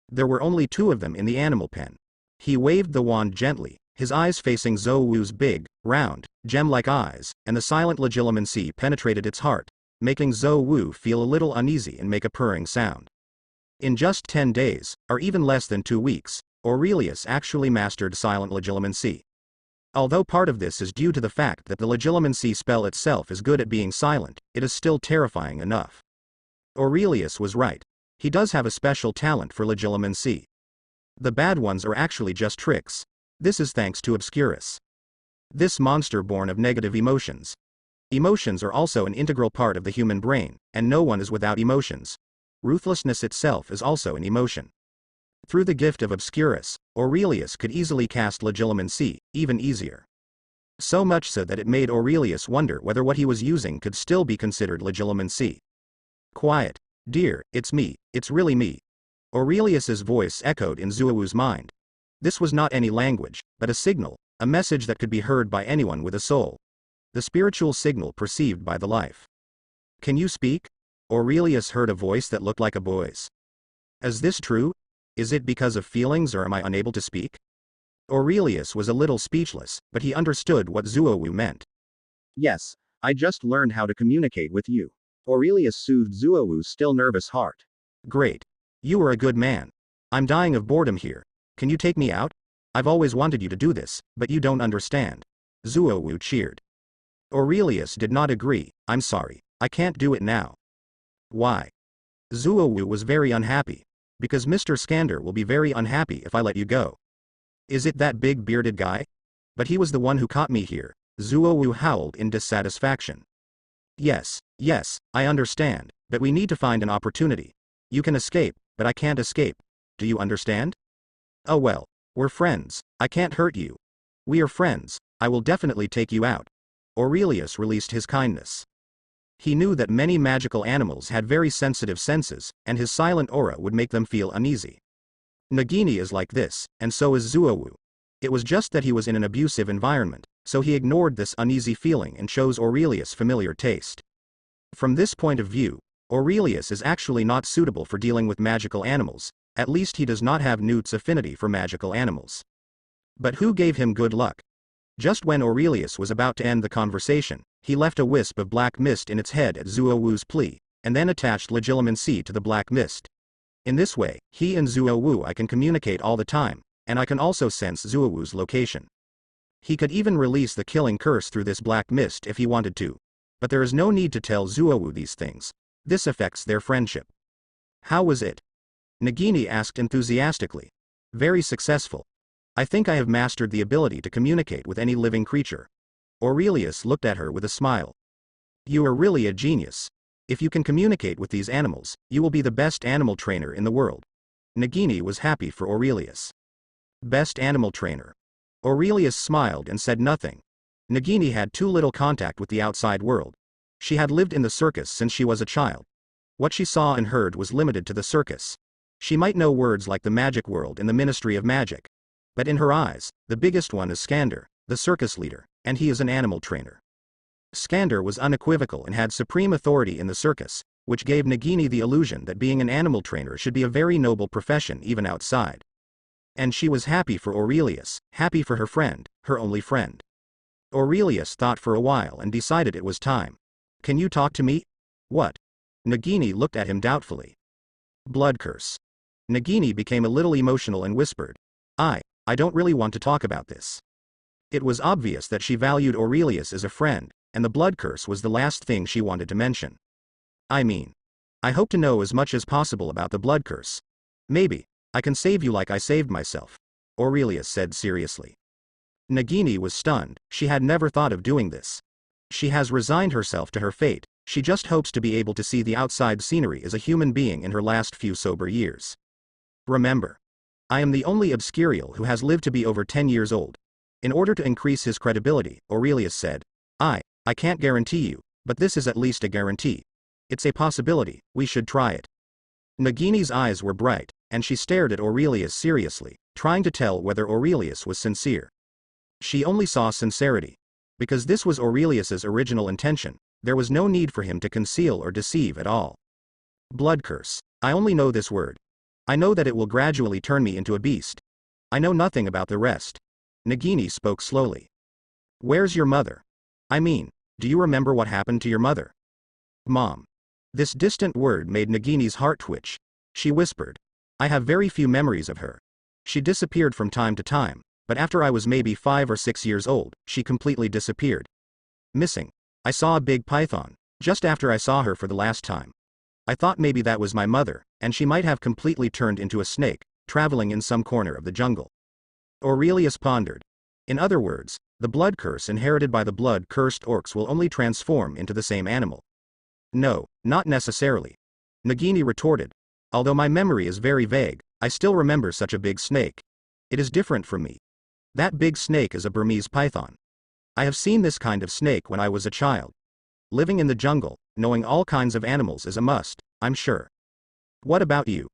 There were only 2 of them in the animal pen. He waved the wand gently, his eyes facing Zouwu's big, round, gem-like eyes, and the silent legilimency penetrated its heart, making Zouwu feel a little uneasy and make a purring sound. In just 10 days, or even less than 2 weeks, Aurelius actually mastered silent legilimency. Although part of this is due to the fact that the legilimency spell itself is good at being silent, it is still terrifying enough. Aurelius was right. He does have a special talent for legilimency. The bad ones are actually just tricks. This is thanks to Obscurus. This monster born of negative emotions. Emotions are also an integral part of the human brain, and no one is without emotions. Ruthlessness itself is also an emotion. Through the gift of Obscurus, Aurelius could easily cast legilimency, even easier. So much so that it made Aurelius wonder whether what he was using could still be considered legilimency. "Quiet, dear, it's me, it's really me." Aurelius's voice echoed in Zouwu's mind. This was not any language, but a signal, a message that could be heard by anyone with a soul. The spiritual signal perceived by the life. "Can you speak?" Aurelius heard a voice that looked like a boy's. "Is this true? Is it because of feelings or am I unable to speak?" Aurelius was a little speechless, but he understood what Zouwu meant. "Yes, I just learned how to communicate with you." Aurelius soothed Zouwu's still nervous heart. "Great. You are a good man. I'm dying of boredom here. Can you take me out? I've always wanted you to do this, but you don't understand." Zouwu cheered. Aurelius did not agree. "I'm sorry, I can't do it now." "Why?" Zouwu was very unhappy. "Because Mr. Skander will be very unhappy if I let you go." "Is it that big bearded guy? But he was the one who caught me here." Zouwu howled in dissatisfaction. Yes, I understand, but we need to find an opportunity. You can escape, but I can't escape. Do you understand? Oh well, we're friends, I can't hurt you. We are friends, I will definitely take you out." Aurelius released his kindness. He knew that many magical animals had very sensitive senses, and his silent aura would make them feel uneasy. Nagini is like this, and so is Zouwu. It was just that he was in an abusive environment, so he ignored this uneasy feeling and chose Aurelius' familiar taste. From this point of view, Aurelius is actually not suitable for dealing with magical animals, at least he does not have Newt's affinity for magical animals. But who gave him good luck? Just when Aurelius was about to end the conversation, he left a wisp of black mist in its head at Zouwu's plea, and then attached legilimency to the black mist. In this way, he and Zuowu I can communicate all the time, and I can also sense Zuowu's location. He could even release the killing curse through this black mist if he wanted to. But there is no need to tell Zuowu these things. This affects their friendship. How was it? Nagini asked enthusiastically. Very successful. I think I have mastered the ability to communicate with any living creature. Aurelius looked at her with a smile. You are really a genius. If you can communicate with these animals, you will be the best animal trainer in the world. Nagini was happy for Aurelius. Best animal trainer. Aurelius smiled and said nothing. Nagini had too little contact with the outside world. She had lived in the circus since she was a child. What she saw and heard was limited to the circus. She might know words like the magic world and the Ministry of Magic. But in her eyes, the biggest one is Skander, the circus leader, and he is an animal trainer. Skander was unequivocal and had supreme authority in the circus, which gave Nagini the illusion that being an animal trainer should be a very noble profession even outside. And she was happy for Aurelius, happy for her friend, her only friend. Aurelius thought for a while and decided it was time. Can you talk to me? What? Nagini looked at him doubtfully. Blood curse. Nagini became a little emotional and whispered. I don't really want to talk about this. It was obvious that she valued Aurelius as a friend, and the blood curse was the last thing she wanted to mention. I hope to know as much as possible about the blood curse. Maybe I can save you like I saved myself, Aurelius said seriously. Nagini was stunned. She had never thought of doing this. She has resigned herself to her fate. She just hopes to be able to see the outside scenery as a human being in her last few sober years. Remember, I am the only Obscurial who has lived to be over 10 years old. In order to increase his credibility, Aurelius said, I can't guarantee you, but this is at least a guarantee. It's a possibility, we should try it. Nagini's eyes were bright, and she stared at Aurelius seriously, trying to tell whether Aurelius was sincere. She only saw sincerity. Because this was Aurelius's original intention, there was no need for him to conceal or deceive at all. Blood curse. I only know this word. I know that it will gradually turn me into a beast. I know nothing about the rest. Nagini spoke slowly. Where's your mother? Do you remember what happened to your mother? Mom. This distant word made Nagini's heart twitch. She whispered. I have very few memories of her. She disappeared from time to time, but after I was maybe 5 or 6 years old, she completely disappeared. Missing. I saw a big python, just after I saw her for the last time. I thought maybe that was my mother, and she might have completely turned into a snake, traveling in some corner of the jungle. Aurelius pondered. In other words, the blood curse inherited by the blood-cursed orcs will only transform into the same animal. No, not necessarily. Nagini retorted. Although my memory is very vague, I still remember such a big snake. It is different from me. That big snake is a Burmese python. I have seen this kind of snake when I was a child. Living in the jungle, knowing all kinds of animals is a must, I'm sure. What about you?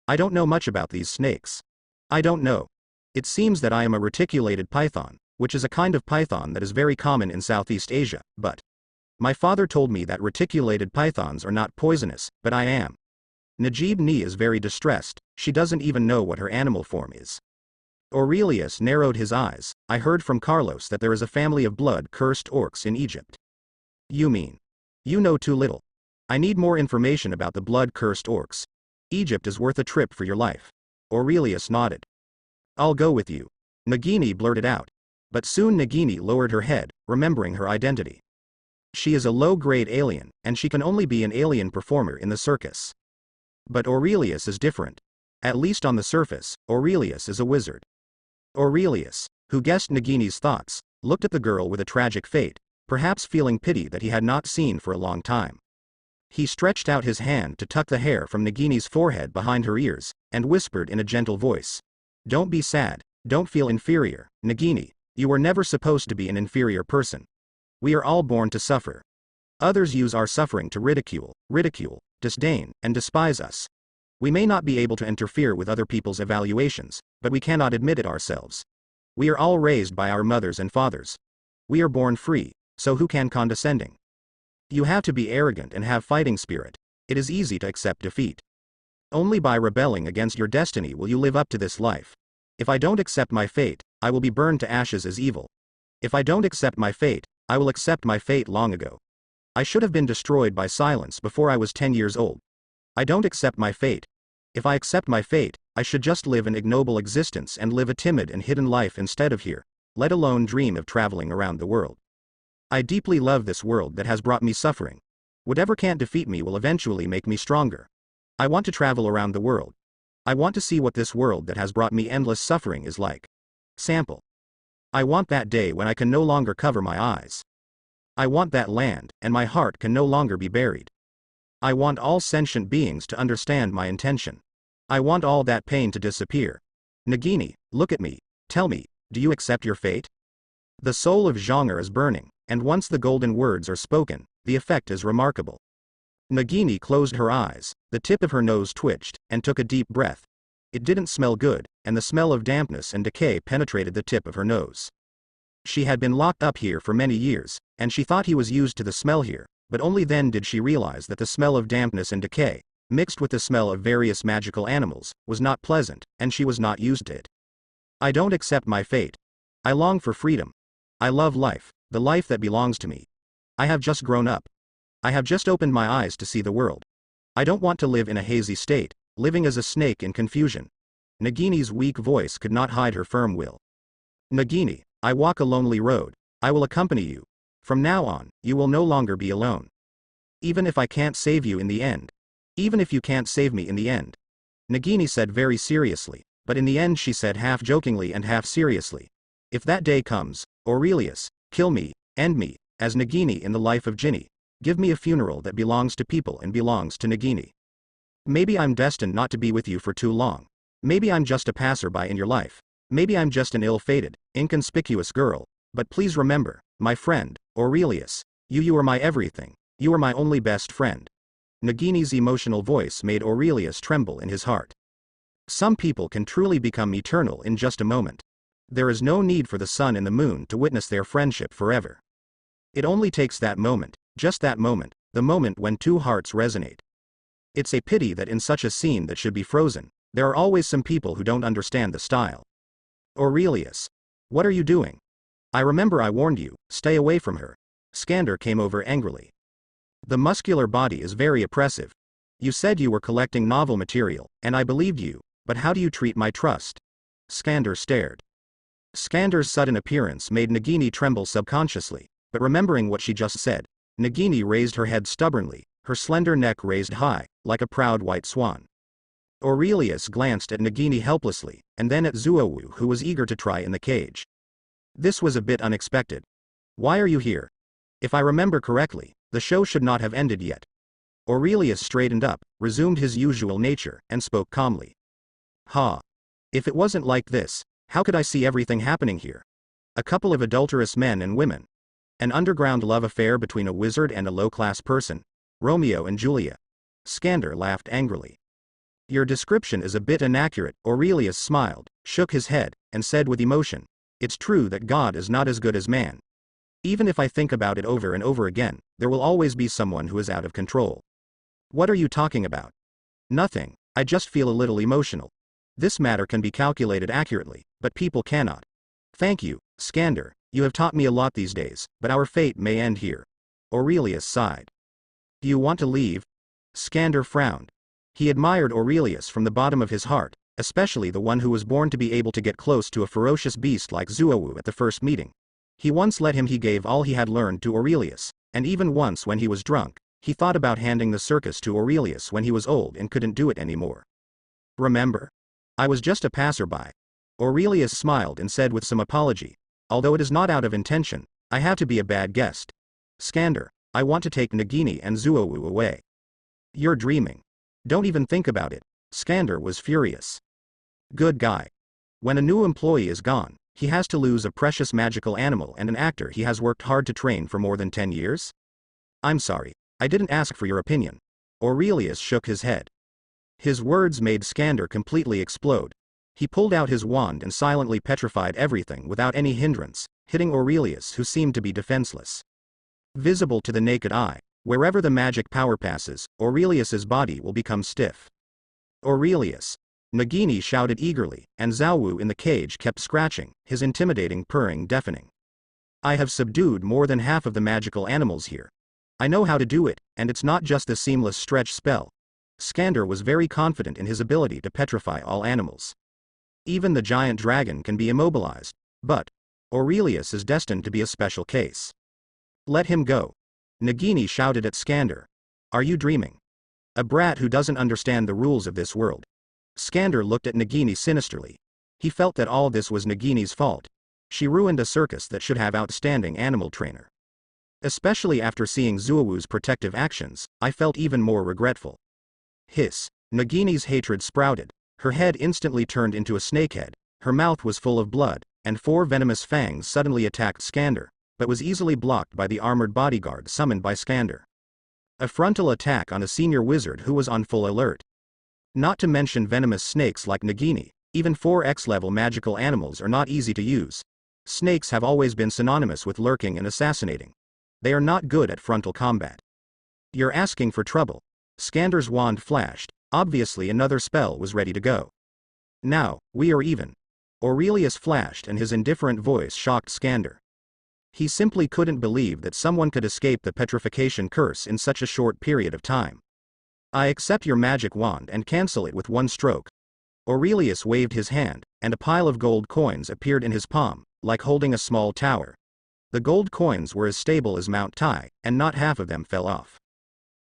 I don't know much about these snakes. I don't know. It seems that I am a reticulated python, which is a kind of python that is very common in Southeast Asia, but my father told me that reticulated pythons are not poisonous, but I am. Najib Ni is very distressed, she doesn't even know what her animal form is. Aurelius narrowed his eyes. I heard from Carlos that there is a family of blood-cursed orcs in Egypt. You mean? You know too little. I need more information about the blood-cursed orcs. Egypt is worth a trip for your life. Aurelius nodded. I'll go with you. Nagini blurted out. But soon Nagini lowered her head, remembering her identity. She is a low-grade alien, and she can only be an alien performer in the circus. But Aurelius is different. At least on the surface, Aurelius is a wizard. Aurelius, who guessed Nagini's thoughts, looked at the girl with a tragic fate, perhaps feeling pity that he had not seen for a long time. He stretched out his hand to tuck the hair from Nagini's forehead behind her ears, and whispered in a gentle voice. Don't be sad, don't feel inferior, Nagini, you were never supposed to be an inferior person. We are all born to suffer. Others use our suffering to ridicule, disdain, and despise us. We may not be able to interfere with other people's evaluations, but we cannot admit it ourselves. We are all raised by our mothers and fathers. We are born free, so who can condescending? You have to be arrogant and have fighting spirit. It is easy to accept defeat. Only by rebelling against your destiny will you live up to this life. If I don't accept my fate, I will be burned to ashes as evil. If I don't accept my fate, I will accept my fate long ago. I should have been destroyed by silence before I was 10 years old. I don't accept my fate. If I accept my fate, I should just live an ignoble existence and live a timid and hidden life instead of here, let alone dream of traveling around the world. I deeply love this world that has brought me suffering. Whatever can't defeat me will eventually make me stronger. I want to travel around the world. I want to see what this world that has brought me endless suffering is like. Sample. I want that day when I can no longer cover my eyes. I want that land, and my heart can no longer be buried. I want all sentient beings to understand my intention. I want all that pain to disappear. Nagini, look at me, tell me, do you accept your fate? The soul of Zhong'er is burning, and once the golden words are spoken, the effect is remarkable. Nagini closed her eyes, the tip of her nose twitched, and took a deep breath. It didn't smell good, and the smell of dampness and decay penetrated the tip of her nose. She had been locked up here for many years, and she thought he was used to the smell here, but only then did she realize that the smell of dampness and decay, mixed with the smell of various magical animals, was not pleasant, and she was not used to it. I don't accept my fate. I long for freedom. I love life, the life that belongs to me. I have just grown up. I have just opened my eyes to see the world. I don't want to live in a hazy state, living as a snake in confusion. Nagini's weak voice could not hide her firm will. Nagini, I walk a lonely road. I will accompany you. From now on, you will no longer be alone. Even if I can't save you in the end. Even if you can't save me in the end. Nagini said very seriously, but in the end she said half jokingly and half seriously. If that day comes, Aurelius, kill me, end me, as Nagini in the life of Ginny. Give me a funeral that belongs to people and belongs to Nagini. Maybe I'm destined not to be with you for too long. Maybe I'm just a passerby in your life. Maybe I'm just an ill-fated, inconspicuous girl. But please remember, my friend, Aurelius, you are my everything. You are my only best friend. Nagini's emotional voice made Aurelius tremble in his heart. Some people can truly become eternal in just a moment. There is no need for the sun and the moon to witness their friendship forever. It only takes that moment, just that moment, the moment when two hearts resonate. It's a pity that in such a scene that should be frozen, there are always some people who don't understand the style. Aurelius. What are you doing? I remember I warned you, stay away from her. Skander came over angrily. The muscular body is very oppressive. You said you were collecting novel material, and I believed you, but how do you treat my trust? Skander stared. Skander's sudden appearance made Nagini tremble subconsciously, but remembering what she just said, Nagini raised her head stubbornly, her slender neck raised high, like a proud white swan. Aurelius glanced at Nagini helplessly, and then at Zuowu who was eager to try in the cage. This was a bit unexpected. Why are you here? If I remember correctly, the show should not have ended yet. Aurelius straightened up, resumed his usual nature, and spoke calmly. Ha! If it wasn't like this, how could I see everything happening here? A couple of adulterous men and women. An underground love affair between a wizard and a low-class person. Romeo and Julia. Skander laughed angrily. Your description is a bit inaccurate. Aurelius smiled, shook his head, and said with emotion, it's true that God is not as good as man. Even if I think about it over and over again, there will always be someone who is out of control. What are you talking about? Nothing, I just feel a little emotional. This matter can be calculated accurately, but people cannot. Thank you, Skander, you have taught me a lot these days, but our fate may end here. Aurelius sighed. Do you want to leave? Skander frowned. He admired Aurelius from the bottom of his heart, especially the one who was born to be able to get close to a ferocious beast like Zuowu at the first meeting. He once let him. He gave all he had learned to Aurelius, and even once when he was drunk, he thought about handing the circus to Aurelius when he was old and couldn't do it anymore. Remember? I was just a passerby. Aurelius smiled and said with some apology, although it is not out of intention, I have to be a bad guest. Skander, I want to take Nagini and Zuowu away. You're dreaming. Don't even think about it. Skander was furious. Good guy. When a new employee is gone, he has to lose a precious magical animal and an actor he has worked hard to train for more than 10 years? I'm sorry, I didn't ask for your opinion. Aurelius shook his head. His words made Skander completely explode. He pulled out his wand and silently petrified everything without any hindrance, hitting Aurelius who seemed to be defenseless. Visible to the naked eye, wherever the magic power passes, Aurelius's body will become stiff. Aurelius! Nagini shouted eagerly, and Zuowu in the cage kept scratching, his intimidating purring deafening. I have subdued more than half of the magical animals here. I know how to do it, and it's not just the seamless stretch spell. Skander was very confident in his ability to petrify all animals. Even the giant dragon can be immobilized, but Aurelius is destined to be a special case. Let him go. Nagini shouted at Skander. Are you dreaming? A brat who doesn't understand the rules of this world. Skander looked at Nagini sinisterly. He felt that all this was Nagini's fault. She ruined a circus that should have outstanding animal trainer. Especially after seeing Zuowu's protective actions, I felt even more regretful. Hiss. Nagini's hatred sprouted. Her head instantly turned into a snakehead, her mouth was full of blood, and 4 venomous fangs suddenly attacked Skander, but was easily blocked by the armored bodyguard summoned by Skander. A frontal attack on a senior wizard who was on full alert. Not to mention venomous snakes like Nagini, even 4x level magical animals are not easy to use. Snakes have always been synonymous with lurking and assassinating. They are not good at frontal combat. You're asking for trouble. Skander's wand flashed, obviously another spell was ready to go. Now, we are even. Aurelius flashed and his indifferent voice shocked Skander. He simply couldn't believe that someone could escape the petrification curse in such a short period of time. I accept your magic wand and cancel it with one stroke. Aurelius waved his hand, and a pile of gold coins appeared in his palm, like holding a small tower. The gold coins were as stable as Mount Tai, and not half of them fell off.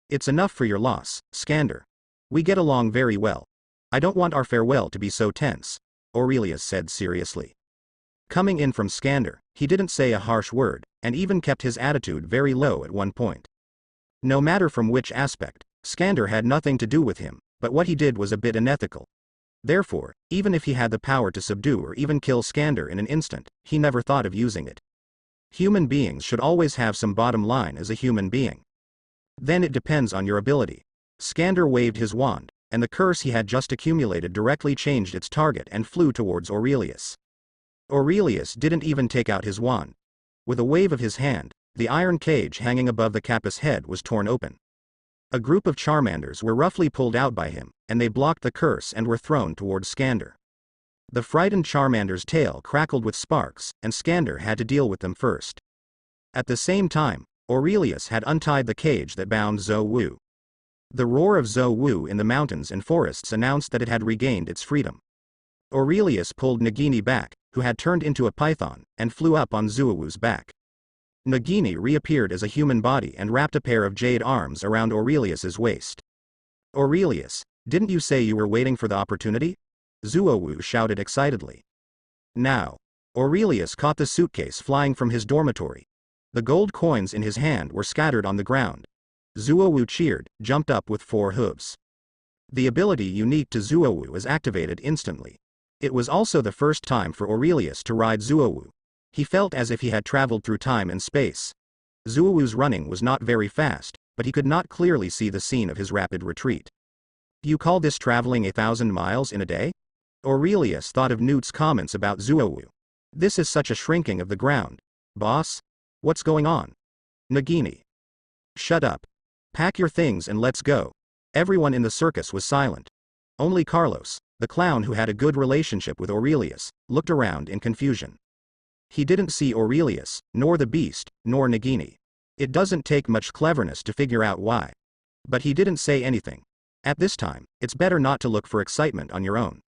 It's enough for your loss, Skander. We get along very well. I don't want our farewell to be so tense, Aurelius said seriously. Coming in from Skander, he didn't say a harsh word, and even kept his attitude very low at one point. No matter from which aspect, Skander had nothing to do with him, but what he did was a bit unethical. Therefore, even if he had the power to subdue or even kill Skander in an instant, he never thought of using it. Human beings should always have some bottom line as a human being. Then it depends on your ability. Skander waved his wand, and the curse he had just accumulated directly changed its target and flew towards Aurelius. Aurelius didn't even take out his wand. With a wave of his hand, the iron cage hanging above the Kappa's head was torn open. A group of Charmanders were roughly pulled out by him, and they blocked the curse and were thrown towards Skander. The frightened Charmander's tail crackled with sparks, and Skander had to deal with them first. At the same time, Aurelius had untied the cage that bound Zuowu. The roar of Zuowu in the mountains and forests announced that it had regained its freedom. Aurelius pulled Nagini back, who had turned into a python, and flew up on Zuowu's back. Nagini reappeared as a human body and wrapped a pair of jade arms around Aurelius's waist. Aurelius, didn't you say you were waiting for the opportunity? Zuowu shouted excitedly. Now. Aurelius caught the suitcase flying from his dormitory. The gold coins in his hand were scattered on the ground. Zuowu cheered, jumped up with 4 hooves. The ability unique to Zuowu is activated instantly. It was also the first time for Aurelius to ride Zuowu. He felt as if he had traveled through time and space. Zuowu's running was not very fast, but he could not clearly see the scene of his rapid retreat. You call this traveling 1,000 miles in a day? Aurelius thought of Newt's comments about Zuowu. This is such a shrinking of the ground. Boss? What's going on? Nagini. Shut up. Pack your things and let's go. Everyone in the circus was silent. Only Carlos, the clown who had a good relationship with Aurelius, looked around in confusion. He didn't see Aurelius, nor the beast, nor Nagini. It doesn't take much cleverness to figure out why. But he didn't say anything. At this time, it's better not to look for excitement on your own.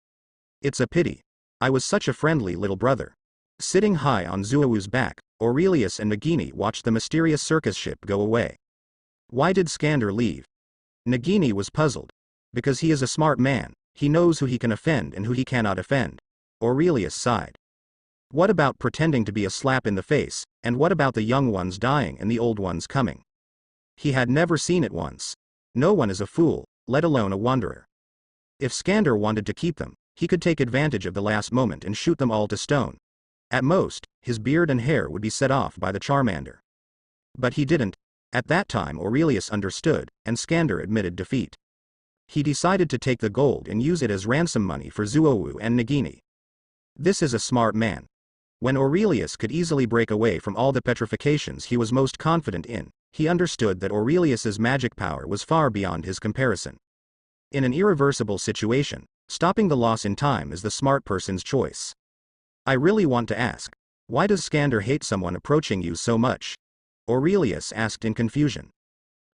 It's a pity. I was such a friendly little brother. Sitting high on Zuowu's back, Aurelius and Nagini watched the mysterious circus ship go away. Why did Skander leave? Nagini was puzzled. Because he is a smart man, he knows who he can offend and who he cannot offend. Aurelius sighed. What about pretending to be a slap in the face, and what about the young ones dying and the old ones coming? He had never seen it once. No one is a fool, let alone a wanderer. If Skander wanted to keep them, he could take advantage of the last moment and shoot them all to stone. At most, his beard and hair would be set off by the Charmander. But he didn't. At that time Aurelius understood, and Skander admitted defeat. He decided to take the gold and use it as ransom money for Zuowu and Nagini. This is a smart man. When Aurelius could easily break away from all the petrifications he was most confident in, he understood that Aurelius's magic power was far beyond his comparison. In an irreversible situation, stopping the loss in time is the smart person's choice. I really want to ask, why does Skander hate someone approaching you so much? Aurelius asked in confusion.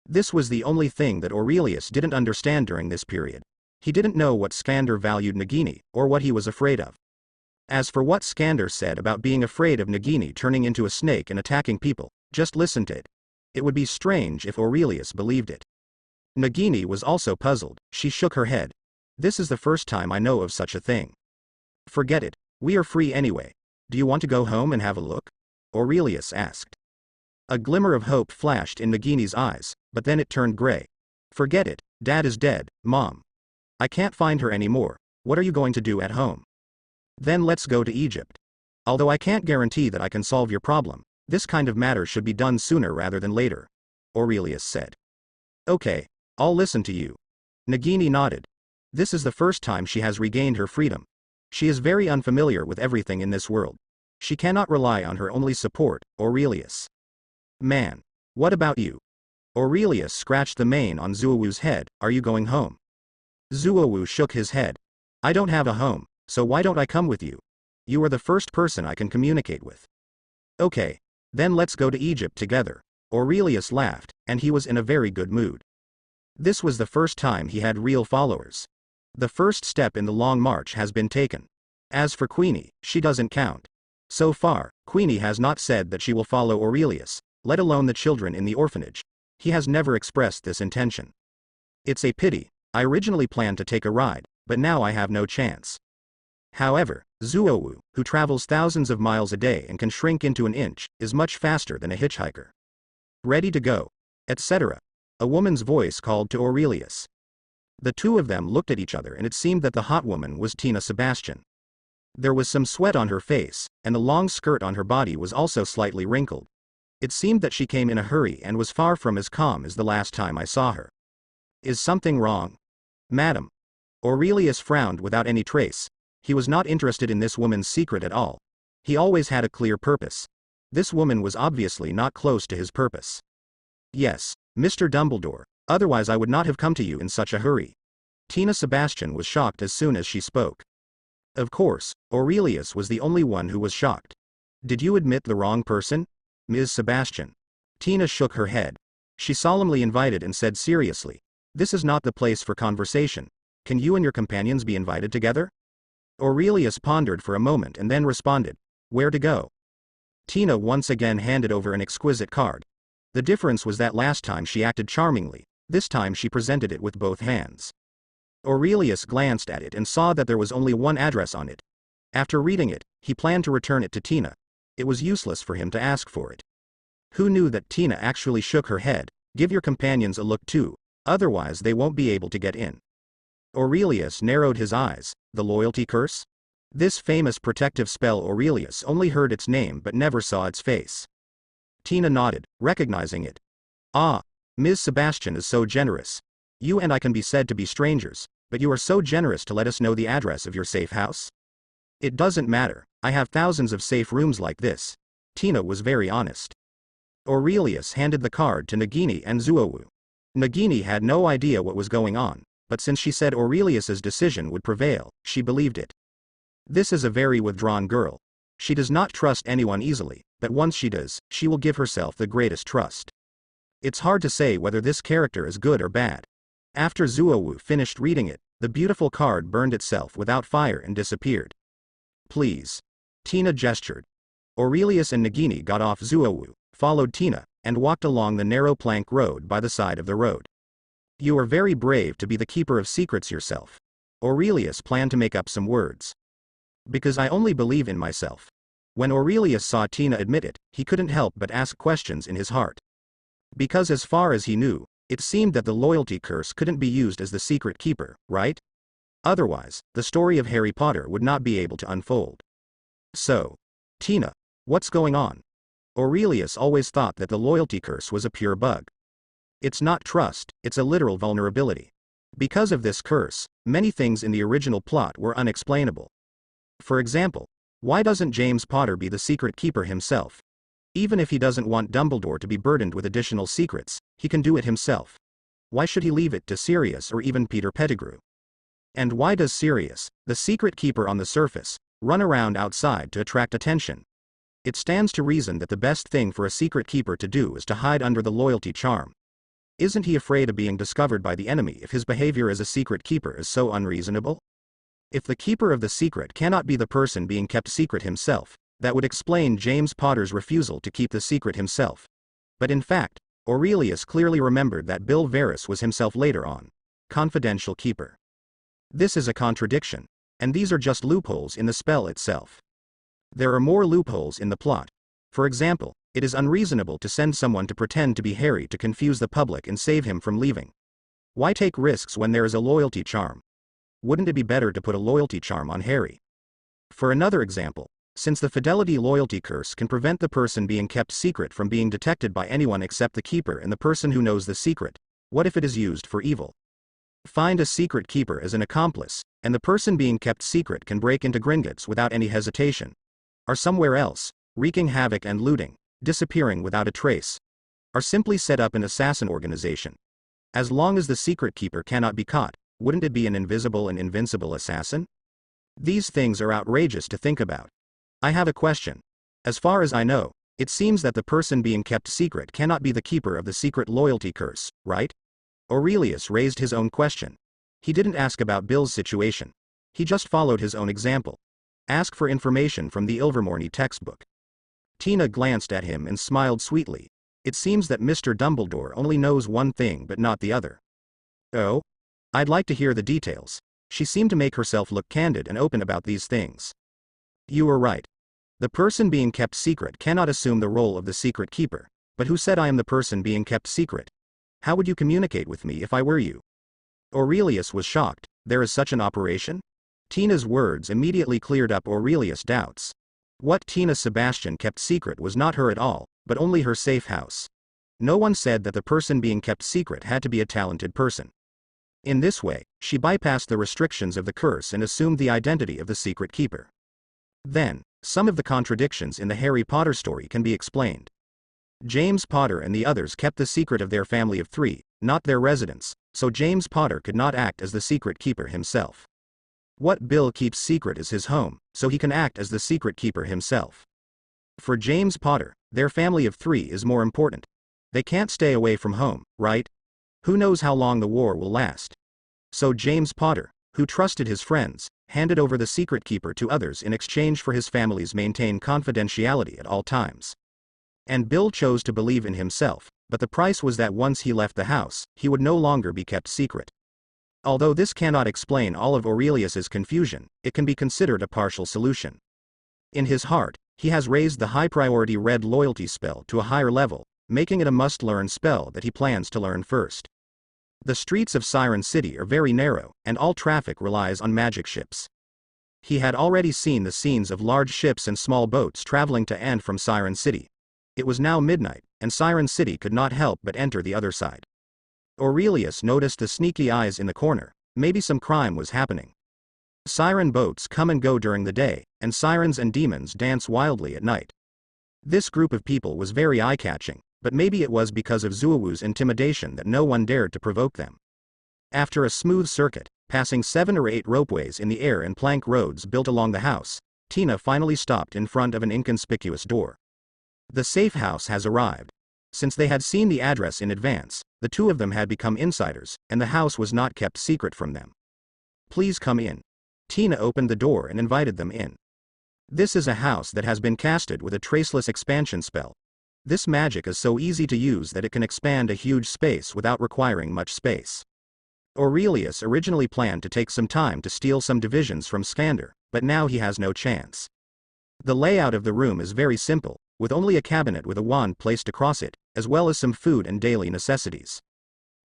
This was the only thing that Aurelius didn't understand during this period. He didn't know what Skander valued Nagini, or what he was afraid of. As for what Skander said about being afraid of Nagini turning into a snake and attacking people, just listen to it. It would be strange if Aurelius believed it. Nagini was also puzzled. She shook her head. This is the first time I know of such a thing. Forget it. We are free anyway. Do you want to go home and have a look? Aurelius asked. A glimmer of hope flashed in Nagini's eyes, but then it turned gray. Forget it. Dad is dead, Mom. I can't find her anymore. What are you going to do at home? Then let's go to Egypt. Although I can't guarantee that I can solve your problem, this kind of matter should be done sooner rather than later, Aurelius said. Okay, I'll listen to you. Nagini nodded. This is the first time she has regained her freedom. She is very unfamiliar with everything in this world. She cannot rely on her only support, Aurelius. Man. What about you? Aurelius scratched the mane on Zuowu's head. Are you going home? Zuowu shook his head. I don't have a home, so why don't I come with you? You are the first person I can communicate with. Okay. Then let's go to Egypt together. Aurelius laughed, and he was in a very good mood. This was the first time he had real followers. The first step in the long march has been taken. As for Queenie, she doesn't count. So far, Queenie has not said that she will follow Aurelius, let alone the children in the orphanage. He has never expressed this intention. It's a pity. I originally planned to take a ride, but now I have no chance. However, Zuowu, who travels thousands of miles a day and can shrink into an inch, is much faster than a hitchhiker. Ready to go, etc. A woman's voice called to Aurelius. The two of them looked at each other, and it seemed that the hot woman was Tina Sebastian. There was some sweat on her face, and the long skirt on her body was also slightly wrinkled. It seemed that she came in a hurry and was far from as calm as the last time I saw her. Is something wrong? Madam. Aurelius frowned without any trace. He was not interested in this woman's secret at all. He always had a clear purpose. This woman was obviously not close to his purpose. Yes, Mr. Dumbledore, otherwise I would not have come to you in such a hurry. Tina Sebastian was shocked as soon as she spoke. Of course, Aurelius was the only one who was shocked. Did you admit the wrong person, Ms. Sebastian? Tina shook her head. She solemnly invited and said seriously, this is not the place for conversation. Can you and your companions be invited together? Aurelius pondered for a moment and then responded, where to go? Tina once again handed over an exquisite card. The difference was that last time she acted charmingly, this time she presented it with both hands. Aurelius glanced at it and saw that there was only one address on it. After reading it, he planned to return it to Tina. It was useless for him to ask for it. Who knew that Tina actually shook her head? Give your companions a look too, otherwise they won't be able to get in. Aurelius narrowed his eyes. The loyalty curse? This famous protective spell. Aurelius only heard its name but never saw its face. Tina nodded, recognizing it. Ah, Ms. Sebastian is so generous. You and I can be said to be strangers, but you are so generous to let us know the address of your safe house? It doesn't matter, I have thousands of safe rooms like this. Tina was very honest. Aurelius handed the card to Nagini and Zuowu. Nagini had no idea what was going on, but since she said Aurelius's decision would prevail, she believed it. This is a very withdrawn girl. She does not trust anyone easily, but once she does, she will give herself the greatest trust. It's hard to say whether this character is good or bad. After Zuowu finished reading it, the beautiful card burned itself without fire and disappeared. Please. Tina gestured. Aurelius and Nagini got off Zuowu, followed Tina, and walked along the narrow plank road by the side of the road. You are very brave to be the keeper of secrets yourself. Aurelius planned to make up some words. Because I only believe in myself. When Aurelius saw Tina admit it, he couldn't help but ask questions in his heart. Because as far as he knew, it seemed that the loyalty curse couldn't be used as the secret keeper, right? Otherwise, the story of Harry Potter would not be able to unfold. So, Tina, what's going on? Aurelius always thought that the loyalty curse was a pure bug. It's not trust, it's a literal vulnerability. Because of this curse, many things in the original plot were unexplainable. For example, why doesn't James Potter be the secret keeper himself? Even if he doesn't want Dumbledore to be burdened with additional secrets, he can do it himself. Why should he leave it to Sirius or even Peter Pettigrew? And why does Sirius, the secret keeper on the surface, run around outside to attract attention? It stands to reason that the best thing for a secret keeper to do is to hide under the loyalty charm. Isn't he afraid of being discovered by the enemy if his behavior as a secret keeper is so unreasonable? If the keeper of the secret cannot be the person being kept secret himself, that would explain James Potter's refusal to keep the secret himself. But in fact, Aurelius clearly remembered that Bill Varys was himself later on confidential keeper. This is a contradiction, and these are just loopholes in the spell itself. There are more loopholes in the plot. For example, it is unreasonable to send someone to pretend to be Harry to confuse the public and save him from leaving. Why take risks when there is a loyalty charm? Wouldn't it be better to put a loyalty charm on Harry? For another example, since the fidelity loyalty curse can prevent the person being kept secret from being detected by anyone except the keeper and the person who knows the secret, what if it is used for evil? Find a secret keeper as an accomplice, and the person being kept secret can break into Gringotts without any hesitation. Or somewhere else, wreaking havoc and looting, disappearing without a trace. Or simply set up an assassin organization. As long as the secret keeper cannot be caught, wouldn't it be an invisible and invincible assassin? These things are outrageous to think about. I have a question. As far as I know, it seems that the person being kept secret cannot be the keeper of the secret loyalty curse, right? Aurelius raised his own question. He didn't ask about Bill's situation. He just followed his own example. Ask for information from the Ilvermorny textbook. Tina glanced at him and smiled sweetly. It seems that Mr. Dumbledore only knows one thing but not the other. Oh? I'd like to hear the details. She seemed to make herself look candid and open about these things. You were right. The person being kept secret cannot assume the role of the secret keeper. But who said I am the person being kept secret? How would you communicate with me if I were you? Aurelius was shocked. There is such an operation? Tina's words immediately cleared up Aurelius' doubts. What Tina Sebastian kept secret was not her at all, but only her safe house. No one said that the person being kept secret had to be a talented person. In this way, she bypassed the restrictions of the curse and assumed the identity of the secret keeper. Then, some of the contradictions in the Harry Potter story can be explained. James Potter and the others kept the secret of their family of 3, not their residence, so James Potter could not act as the secret keeper himself. What Bill keeps secret is his home, so he can act as the secret keeper himself. For James Potter, their family of 3 is more important. They can't stay away from home, right? Who knows how long the war will last? So James Potter, who trusted his friends, handed over the secret keeper to others in exchange for his family's maintained confidentiality at all times. And Bill chose to believe in himself, but the price was that once he left the house, he would no longer be kept secret. Although this cannot explain all of Aurelius's confusion, it can be considered a partial solution. In his heart, he has raised the high-priority red loyalty spell to a higher level, making it a must-learn spell that he plans to learn first. The streets of Siren City are very narrow, and all traffic relies on magic ships. He had already seen the scenes of large ships and small boats traveling to and from Siren City. It was now midnight, and Siren City could not help but enter the other side. Aurelius noticed the sneaky eyes in the corner. Maybe some crime was happening. Siren boats come and go during the day, and sirens and demons dance wildly at night. This group of people was very eye-catching, but maybe it was because of Zuowu's intimidation that no one dared to provoke them. After a smooth circuit, passing 7 or 8 ropeways in the air and plank roads built along the house, Tina finally stopped in front of an inconspicuous door. The safe house has arrived. Since they had seen the address in advance, the two of them had become insiders, and the house was not kept secret from them. Please come in. Tina opened the door and invited them in. This is a house that has been casted with a traceless expansion spell. This magic is so easy to use that it can expand a huge space without requiring much space. Aurelius originally planned to take some time to steal some divisions from Skander, but now he has no chance. The layout of the room is very simple, with only a cabinet with a wand placed across it, as well as some food and daily necessities.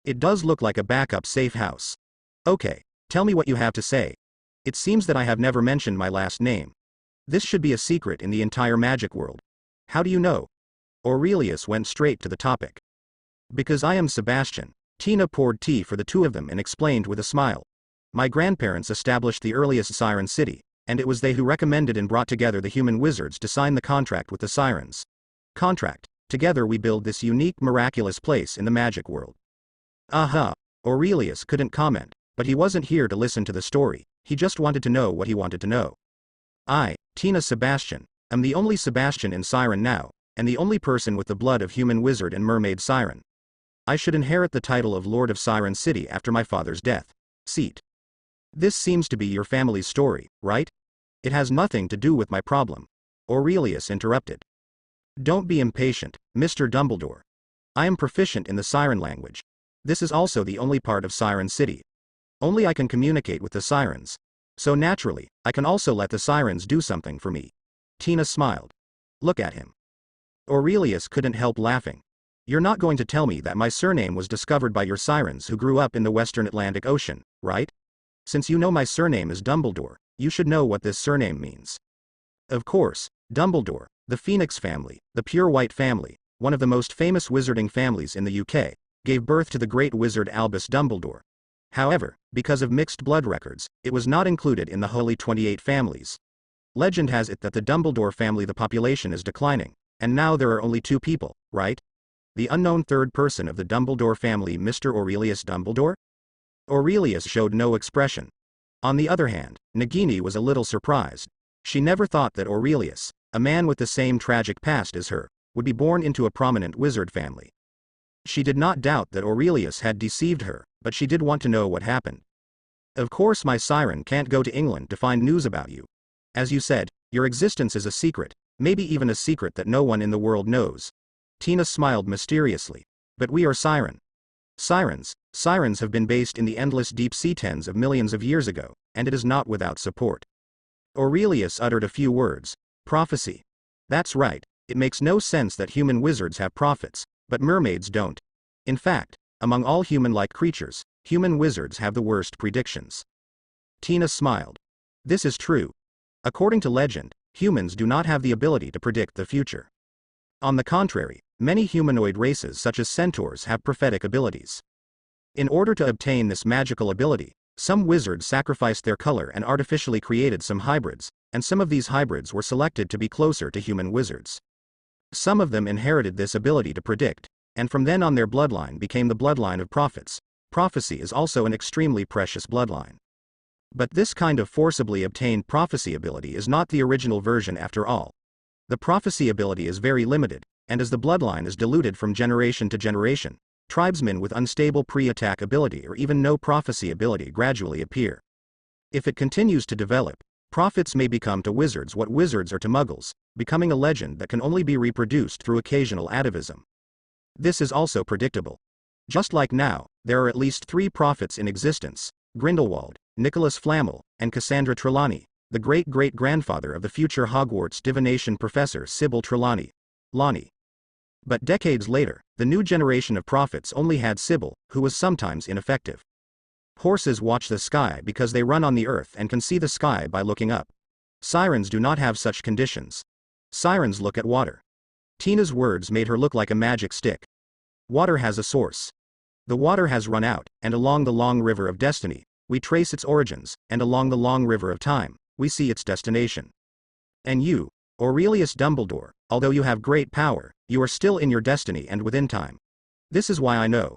It does look like a backup safe house. Okay, tell me what you have to say. It seems that I have never mentioned my last name. This should be a secret in the entire magic world. How do you know? Aurelius went straight to the topic. Because I am Sebastian. Tina poured tea for the two of them and explained with a smile. My grandparents established the earliest Siren City, and it was they who recommended and brought together the human wizards to sign the contract with the sirens. Contract. Together we build this unique, miraculous place in the magic world. Aha. Aurelius couldn't comment, but he wasn't here to listen to the story, he just wanted to know what he wanted to know. I, Tina Sebastian, am the only Sebastian in Siren now, and the only person with the blood of human wizard and mermaid siren. I should inherit the title of Lord of Siren City after my father's death. Seat. This seems to be your family's story, right? It has nothing to do with my problem. Aurelius interrupted. Don't be impatient, Mr. Dumbledore. I am proficient in the Siren language. This is also the only part of Siren City. Only I can communicate with the Sirens. So naturally, I can also let the Sirens do something for me. Tina smiled. Look at him. Aurelius couldn't help laughing. You're not going to tell me that my surname was discovered by your Sirens who grew up in the Western Atlantic Ocean, right? Since you know my surname is Dumbledore, you should know what this surname means. Of course, Dumbledore, the Phoenix family, the Pure White family, one of the most famous wizarding families in the UK, gave birth to the great wizard Albus Dumbledore. However, because of mixed blood records, it was not included in the Holy 28 families. Legend has it that the Dumbledore family the population is declining, and now there are only 2 people, right? The unknown third person of the Dumbledore family, Mr. Aurelius Dumbledore? Aurelius showed no expression. On the other hand, Nagini was a little surprised. She never thought that Aurelius, a man with the same tragic past as her, would be born into a prominent wizard family. She did not doubt that Aurelius had deceived her, but she did want to know what happened. Of course my siren can't go to England to find news about you. As you said, your existence is a secret, maybe even a secret that no one in the world knows. Tina smiled mysteriously. But we are siren. Sirens have been based in the endless deep sea tens of millions of years ago, and it is not without support. Aurelius uttered a few words. Prophecy. That's right, it makes no sense that human wizards have prophets, but mermaids don't. In fact, among all human-like creatures, human wizards have the worst predictions. Tina smiled. This is true. According to legend, humans do not have the ability to predict the future. On the contrary, many humanoid races such as centaurs have prophetic abilities. In order to obtain this magical ability, some wizards sacrificed their color and artificially created some hybrids, and some of these hybrids were selected to be closer to human wizards. Some of them inherited this ability to predict, and from then on their bloodline became the bloodline of prophets. Prophecy is also an extremely precious bloodline. But this kind of forcibly obtained prophecy ability is not the original version after all. The prophecy ability is very limited, and as the bloodline is diluted from generation to generation, tribesmen with unstable pre-attack ability or even no prophecy ability gradually appear. If it continues to develop, prophets may become to wizards what wizards are to muggles, becoming a legend that can only be reproduced through occasional atavism. This is also predictable. Just like now, there are at least 3 prophets in existence: Grindelwald, Nicholas Flamel, and Cassandra Trelawney, the great-great-grandfather of the future Hogwarts divination professor Sybil Trelawney. Lonnie. But decades later, the new generation of prophets only had Sybil, who was sometimes ineffective. Horses watch the sky because they run on the earth and can see the sky by looking up. Sirens do not have such conditions. Sirens look at water. Tina's words made her look like a magic stick. Water has a source. The water has run out, and along the long river of destiny, we trace its origins, and along the long river of time, we see its destination. And you, Aurelius Dumbledore, although you have great power, you are still in your destiny and within time. This is why I know.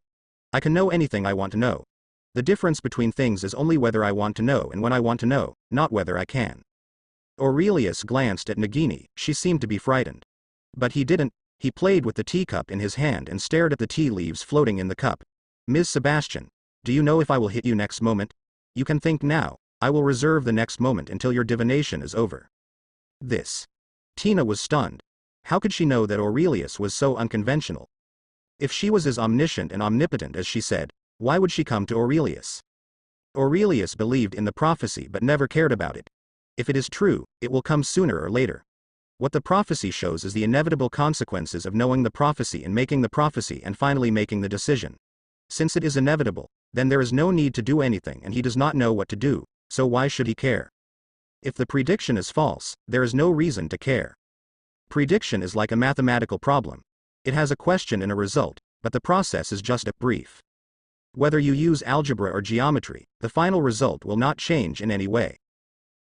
I can know anything I want to know. The difference between things is only whether I want to know and when I want to know, not whether I can. Aurelius glanced at Nagini. She seemed to be frightened. But he didn't. He played with the teacup in his hand and stared at the tea leaves floating in the cup. Ms. Sebastian, do you know if I will hit you next moment? You can think now. I will reserve the next moment until your divination is over. This. Tina was stunned. How could she know that Aurelius was so unconventional? If she was as omniscient and omnipotent as she said, why would she come to Aurelius? Aurelius believed in the prophecy but never cared about it. If it is true, it will come sooner or later. What the prophecy shows is the inevitable consequences of knowing the prophecy and making the prophecy and finally making the decision. Since it is inevitable, then there is no need to do anything and he does not know what to do, so why should he care? If the prediction is false, there is no reason to care. Prediction is like a mathematical problem. It has a question and a result, but the process is just a brief. Whether you use algebra or geometry, the final result will not change in any way.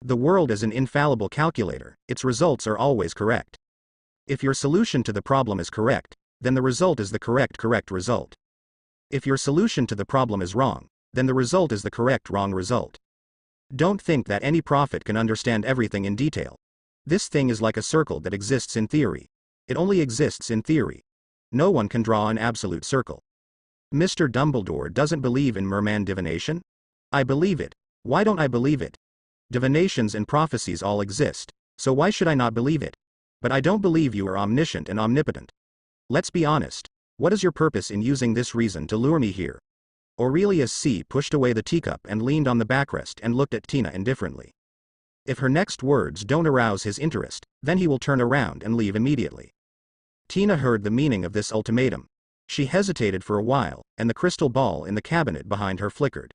The world is an infallible calculator, its results are always correct. If your solution to the problem is correct, then the result is the correct result. If your solution to the problem is wrong, then the result is the correct wrong result. Don't think that any prophet can understand everything in detail. This thing is like a circle that exists in theory. It only exists in theory. No one can draw an absolute circle. Mr. Dumbledore doesn't believe in merman divination? I believe it. Why don't I believe it? Divinations and prophecies all exist, so why should I not believe it? But I don't believe you are omniscient and omnipotent. Let's be honest. What is your purpose in using this reason to lure me here? Aurelius C. pushed away the teacup and leaned on the backrest and looked at Tina indifferently. If her next words don't arouse his interest, then he will turn around and leave immediately. Tina heard the meaning of this ultimatum. She hesitated for a while, and the crystal ball in the cabinet behind her flickered.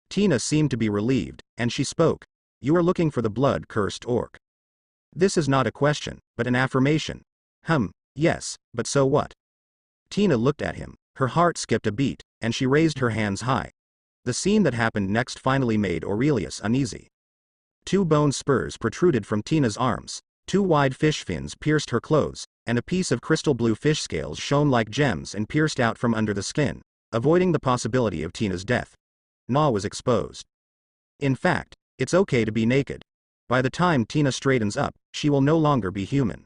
Tina seemed to be relieved, and she spoke. You are looking for the blood-cursed orc. This is not a question, but an affirmation. Yes, but so what? Tina looked at him, her heart skipped a beat, and she raised her hands high. The scene that happened next finally made Aurelius uneasy. 2 bone spurs protruded from Tina's arms, 2 wide fish fins pierced her clothes, and a piece of crystal blue fish scales shone like gems and pierced out from under the skin, avoiding the possibility of Tina's death. Na was exposed. In fact, it's okay to be naked. By the time Tina straightens up, she will no longer be human.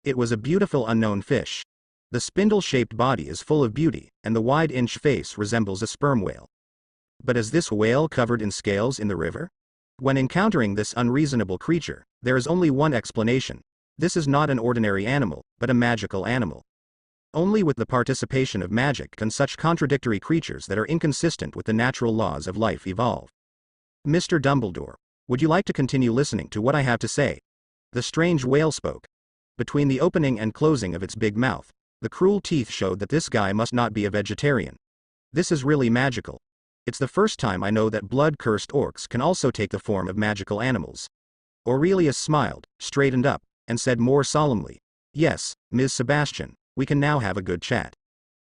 It was a beautiful unknown fish. The spindle-shaped body is full of beauty, and the wide-inch face resembles a sperm whale. But is this whale covered in scales in the river? When encountering this unreasonable creature, there is only one explanation. This is not an ordinary animal, but a magical animal. Only with the participation of magic can such contradictory creatures that are inconsistent with the natural laws of life evolve. Mr. Dumbledore, would you like to continue listening to what I have to say? The strange whale spoke. Between the opening and closing of its big mouth, the cruel teeth showed that this guy must not be a vegetarian. This is really magical. It's the first time I know that blood-cursed orcs can also take the form of magical animals. Aurelius smiled, straightened up, and said more solemnly, Yes, Ms. Sebastian, we can now have a good chat.